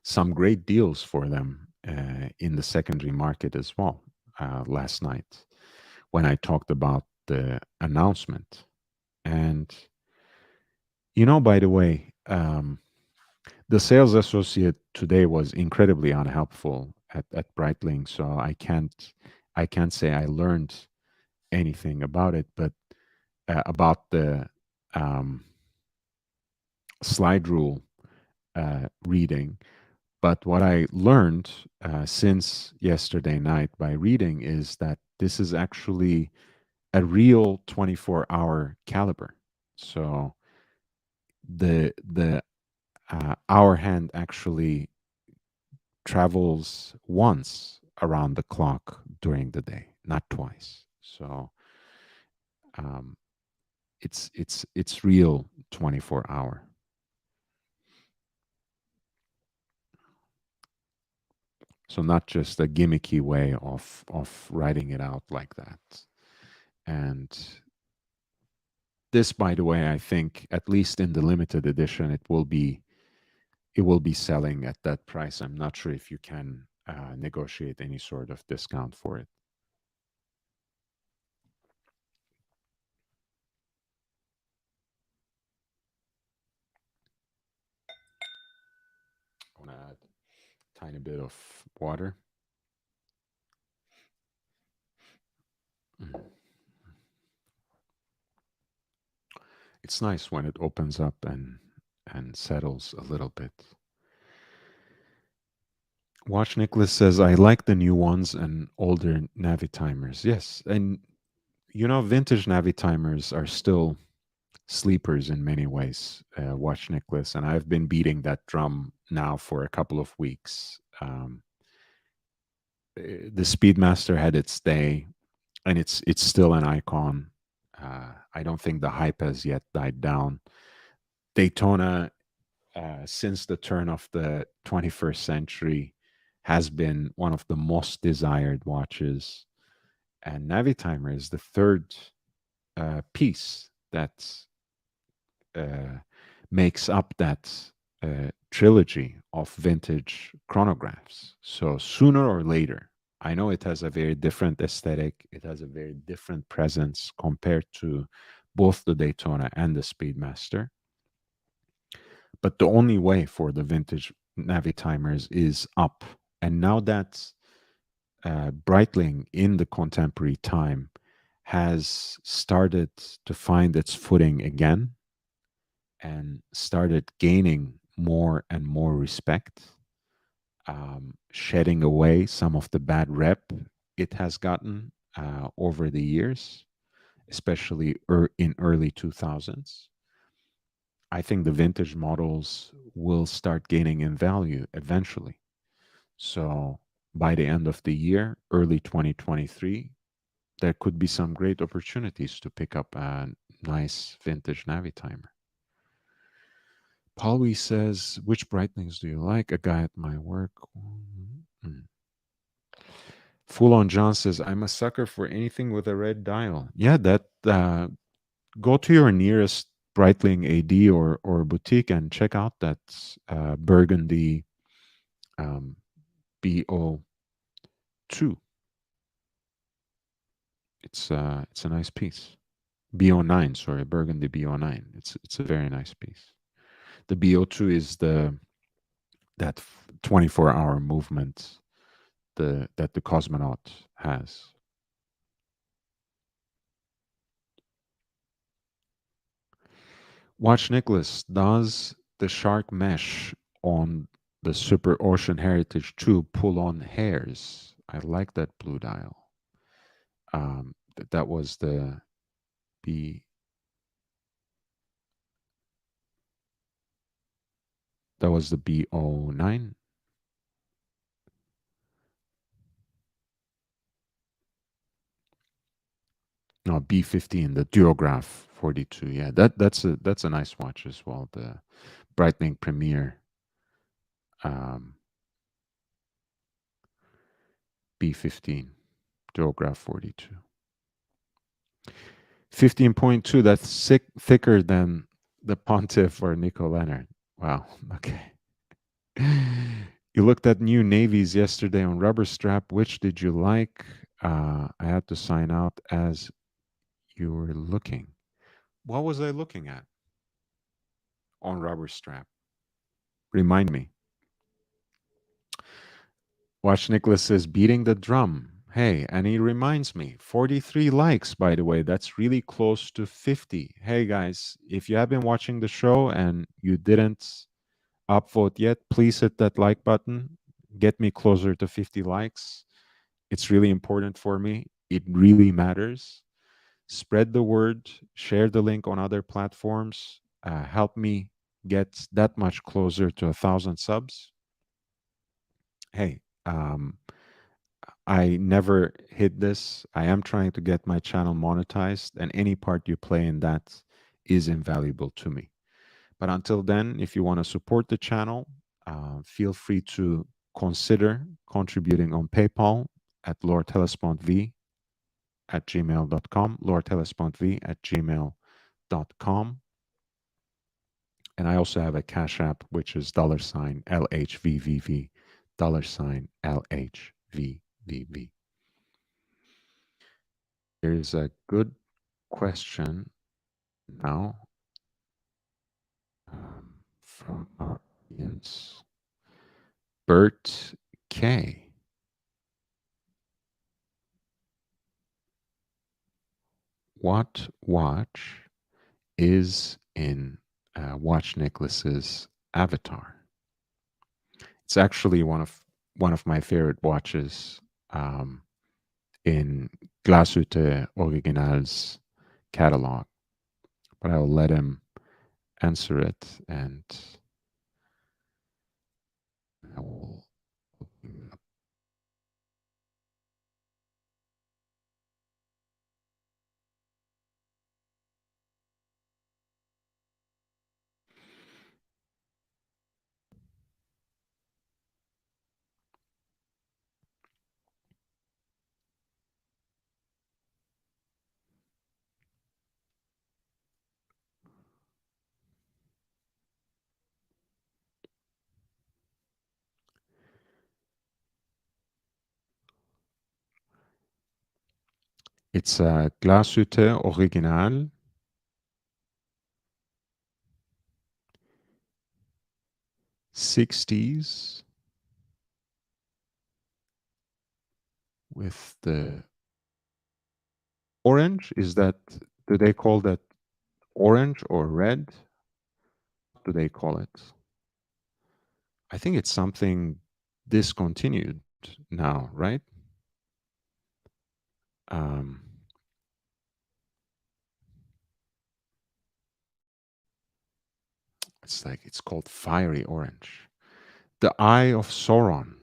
some great deals for them in the secondary market as well last night when I talked about the announcement. And you know, by the way, the sales associate today was incredibly unhelpful at Breitling, so I can't say I learned anything about it, but about the slide rule reading. But what I learned since yesterday night by reading is that this is actually a real 24-hour caliber. So the hour hand actually travels once around the clock during the day, not twice. So um, it's real 24-hour. So not just a gimmicky way of writing it out like that. And this, by the way, I think at least in the limited edition, it will be selling at that price. I'm not sure if you can negotiate any sort of discount for it. I want to add a tiny bit of water. Mm. It's nice when it opens up and settles a little bit. Watch Nicholas says, I like the new ones and older Navi timers. Yes. And, you know, vintage Navi timers are still sleepers in many ways, Watch Nicholas. And I've been beating that drum now for a couple of weeks. The Speedmaster had its day, and it's still an icon. I don't think the hype has yet died down. Daytona, since the turn of the 21st century, has been one of the most desired watches. And Navitimer is the third piece that uh, makes up that trilogy of vintage chronographs. So sooner or later, I know it has a very different aesthetic, it has a very different presence compared to both the Daytona and the Speedmaster. but the only way for the vintage Navitimers is up. And now that Breitling in the contemporary time has started to find its footing again and started gaining more and more respect, shedding away some of the bad rep it has gotten over the years, especially in early 2000s. I think the vintage models will start gaining in value eventually. So by the end of the year, early 2023, there could be some great opportunities to pick up a nice vintage Navitimer. Paulwy says, which Breitlings do you like? A guy at my work. Mm. Full on John says, I'm a sucker for anything with a red dial. Yeah, that go to your nearest Breitling AD or boutique and check out that Burgundy BO2. It's a nice piece. BO9, sorry, Burgundy BO9. It's a very nice piece. The BO2 is that 24-hour movement that the cosmonaut has. Watch Nicholas, does the shark mesh on the Super Ocean Heritage 2 pull on hairs? I like that blue dial. That was the B. That was the BO9. No, B15, the Duograph 42. Yeah, that's a nice watch as well. The Breitling Premier B15 Duograph 42. 15.2, that's thicker than the Pontiff or Nico Leonard. Wow. Okay. You looked at new navies yesterday on Rubber Strap. Which did you like? I had to sign out as you were looking. What was I looking at on Rubber Strap? Remind me. Watch Nicholas says, beating the drum. Hey, and he reminds me, 43 likes, by the way. That's really close to 50. Hey, guys, if you have been watching the show and you didn't upvote yet, please hit that like button. Get me closer to 50 likes. It's really important for me. It really matters. Spread the word, share the link on other platforms. Help me get that much closer to 1,000 subs. Hey, I never hit this. I am trying to get my channel monetized, and any part you play in that is invaluable to me. But until then, if you want to support the channel, feel free to consider contributing on PayPal at lordhellespontv@gmail.com, lordhellespontv@gmail.com. And I also have a Cash App, which is $LHVVV, $LHVVV. Here's a good question now from our audience. Bert K. What watch is in Watch Nicholas's avatar? It's actually one of my favorite watches in Glashütte Original's catalog, but I will let him answer it, and I will. It's a Glashütte Original 60s with the orange. Is that, do they call that orange or red? Do they call it? I think it's something discontinued now, right? Um, it's like it's called fiery orange. The Eye of Sauron.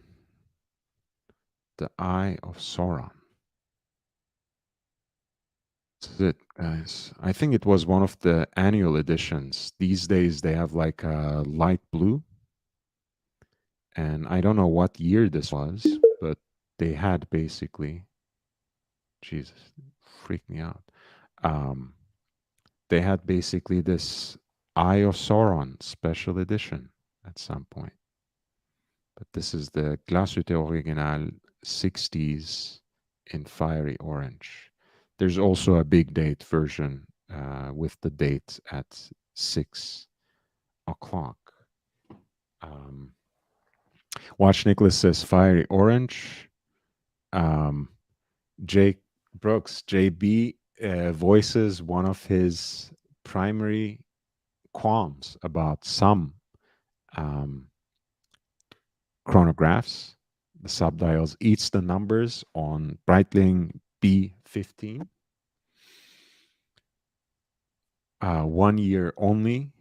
The Eye of Sauron. This is it, guys. I think it was one of the annual editions. These days they have like a light blue, and I don't know what year this was, but they had basically, Jesus, freaked me out. Um, they had basically this Eye of Sauron special edition at some point. But this is the Glashütte Original 60s in fiery orange. There's also a big date version with the date at 6 o'clock. Um, Watch Nicholas says fiery orange. Um, Jake Brooks, JB, voices one of his primary qualms about some um, chronographs. The subdials eats the numbers on Breitling B15. 1 year only.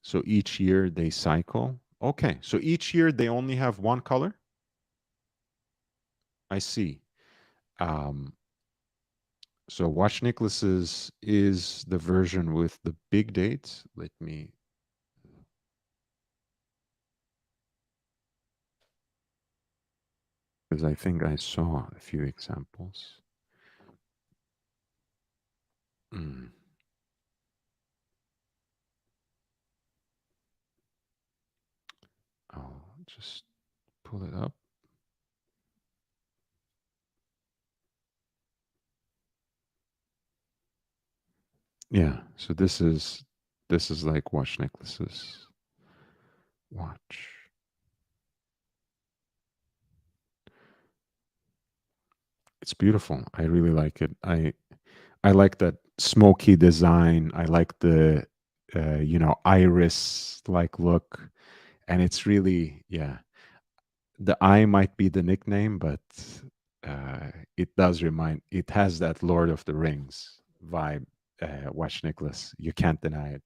So each year they cycle. Okay, so each year they only have one color. I see. Um, so Watch Nicholas's is the version with the big dates. Let me. Because I think I saw a few examples. Mm. I'll just pull it up. Yeah, so this is like Watch Nicholas's watch. It's beautiful. I really like it. I like that smoky design. I like the iris like look, and it's really, yeah. The eye might be the nickname, but it does remind. It has that Lord of the Rings vibe. Watch Nicholas. You can't deny it.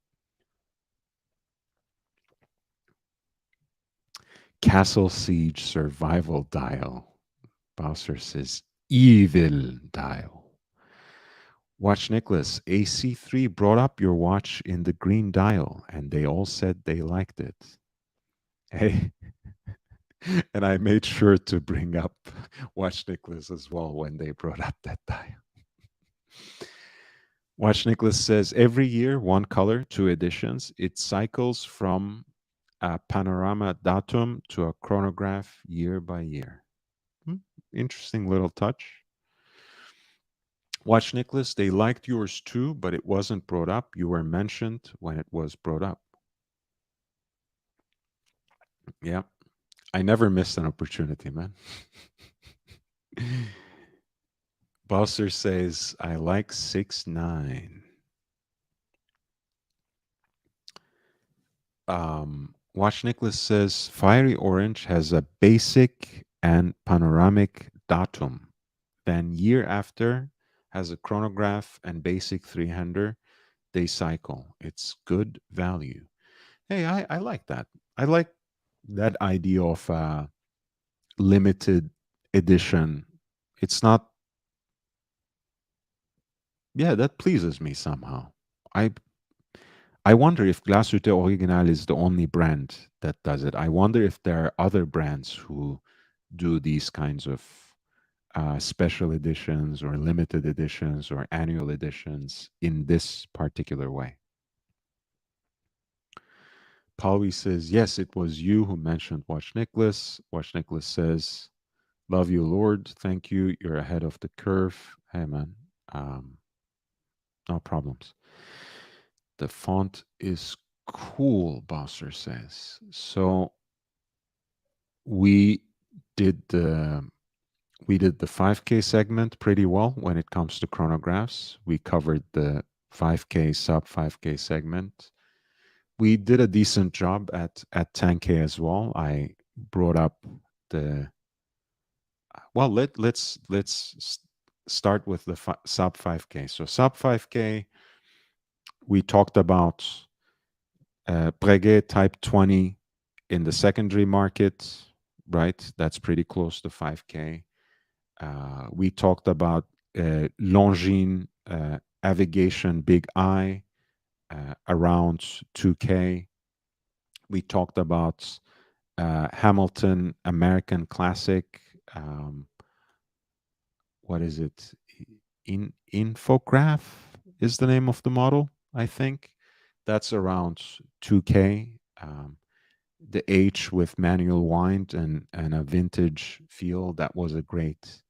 Castle Siege Survival Dial. Bowser says evil dial. Watch Nicholas. AC3 brought up your watch in the green dial, and they all said they liked it. Hey, and I made sure to bring up Watch Nicholas as well when they brought up that dial. Watch Nicholas says every year, one color, two editions. It cycles from a panorama datum to a chronograph year by year. Hmm, interesting little touch. Watch Nicholas, they liked yours too, but it wasn't brought up. You were mentioned when it was brought up. Yeah. I never missed an opportunity, man. Bowser says, I like 6'9". Watch Nicholas says, Fiery Orange has a basic and panoramic datum. Then year after has a chronograph and basic 300. They cycle. It's good value. Hey, I like that. I like that idea of limited edition. It's not, yeah, that pleases me somehow. I I wonder if Glashütte Original is the only brand that does it. I wonder if there are other brands who do these kinds of special editions or limited editions or annual editions in this particular way. Pauli says, yes, it was you who mentioned Watch Nicholas. Watch Nicholas says, love you, Lord. Thank you. You're ahead of the curve. Hey, man. Um, no problems. The font is cool, Bosser says. So we did the we did the 5K segment pretty well when it comes to chronographs. We covered the 5K sub 5K segment. We did a decent job at 10K as well. I brought up the well. Let's start with the sub 5K. So sub 5K, we talked about breguet type 20 in the secondary market, right? That's pretty close to 5K. We talked about Longines Avigation Big I around 2K. We talked about Hamilton American Classic. Um, what is it? Infograph is the name of the model, I think. That's around 2K. The H with manual wind and a vintage feel, that was a great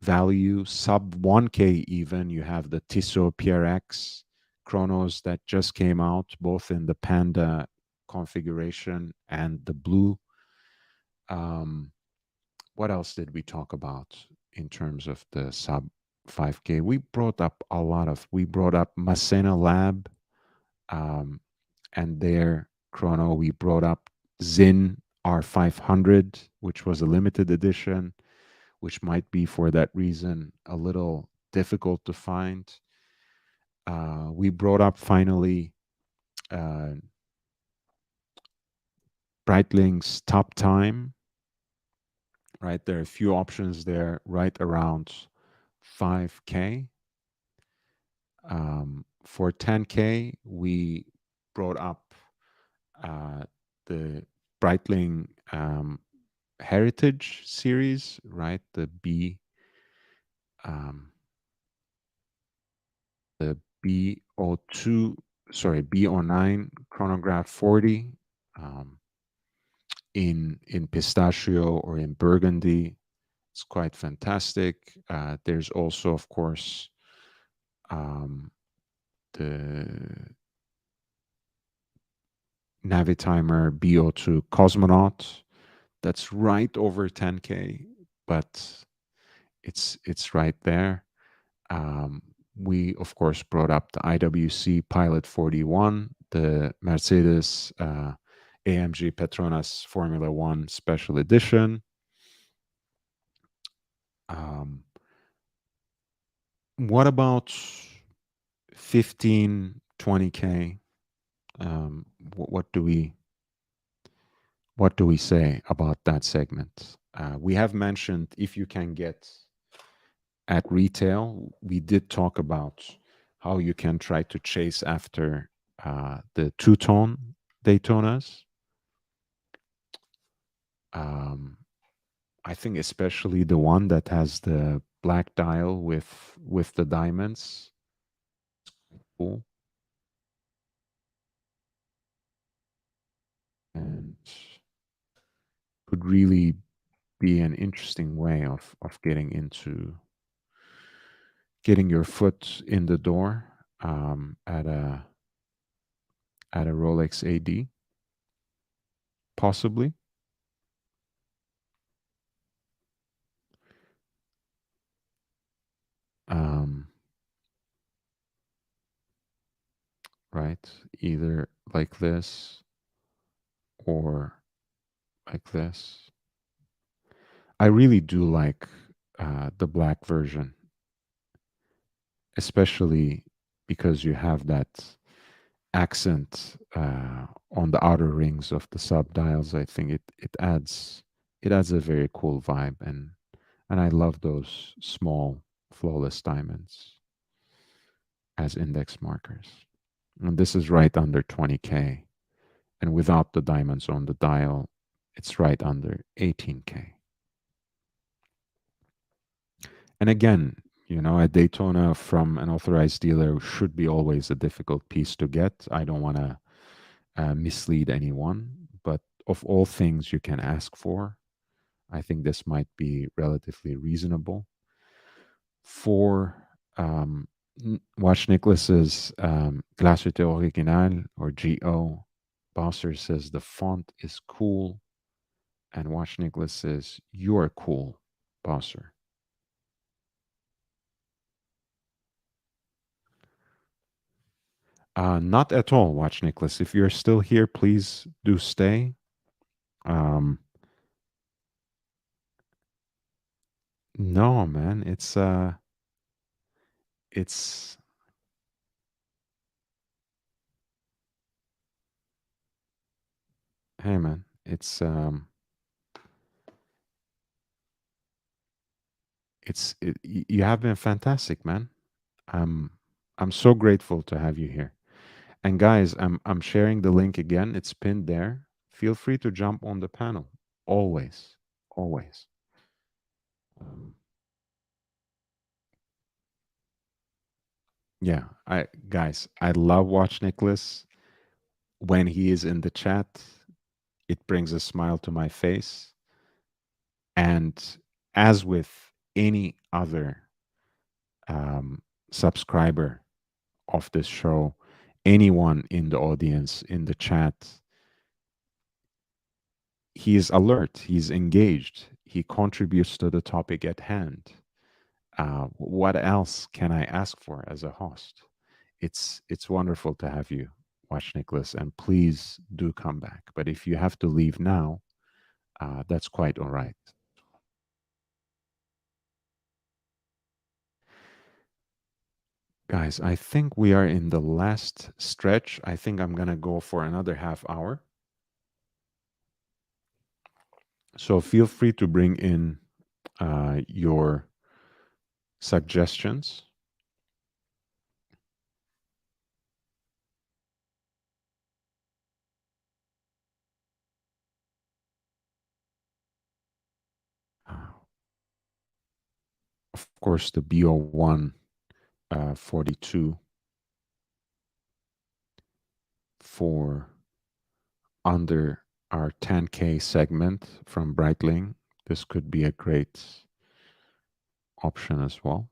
value. Sub 1K even, you have the Tissot PRX chronos that just came out, both in the Panda configuration and the blue. Um, what else did we talk about in terms of the sub 5K? We brought up Masena Lab, um, and their chrono. We brought up Zin R500, which was a limited edition, which might be for that reason a little difficult to find. We brought up finally uh, Breitling's Top Time, right? There are a few options there right around 5K. For 10K, we brought up the Breitling Heritage series, right? Um, the BO2, sorry, BO9 Chronograph 40 um, in pistachio or in burgundy. It's quite fantastic. There's also, of course, um, the Navitimer BO2 Cosmonaut. That's right over 10K, but it's right there. Um, we, of course, brought up the IWC Pilot 41, the Mercedes AMG Petronas Formula One Special Edition. Um, what about 15, 20K? What do we say about that segment? We have mentioned if you can get at retail, we did talk about how you can try to chase after the two-tone Daytonas. Um, I think especially the one that has the black dial with the diamonds. Cool. And could really be an interesting way of getting your foot in the door at a Rolex AD, possibly. Um, right? Either like this or like this. I really do like the black version, especially because you have that accent on the outer rings of the sub dials. I think it adds a very cool vibe, and I love those small flawless diamonds as index markers. And this is right under 20K, and without the diamonds on the dial, it's right under 18K. And again, a Daytona from an authorized dealer should be always a difficult piece to get. I don't want to mislead anyone, but of all things you can ask for, I think this might be relatively reasonable. For Watch Nicholas's Glacete Original or GO, Bowser says the font is cool. And Watch Nicholas says, "You're cool, bosser." Not at all, Watch Nicholas. If you're still here, please do stay. Um, no, man, it's hey, man, you have been fantastic, man. I'm I'm so grateful to have you here. And guys, I'm sharing the link again. It's pinned there. Feel free to jump on the panel. Always, always. Um, yeah, I guys, I love Watch Nicholas. When he is in the chat, it brings a smile to my face. And as with any other subscriber of this show, anyone in the audience, in the chat, he is alert, he's engaged, he contributes to the topic at hand. What else can I ask for as a host? It's wonderful to have you, Watch Nicholas, and please do come back. But if you have to leave now, that's quite all right. Guys, I think we are in the last stretch. I think I'm gonna go for another half hour. So feel free to bring in your suggestions. Of course, the BO1 42 for under our 10K segment from Breitling. This could be a great option as well.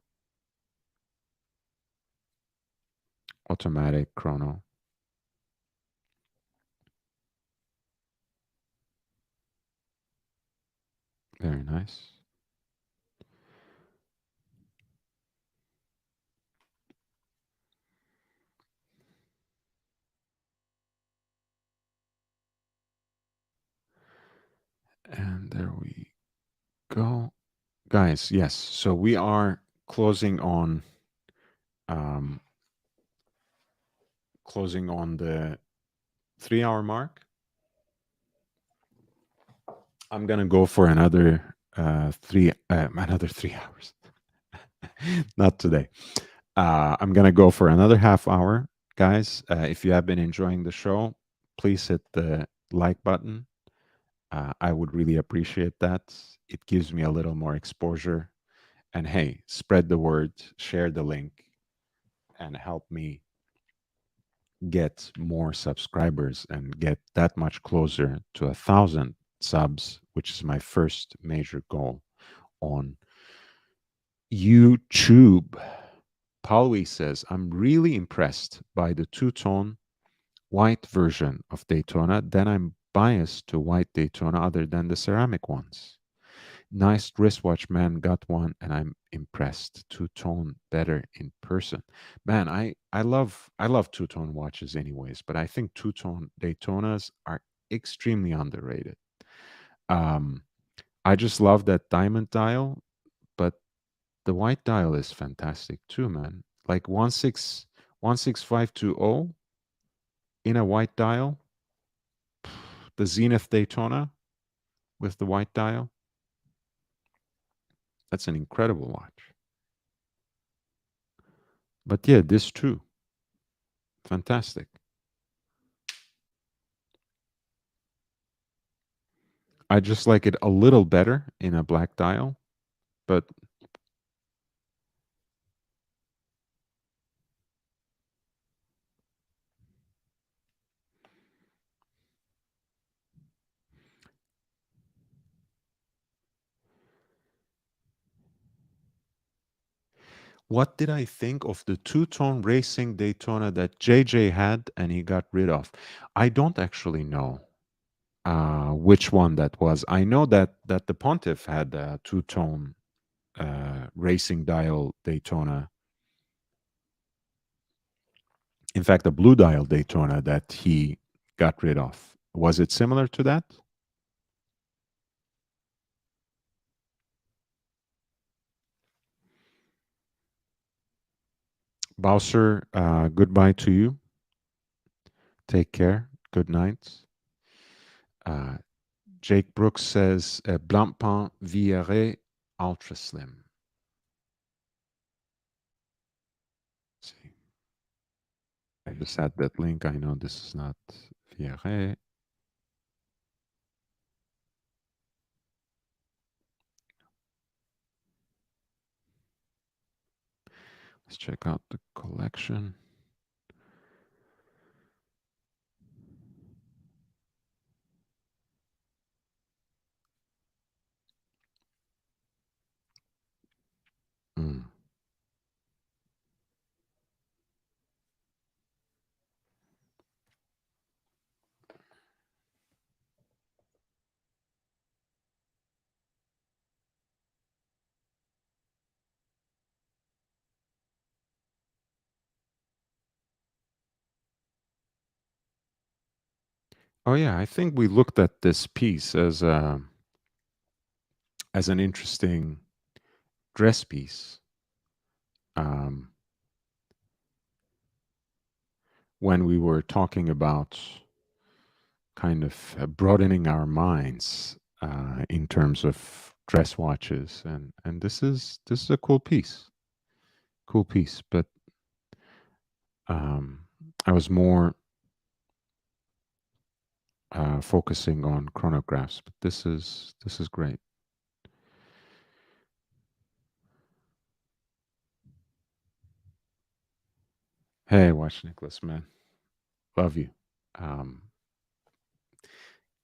Automatic chrono. Very nice. And there we go. Guys, yes. So we are um, closing on the 3 hour mark. I'm gonna go for another 3 hours. Not today. I'm gonna go for another half hour, guys. If you have been enjoying the show, please hit the like button. I would really appreciate that. It gives me a little more exposure. And hey, spread the word, share the link, and help me get more subscribers and get that much closer to 1,000 subs, which is my first major goal on YouTube. Pauli says, I'm really impressed by the two-tone white version of Daytona. Then I'm biased to white Daytona other than the ceramic ones. Nice wristwatch, man. Got one, and I'm impressed. Two-tone better in person, man. I love two-tone watches, anyways. But I think two-tone Daytonas are extremely underrated. Um, I just love that diamond dial, but the white dial is fantastic too, man. Like 16520 in a white dial, the Zenith Daytona with the white dial. That's an incredible watch. But yeah, this too. Fantastic. I just like it a little better in a black dial, but what did I think of the two-tone racing Daytona that JJ had and he got rid of? I don't actually know. which one that was. I know that the Pontiff had a two-tone racing dial Daytona. In fact, a blue dial Daytona that he got rid of. Was it similar to that? Bowser, goodbye to you. Take care. Good night. Uh, Jake Brooks says, Blancpain Viere Ultra Slim. Let's see. I just had that link. I know this is not Viere. Let's check out the collection. Mm. Oh yeah, I think we looked at this piece as an interesting dress piece um, when we were talking about kind of broadening our minds in terms of dress watches, and this is a cool piece. But um, I was more focusing on chronographs, but this is great. Hey, watch Nicholas, man, love you. Um,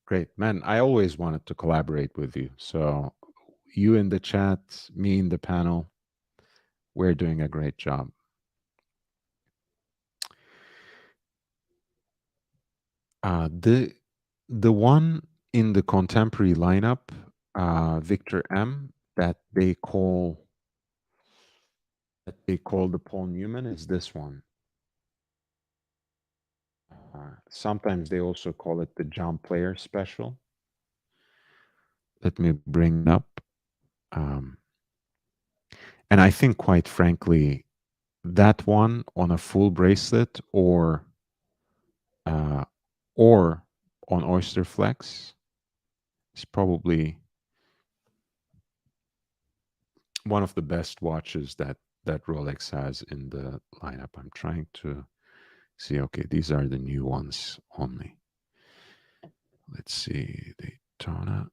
Great, man. I always wanted to collaborate with you. So, you in the chat, me in the panel, we're doing a great job. The one in the contemporary lineup, Victor M, that they call the Paul Newman is this one. Sometimes they also call it the John Player Special. Let me bring it up. Um, and I think, quite frankly, that one on a full bracelet uh, or on Oyster Flex is probably one of the best watches that Rolex has in the lineup. I'm trying to see. Okay, these are the new ones only. Let's see, Daytona.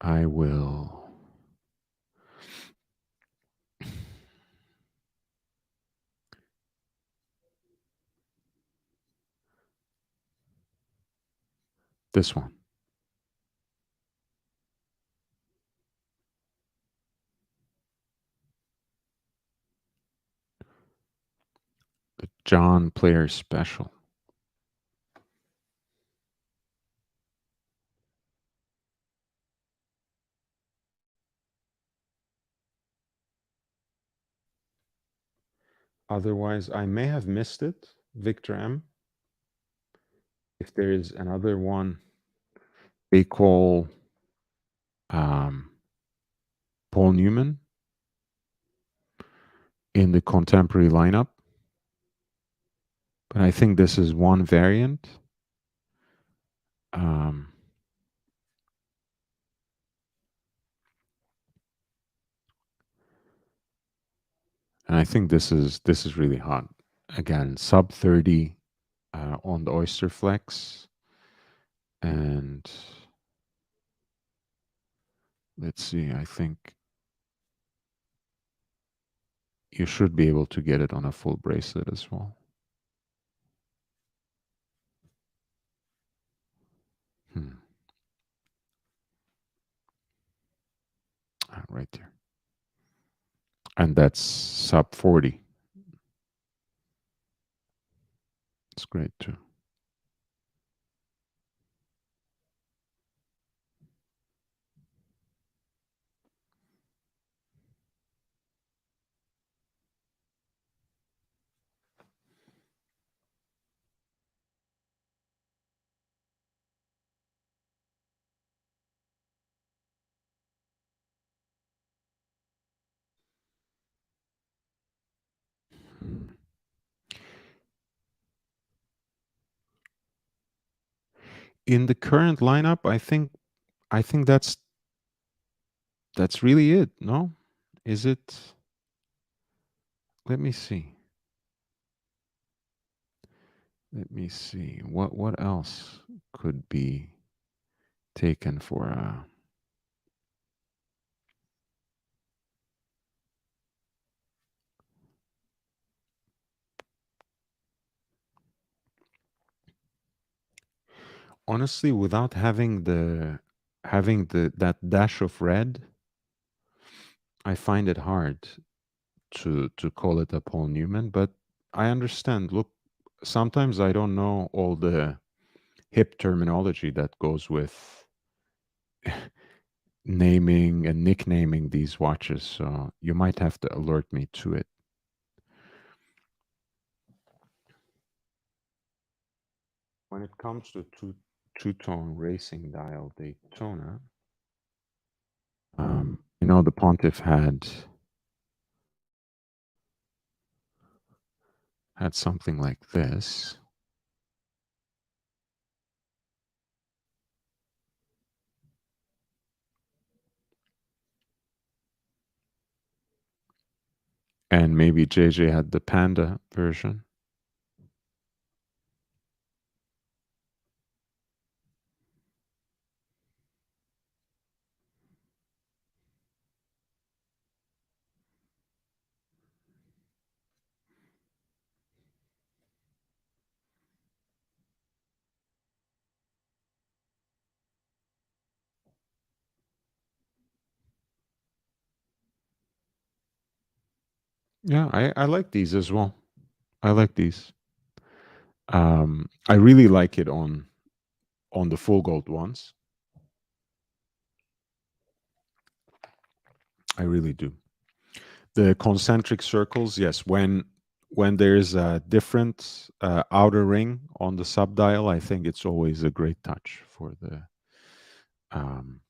I will. This one. The John Player Special. Otherwise, I may have missed it, Victor M. If there is another one they call um, Paul Newman in the contemporary lineup, but I think this is one variant. Um, and I think this is really hot. Again, sub 30 on the Oyster Flex, and let's see. I think you should be able to get it on a full bracelet as well. right here. And that's sub 40. It's great too. In the current lineup, I think that's really it. No, is it? Let me see. Let me see. What else could be taken for honestly, without having the that dash of red, I find it hard to call it a Paul Newman, but I understand. Look, sometimes I don't know all the hip terminology that goes with naming and nicknaming these watches, so you might have to alert me to it. When it comes to two-tone racing dial Daytona, the Pontiff had something like this. And maybe JJ had the Panda version. Yeah, I like these as well. I like these. I really like it on the full gold ones. I really do. The concentric circles, yes. When there's a different outer ring on the subdial, I think it's always a great touch um,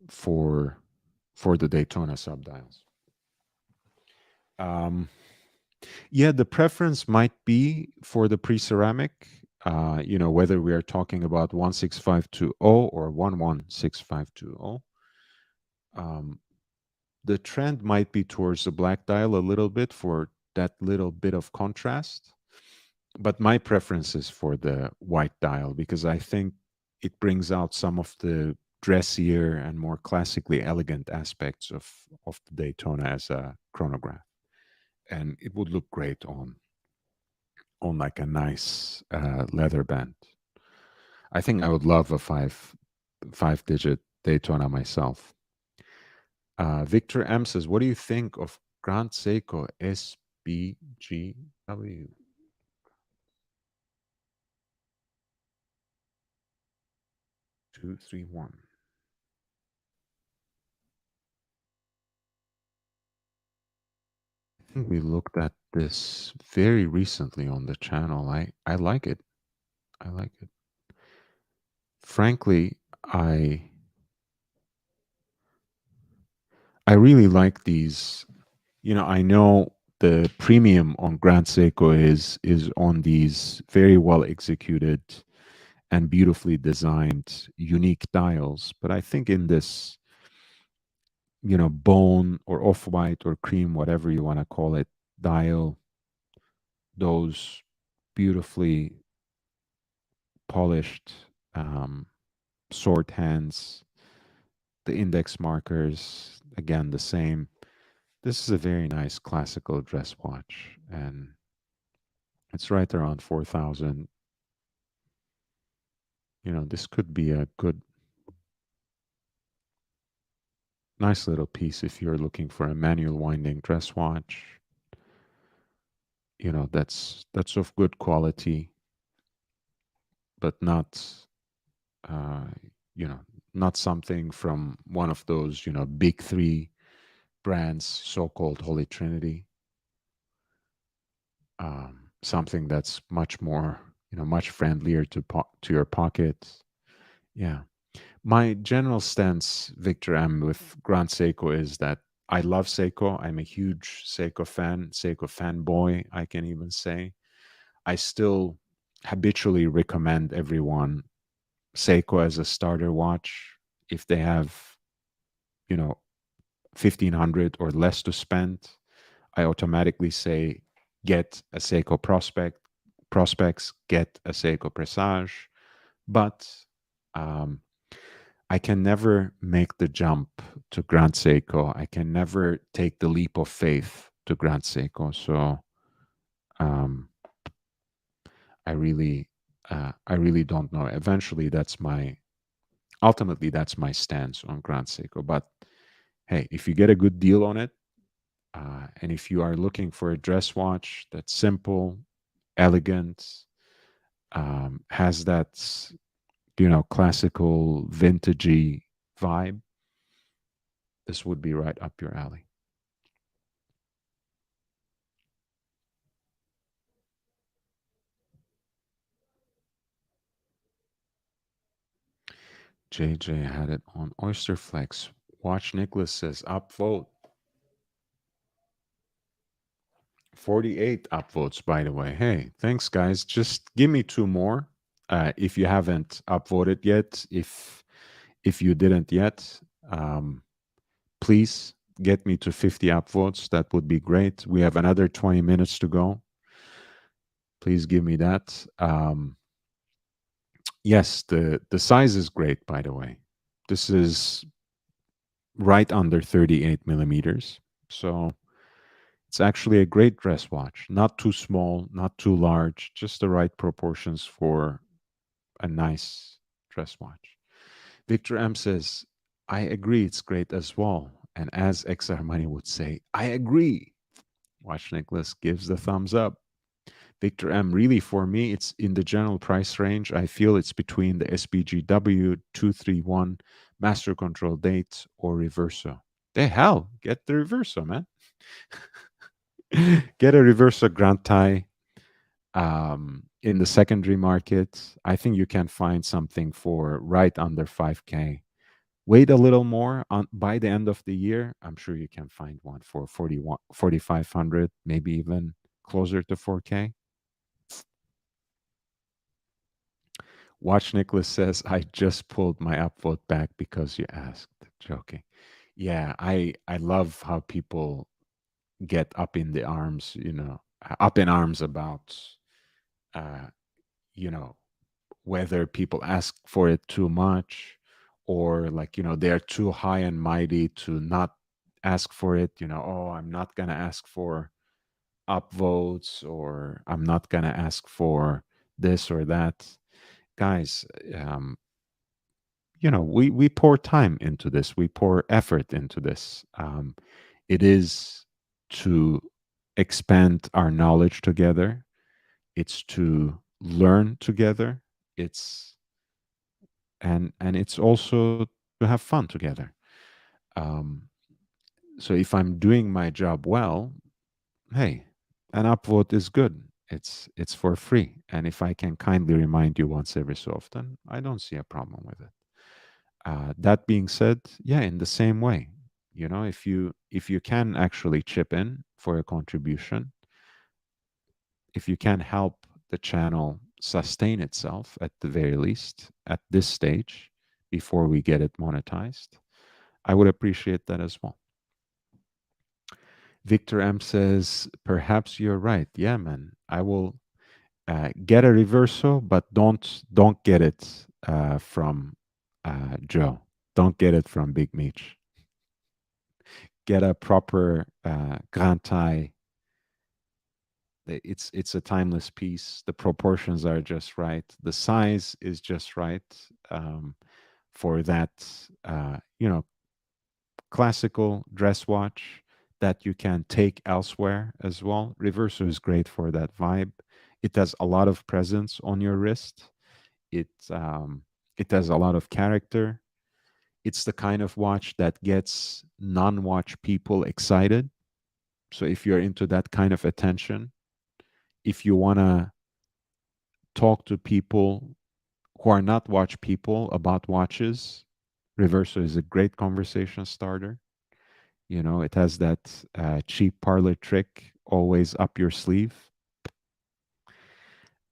for for the Daytona subdials. Um, yeah, the preference might be for the pre-ceramic. Whether we are talking about 16520 or 116520. Um, the trend might be towards the black dial a little bit for that little bit of contrast, but my preference is for the white dial because I think it brings out some of the dressier and more classically elegant aspects of the Daytona as a chronograph, and it would look great on like a nice leather band. I think I would love a five digit Daytona myself. Victor M says, "What do you think of Grand Seiko Sbgw 231?" I think we looked at this very recently on the channel. I like it. I like it. Frankly, I really like these. I know the premium on Grand Seiko is on these very well executed and beautifully designed unique dials, but I think in this, bone or off-white or cream, whatever you want to call it, dial, those beautifully polished sword hands, the index markers, again, the same. This is a very nice classical dress watch, and it's right around 4,000. This could be a good Nice little piece if you're looking for a manual winding dress watch. You know, that's of good quality, but not uh, you know, not something from one of those, big three brands, so-called Holy Trinity. Something that's much more, much friendlier to your pocket. Yeah. My general stance, Victor M, with Grand Seiko is that I love Seiko. I'm a huge Seiko fanboy, I can even say. I still habitually recommend everyone Seiko as a starter watch if they have, you know, 1500 or less to spend. I automatically say get a Seiko prospects, get a Seiko Presage, but um, I can never make the jump to Grand Seiko. I can never take the leap of faith to Grand Seiko. So um, I really don't know. Eventually, ultimately that's my stance on Grand Seiko. But hey, if you get a good deal on it, and if you are looking for a dress watch that's simple, elegant, has that classical vintagey vibe, this would be right up your alley. JJ had it on Oysterflex. Watch Nicholas says upvote. 48 upvotes, by the way. Hey, thanks, guys. Just give me two more. If you haven't upvoted yet, if you didn't yet, um, please get me to 50 upvotes. That would be great. We have another 20 minutes to go. Please give me that. Yes, the size is great, by the way. This is right under 38 millimeters. So it's actually a great dress watch. Not too small, not too large, just the right proportions for a nice dress watch. Victor M says, I agree, it's great as well. And as XR Money would say, I agree. Watch Nicholas gives the thumbs up. Victor M, really for me, it's in the general price range. I feel it's between the Sbgw 231 Master Control Date or Reverso. The hell, get the Reverso, man. Get a Reverso Grand Tie in the secondary market. I think you can find something for right under 5K. Wait a little more on by the end of the year. I'm sure you can find one for 4,500, maybe even closer to 4K. Watch Nicholas says, I just pulled my upvote back because you asked. Joking. Yeah, I love how people get up in the arms, up in arms about uh, you know, whether people ask for it too much or like, they're too high and mighty to not ask for it, oh, I'm not gonna ask for upvotes or I'm not gonna ask for this or that. Guys, we pour time into this, we pour effort into this. It is to expand our knowledge together, it's to learn together, it's and it's also to have fun together. um, so if I'm doing my job well, hey, an upvote is good. It's for free, and if I can kindly remind you once every so often, I don't see a problem with it. That being said, yeah, in the same way, if you can actually chip in for a contribution, if you can help the channel sustain itself at the very least at this stage before we get it monetized, I would appreciate that as well. Victor M says, perhaps you're right. Yeah, man. I will get a reverso, but don't get it from Joe. Don't get it from Big Meech. Get a proper Grand Thai. It's a timeless piece. The proportions are just right. The size is just right for that. Uh, you know, classical dress watch that you can take elsewhere as well. Reverso is great for that vibe. It has a lot of presence on your wrist. It has a lot of character. It's the kind of watch that gets non-watch people excited. So if you're into that kind of attention, if you want to talk to people who are not watch people about watches, Reverso is a great conversation starter. You know, it has that cheap parlor trick, always up your sleeve.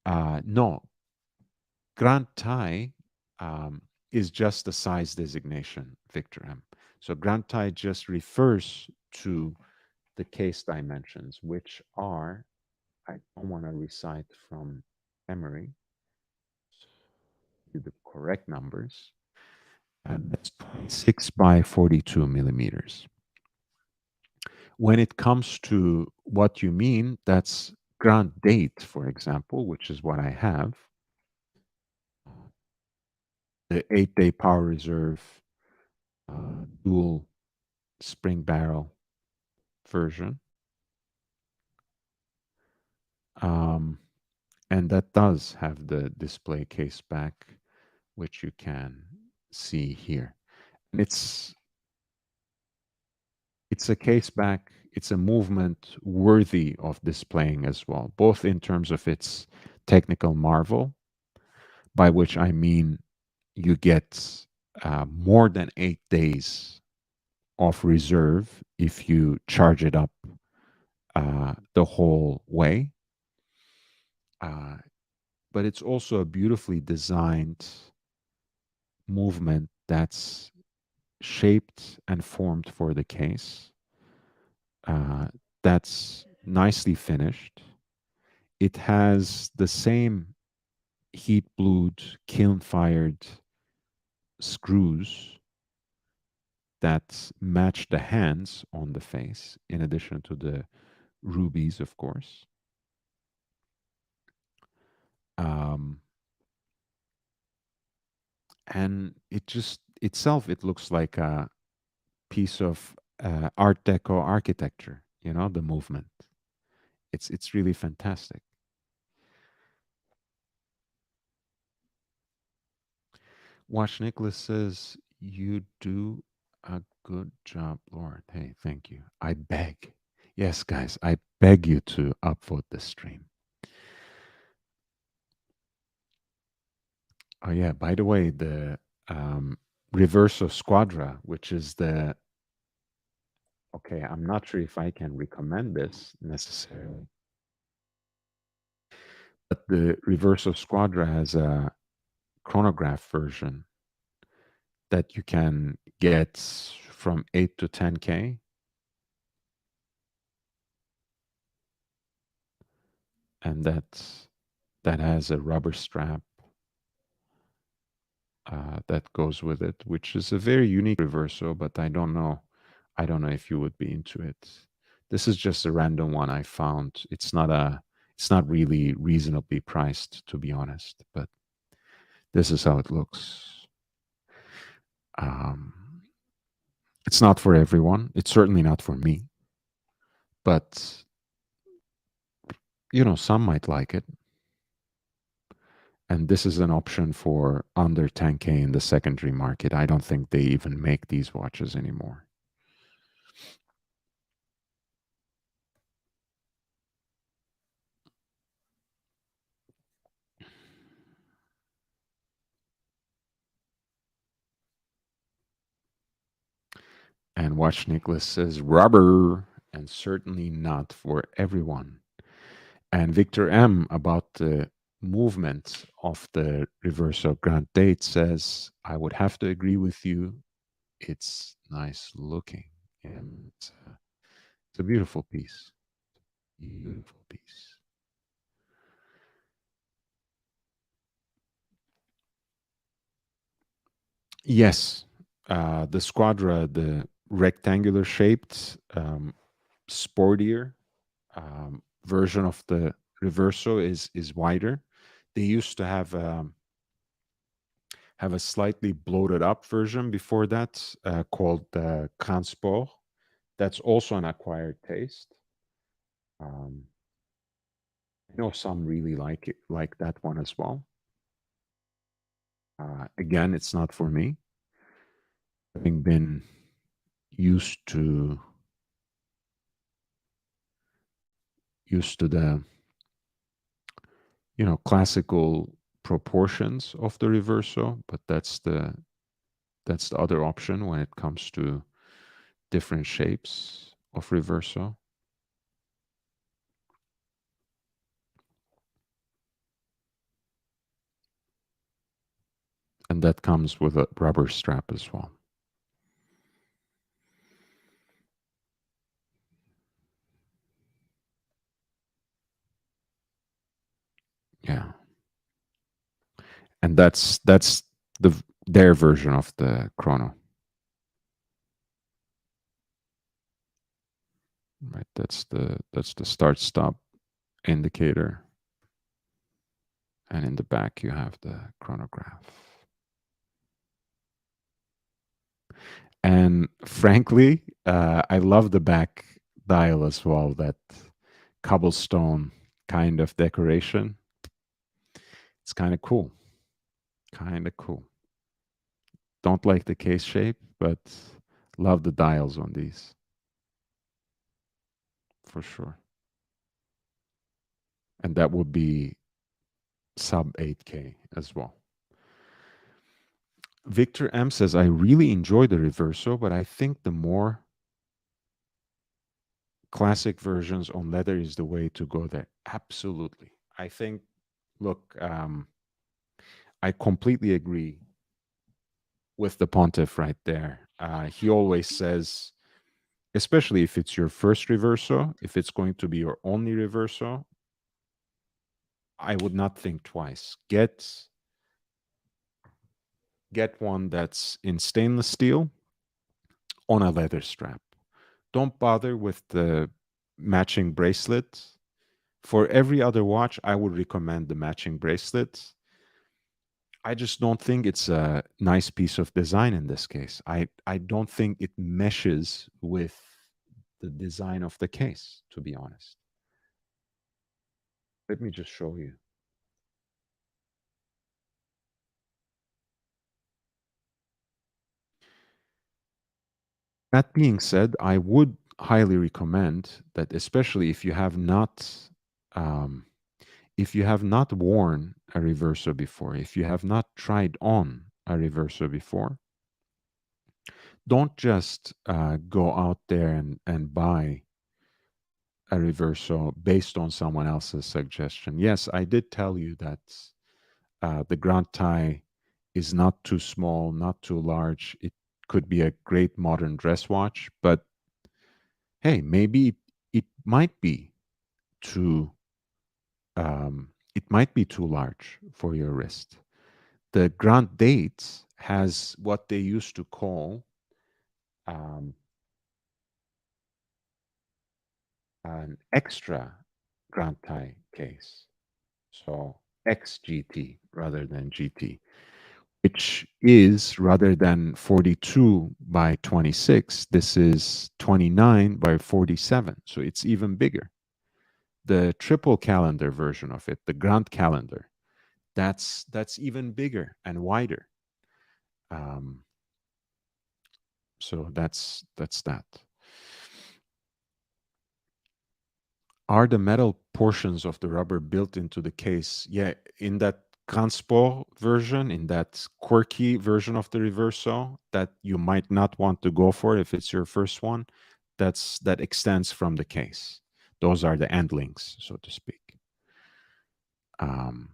No, Grand Thai is just a size designation, Victor M. So Grand Thai just refers to the case dimensions, which are, I don't want to recite from memory, the correct numbers. And that's 26 by 42 millimeters. When it comes to what you mean, that's Grand Date, for example, which is what I have. The 8-day power reserve dual spring barrel version. Um, and that does have the display case back, which you can see here. And it's a case back, it's a movement worthy of displaying as well, both in terms of its technical marvel, by which I mean you get more than 8 days of reserve if you charge it up the whole way. But it's also a beautifully designed movement that's shaped and formed for the case. That's nicely finished. It has the same heat blued, kiln fired screws that match the hands on the face, in addition to the rubies, of course. Um, and it just itself, it looks like a piece of Art Deco architecture. You know, the movement. It's really fantastic. Watch Nicholas says you do a good job, Lord. Hey, thank you. I beg. Yes, guys, I beg you to upvote the stream. Oh yeah, by the way, the Reverso Squadra, which is the okay, I'm not sure if I can recommend this necessarily, but the Reverso Squadra has a chronograph version that you can get from 8 to 10K. And that has a rubber strap that goes with it, which is a very unique reverso, but I don't know if you would be into it. This is just a random one I found. It's not really reasonably priced, to be honest, but this is how it looks. Um, it's not for everyone. It's certainly not for me, but you know, some might like it. And this is an option for under 10K in the secondary market. I don't think they even make these watches anymore. And Watch Nicholas says rubber, and certainly not for everyone. And Victor M about the movement of the reverso Grand Date says, I would have to agree with you. It's nice looking. And it's a beautiful piece. Beautiful piece. Yes. The Squadra, the rectangular shaped, sportier version of the Reverso is wider. They used to have have a slightly bloated up version before that called the Transport. That's also an acquired taste. Um, I know some really like it, like that one as well. Again, it's not for me. Having been used to the classical proportions of the reverso, but that's the other option when it comes to different shapes of reverso. And that comes with a rubber strap as well. Yeah. And that's their version of the chrono. Right. That's the start stop indicator. And in the back you have the chronograph. And frankly, I love the back dial as well, that cobblestone kind of decoration. It's kind of cool. Kind of cool. Don't like the case shape, but love the dials on these. For sure. And that would be sub 8K as well. Victor M says, I really enjoy the reverso, but I think the more classic versions on leather is the way to go there. Absolutely. I think, look, I completely agree with the Pontiff right there. He always says, especially if it's your first reverso, if it's going to be your only reverso, I would not think twice. Get one that's in stainless steel on a leather strap. Don't bother with the matching bracelet. For every other watch, I would recommend the matching bracelet. I just don't think it's a nice piece of design in this case. I don't think it meshes with the design of the case, to be honest. Let me just show you. That being said, I would highly recommend that, especially um, if you have not worn a reverso before, if you have not tried on a reverso before, don't just go out there and buy a reverso based on someone else's suggestion. Yes, I did tell you that the Grand Tie is not too small, not too large. It could be a great modern dress watch, but hey, maybe it might be too large for your wrist. The Grand Dates has what they used to call um, an extra Grand Tie case. So XGT rather than GT, which is rather than 42 by 26, this is 29 by 47. So it's even bigger. The triple calendar version of it, the Grand Calendar, that's even bigger and wider. Um, so that's that. Are the metal portions of the rubber built into the case? Yeah, in that Transport version, in that quirky version of the reverso that you might not want to go for if it's your first one, that extends from the case. Those are the end links, so to speak. Um,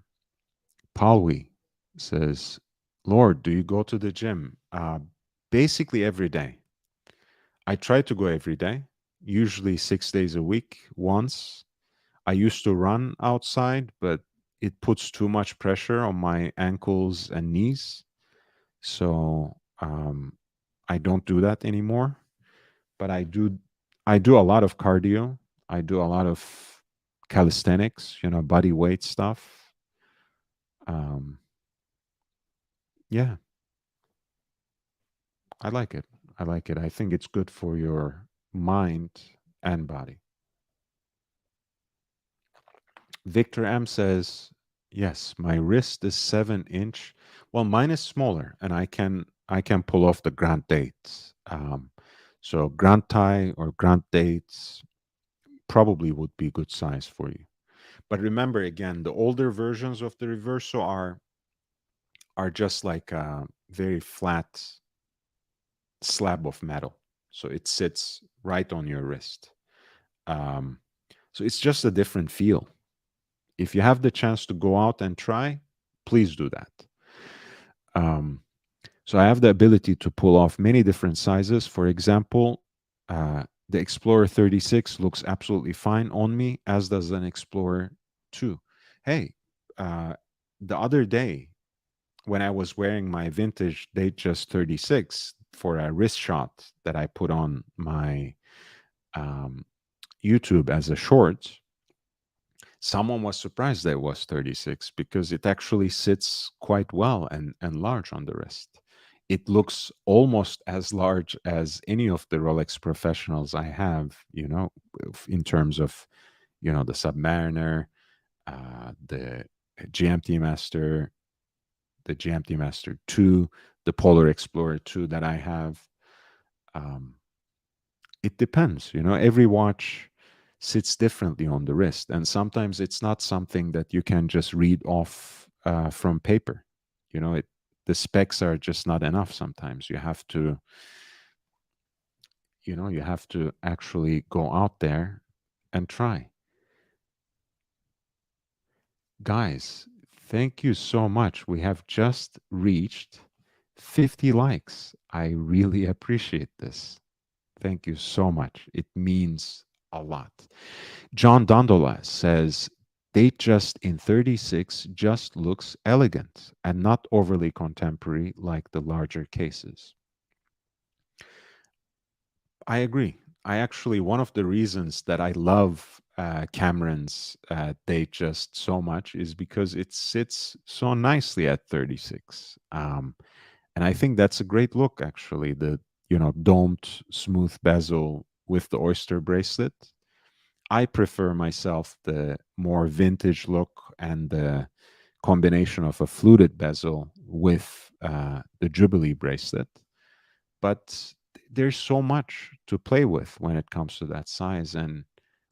Palwi says, Lord, do you go to the gym? Basically every day. I try to go every day, usually 6 days a week, once. I used to run outside, but it puts too much pressure on my ankles and knees. So I don't do that anymore. But I do a lot of cardio. I do a lot of calisthenics, body weight stuff. Um, Yeah, I like it. I like it. I think it's good for your mind and body. Victor M says, "Yes, my wrist is 7 inch. Well, mine is smaller, and I can pull off the grand dates. So grand tie or grand dates probably would be good size for you. But remember, again, the older versions of the reverso are just like a very flat slab of metal, so it sits right on your wrist. Um, so it's just a different feel. If you have the chance to go out and try, please do that. Um, so I have the ability to pull off many different sizes. For example, the Explorer 36 looks absolutely fine on me, as does an Explorer 2. Hey, uh, the other day when I was wearing my vintage Datejust 36 for a wrist shot that I put on my um, YouTube as a short, someone was surprised that it was 36 because it actually sits quite well and large on the wrist. It looks almost as large as any of the Rolex professionals I have, in terms of, the Submariner, the GMT Master, the GMT Master 2, the Polar Explorer 2 that I have. Um, it depends, every watch sits differently on the wrist, and sometimes it's not something that you can just read off from paper. The specs are just not enough. Sometimes you have to actually go out there and try. Guys, thank you so much. We have just reached 50 likes. I really appreciate this. Thank you so much. It means a lot. John Dondola says, Date just in 36 just looks elegant and not overly contemporary like the larger cases. I agree. One of the reasons that I love Cameron's Date just so much is because it sits so nicely at 36. And I think that's a great look, actually. The, domed, smooth bezel with the oyster bracelet. I prefer myself the more vintage look and the combination of a fluted bezel with the Jubilee bracelet. But there's so much to play with when it comes to that size. And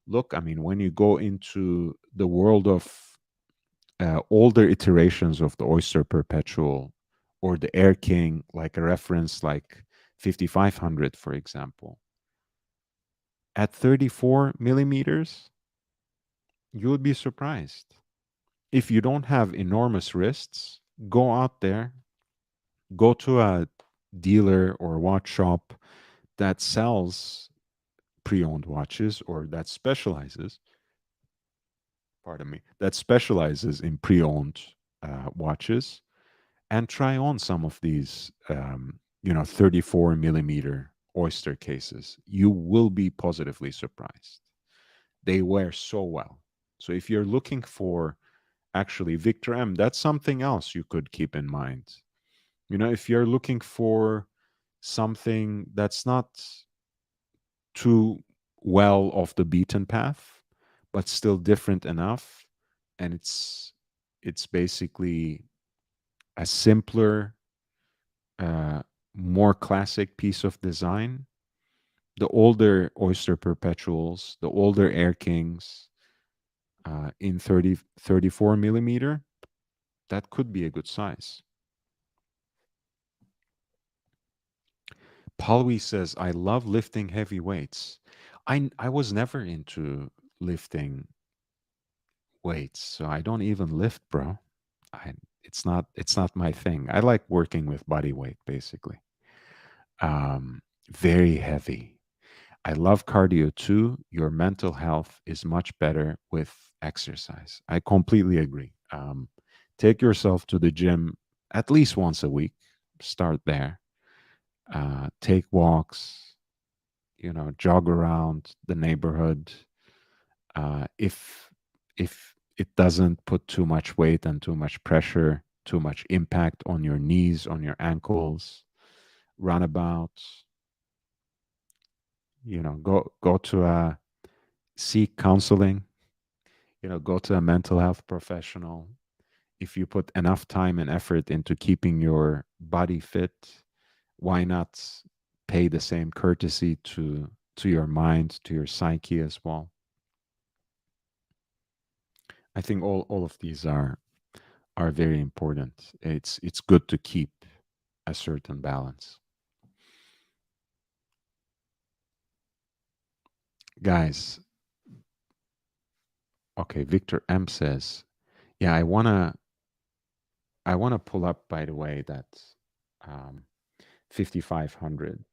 look, I mean, when you go into the world of older iterations of the Oyster Perpetual or the Air King, like a reference like 5500, for example, at 34 millimeters, you would be surprised. If you don't have enormous wrists, go out there, go to a dealer or watch shop that sells pre-owned watches or that specializes, pardon me, that specializes in pre-owned watches, and try on some of these 34 millimeter oyster cases. You will be positively surprised. They wear so well. So if you're looking for, actually, Victor M, that's something else you could keep in mind. If you're looking for something that's not too well off the beaten path, but still different enough, and it's basically a simpler, uh, more classic piece of design. The older Oyster Perpetuals, the older Air Kings, in 34 millimeter, that could be a good size. Palwi says, I love lifting heavy weights. I was never into lifting weights, so I don't even lift, bro. I it's not my thing. I like working with body weight, basically. Very heavy. I love cardio too. Your mental health is much better with exercise. I completely agree. Take yourself to the gym at least once a week. Start there. Take walks. Jog around the neighborhood. If it doesn't put too much weight and too much pressure, too much impact on your knees, on your ankles, runabouts. Go to a seek counseling. Go to a mental health professional. If you put enough time and effort into keeping your body fit, why not pay the same courtesy to your mind, to your psyche as well? I think all of these are very important. It's good to keep a certain balance. Guys, okay, Victor M says, yeah, I wanna pull up, by the way, that um 5500,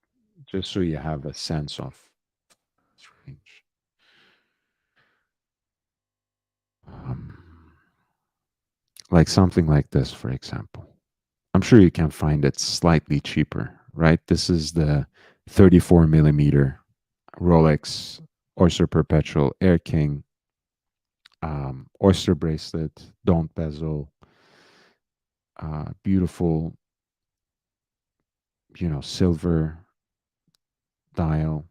just so you have a sense of range. Um, like something like this, for example. I'm sure you can find it slightly cheaper, right? This is the 34 millimeter Rolex Oyster Perpetual Air King oyster bracelet, don't bezel, beautiful, silver dial.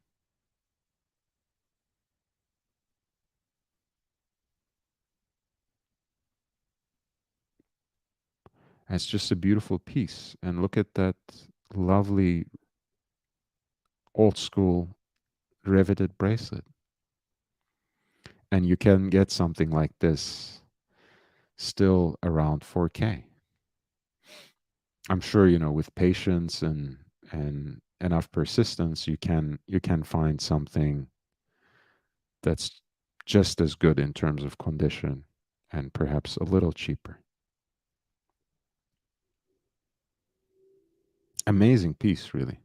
It's just a beautiful piece. And look at that lovely old school riveted bracelet. And you can get something like this still around 4K. I'm sure, with patience and enough persistence, you can find something that's just as good in terms of condition and perhaps a little cheaper. Amazing piece, really.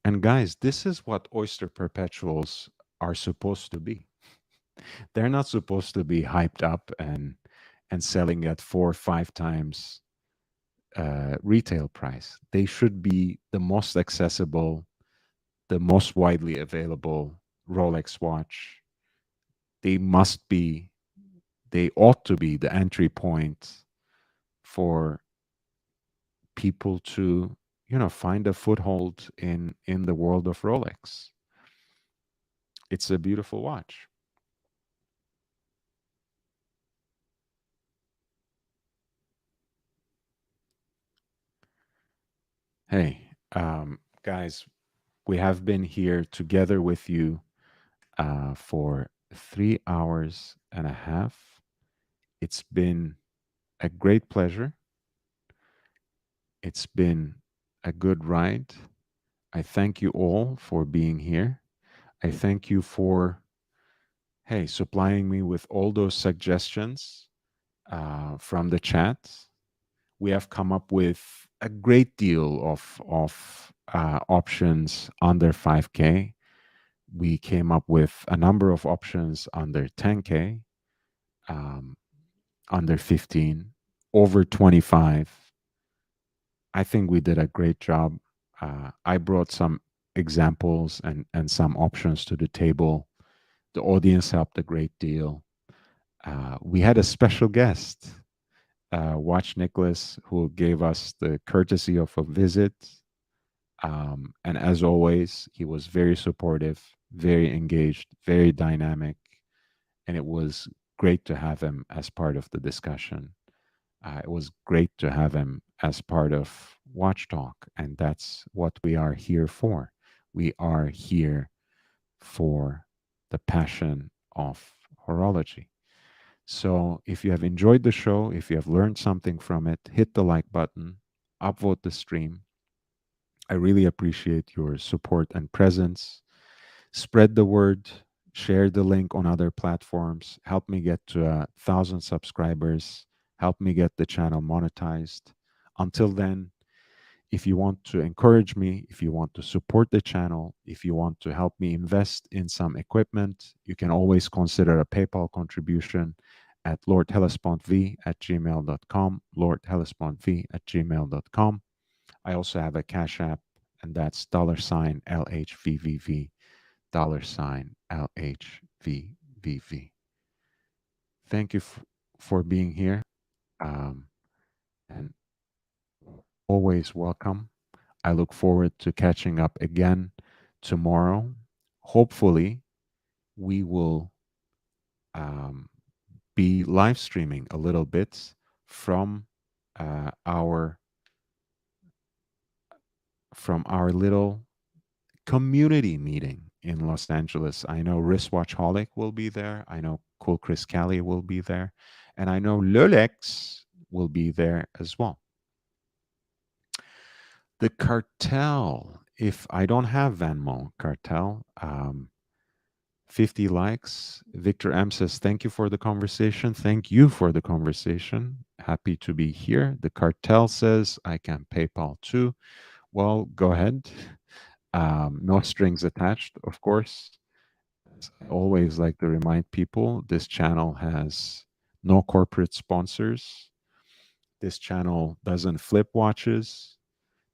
And guys, this is what oyster perpetuals are supposed to be. They're not supposed to be hyped up and selling at 4 or 5 times retail price. They should be the most accessible, the most widely available Rolex watch. They must be, they ought to be the entry point for people to, find a foothold in the world of Rolex. It's a beautiful watch. Hey, guys, we have been here together with you for 3 hours and a half. It's been a great pleasure. It's been a good ride. I thank you all for being here. I thank you for, hey, supplying me with all those suggestions from the chat. We have come up with a great deal of options under 5K. We came up with a number of options under 10K, um, under 15, over 25. I think we did a great job. I brought some examples and some options to the table. The audience helped a great deal. We had a special guest, Watch Nicholas, who gave us the courtesy of a visit. And as always, he was very supportive, very engaged, very dynamic. And it was great to have him as part of the discussion. It was great to have him as part of Watch Talk. And that's what we are here for. We are here for the passion of horology. So if you have enjoyed the show, if you have learned something from it, hit the like button, upvote the stream. I really appreciate your support and presence. Spread the word, share the link on other platforms, help me get to 1,000 subscribers, help me get the channel monetized. Until then, if you want to encourage me, if you want to support the channel, if you want to help me invest in some equipment, you can always consider a PayPal contribution at lordhellespontv@gmail.com, lordhellespontv@gmail.com. I also have a Cash App, and that's $LHVVV, $LHVVV. Thank you for being here. Um, and always welcome. I look forward to catching up again tomorrow. Hopefully, we will um, be live streaming a little bit from our little community meeting in Los Angeles. I know Wristwatchholic will be there. I know Cool Chris Kelly will be there, and I know Lulex will be there as well. The cartel. If I don't have Venmo cartel, 50 likes. Victor M says, thank you for the conversation. Thank you for the conversation. Happy to be here. The cartel says, I can PayPal too. Well, go ahead. No strings attached, of course. As I always like to remind people, this channel has no corporate sponsors. This channel doesn't flip watches.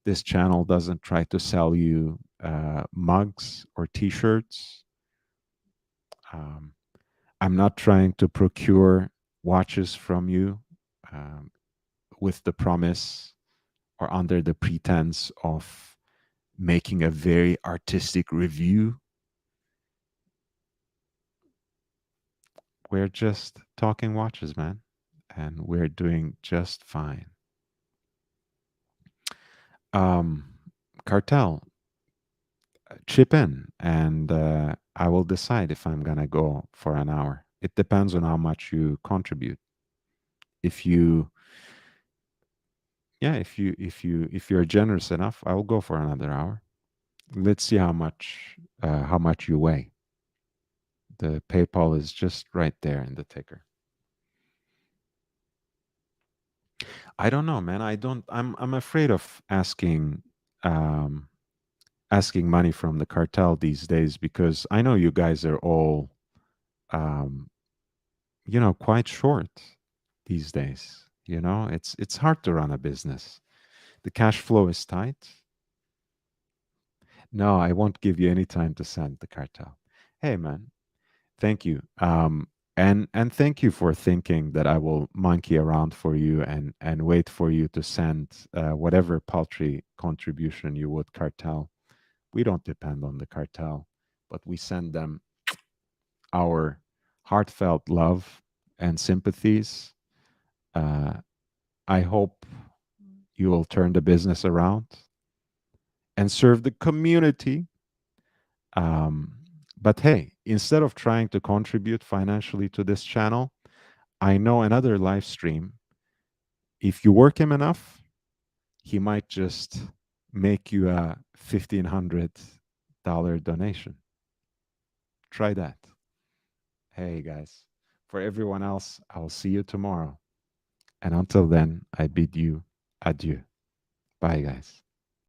This channel doesn't try to sell you mugs or t-shirts. Um, I'm not trying to procure watches from you um, with the promise or under the pretense of making a very artistic review. We're just talking watches, man, and we're doing just fine. Um, Cartel, chip in, and I will decide if I'm gonna go for an hour. It depends on how much you contribute. If you, yeah, if you're generous enough, I will go for another hour. Let's see how much you weigh. The PayPal is just right there in the ticker. I don't know, man. I don't. I'm afraid of um, asking money from the cartel these days because I know you guys are all, um, quite short these days. It's hard to run a business. The cash flow is tight. No, I won't give you any time to send the cartel. Hey, man, thank you. And thank you for thinking that I will monkey around for you and wait for you to send whatever paltry contribution you would cartel. We don't depend on the cartel, but we send them our heartfelt love and sympathies. Uh, I hope you will turn the business around and serve the community. Um, but hey, instead of trying to contribute financially to this channel, I know another live stream. If you work him enough, he might just make you a $1,500 donation. Try that. Hey, guys. For everyone else, I'll see you tomorrow. And until then, I bid you adieu. Bye, guys.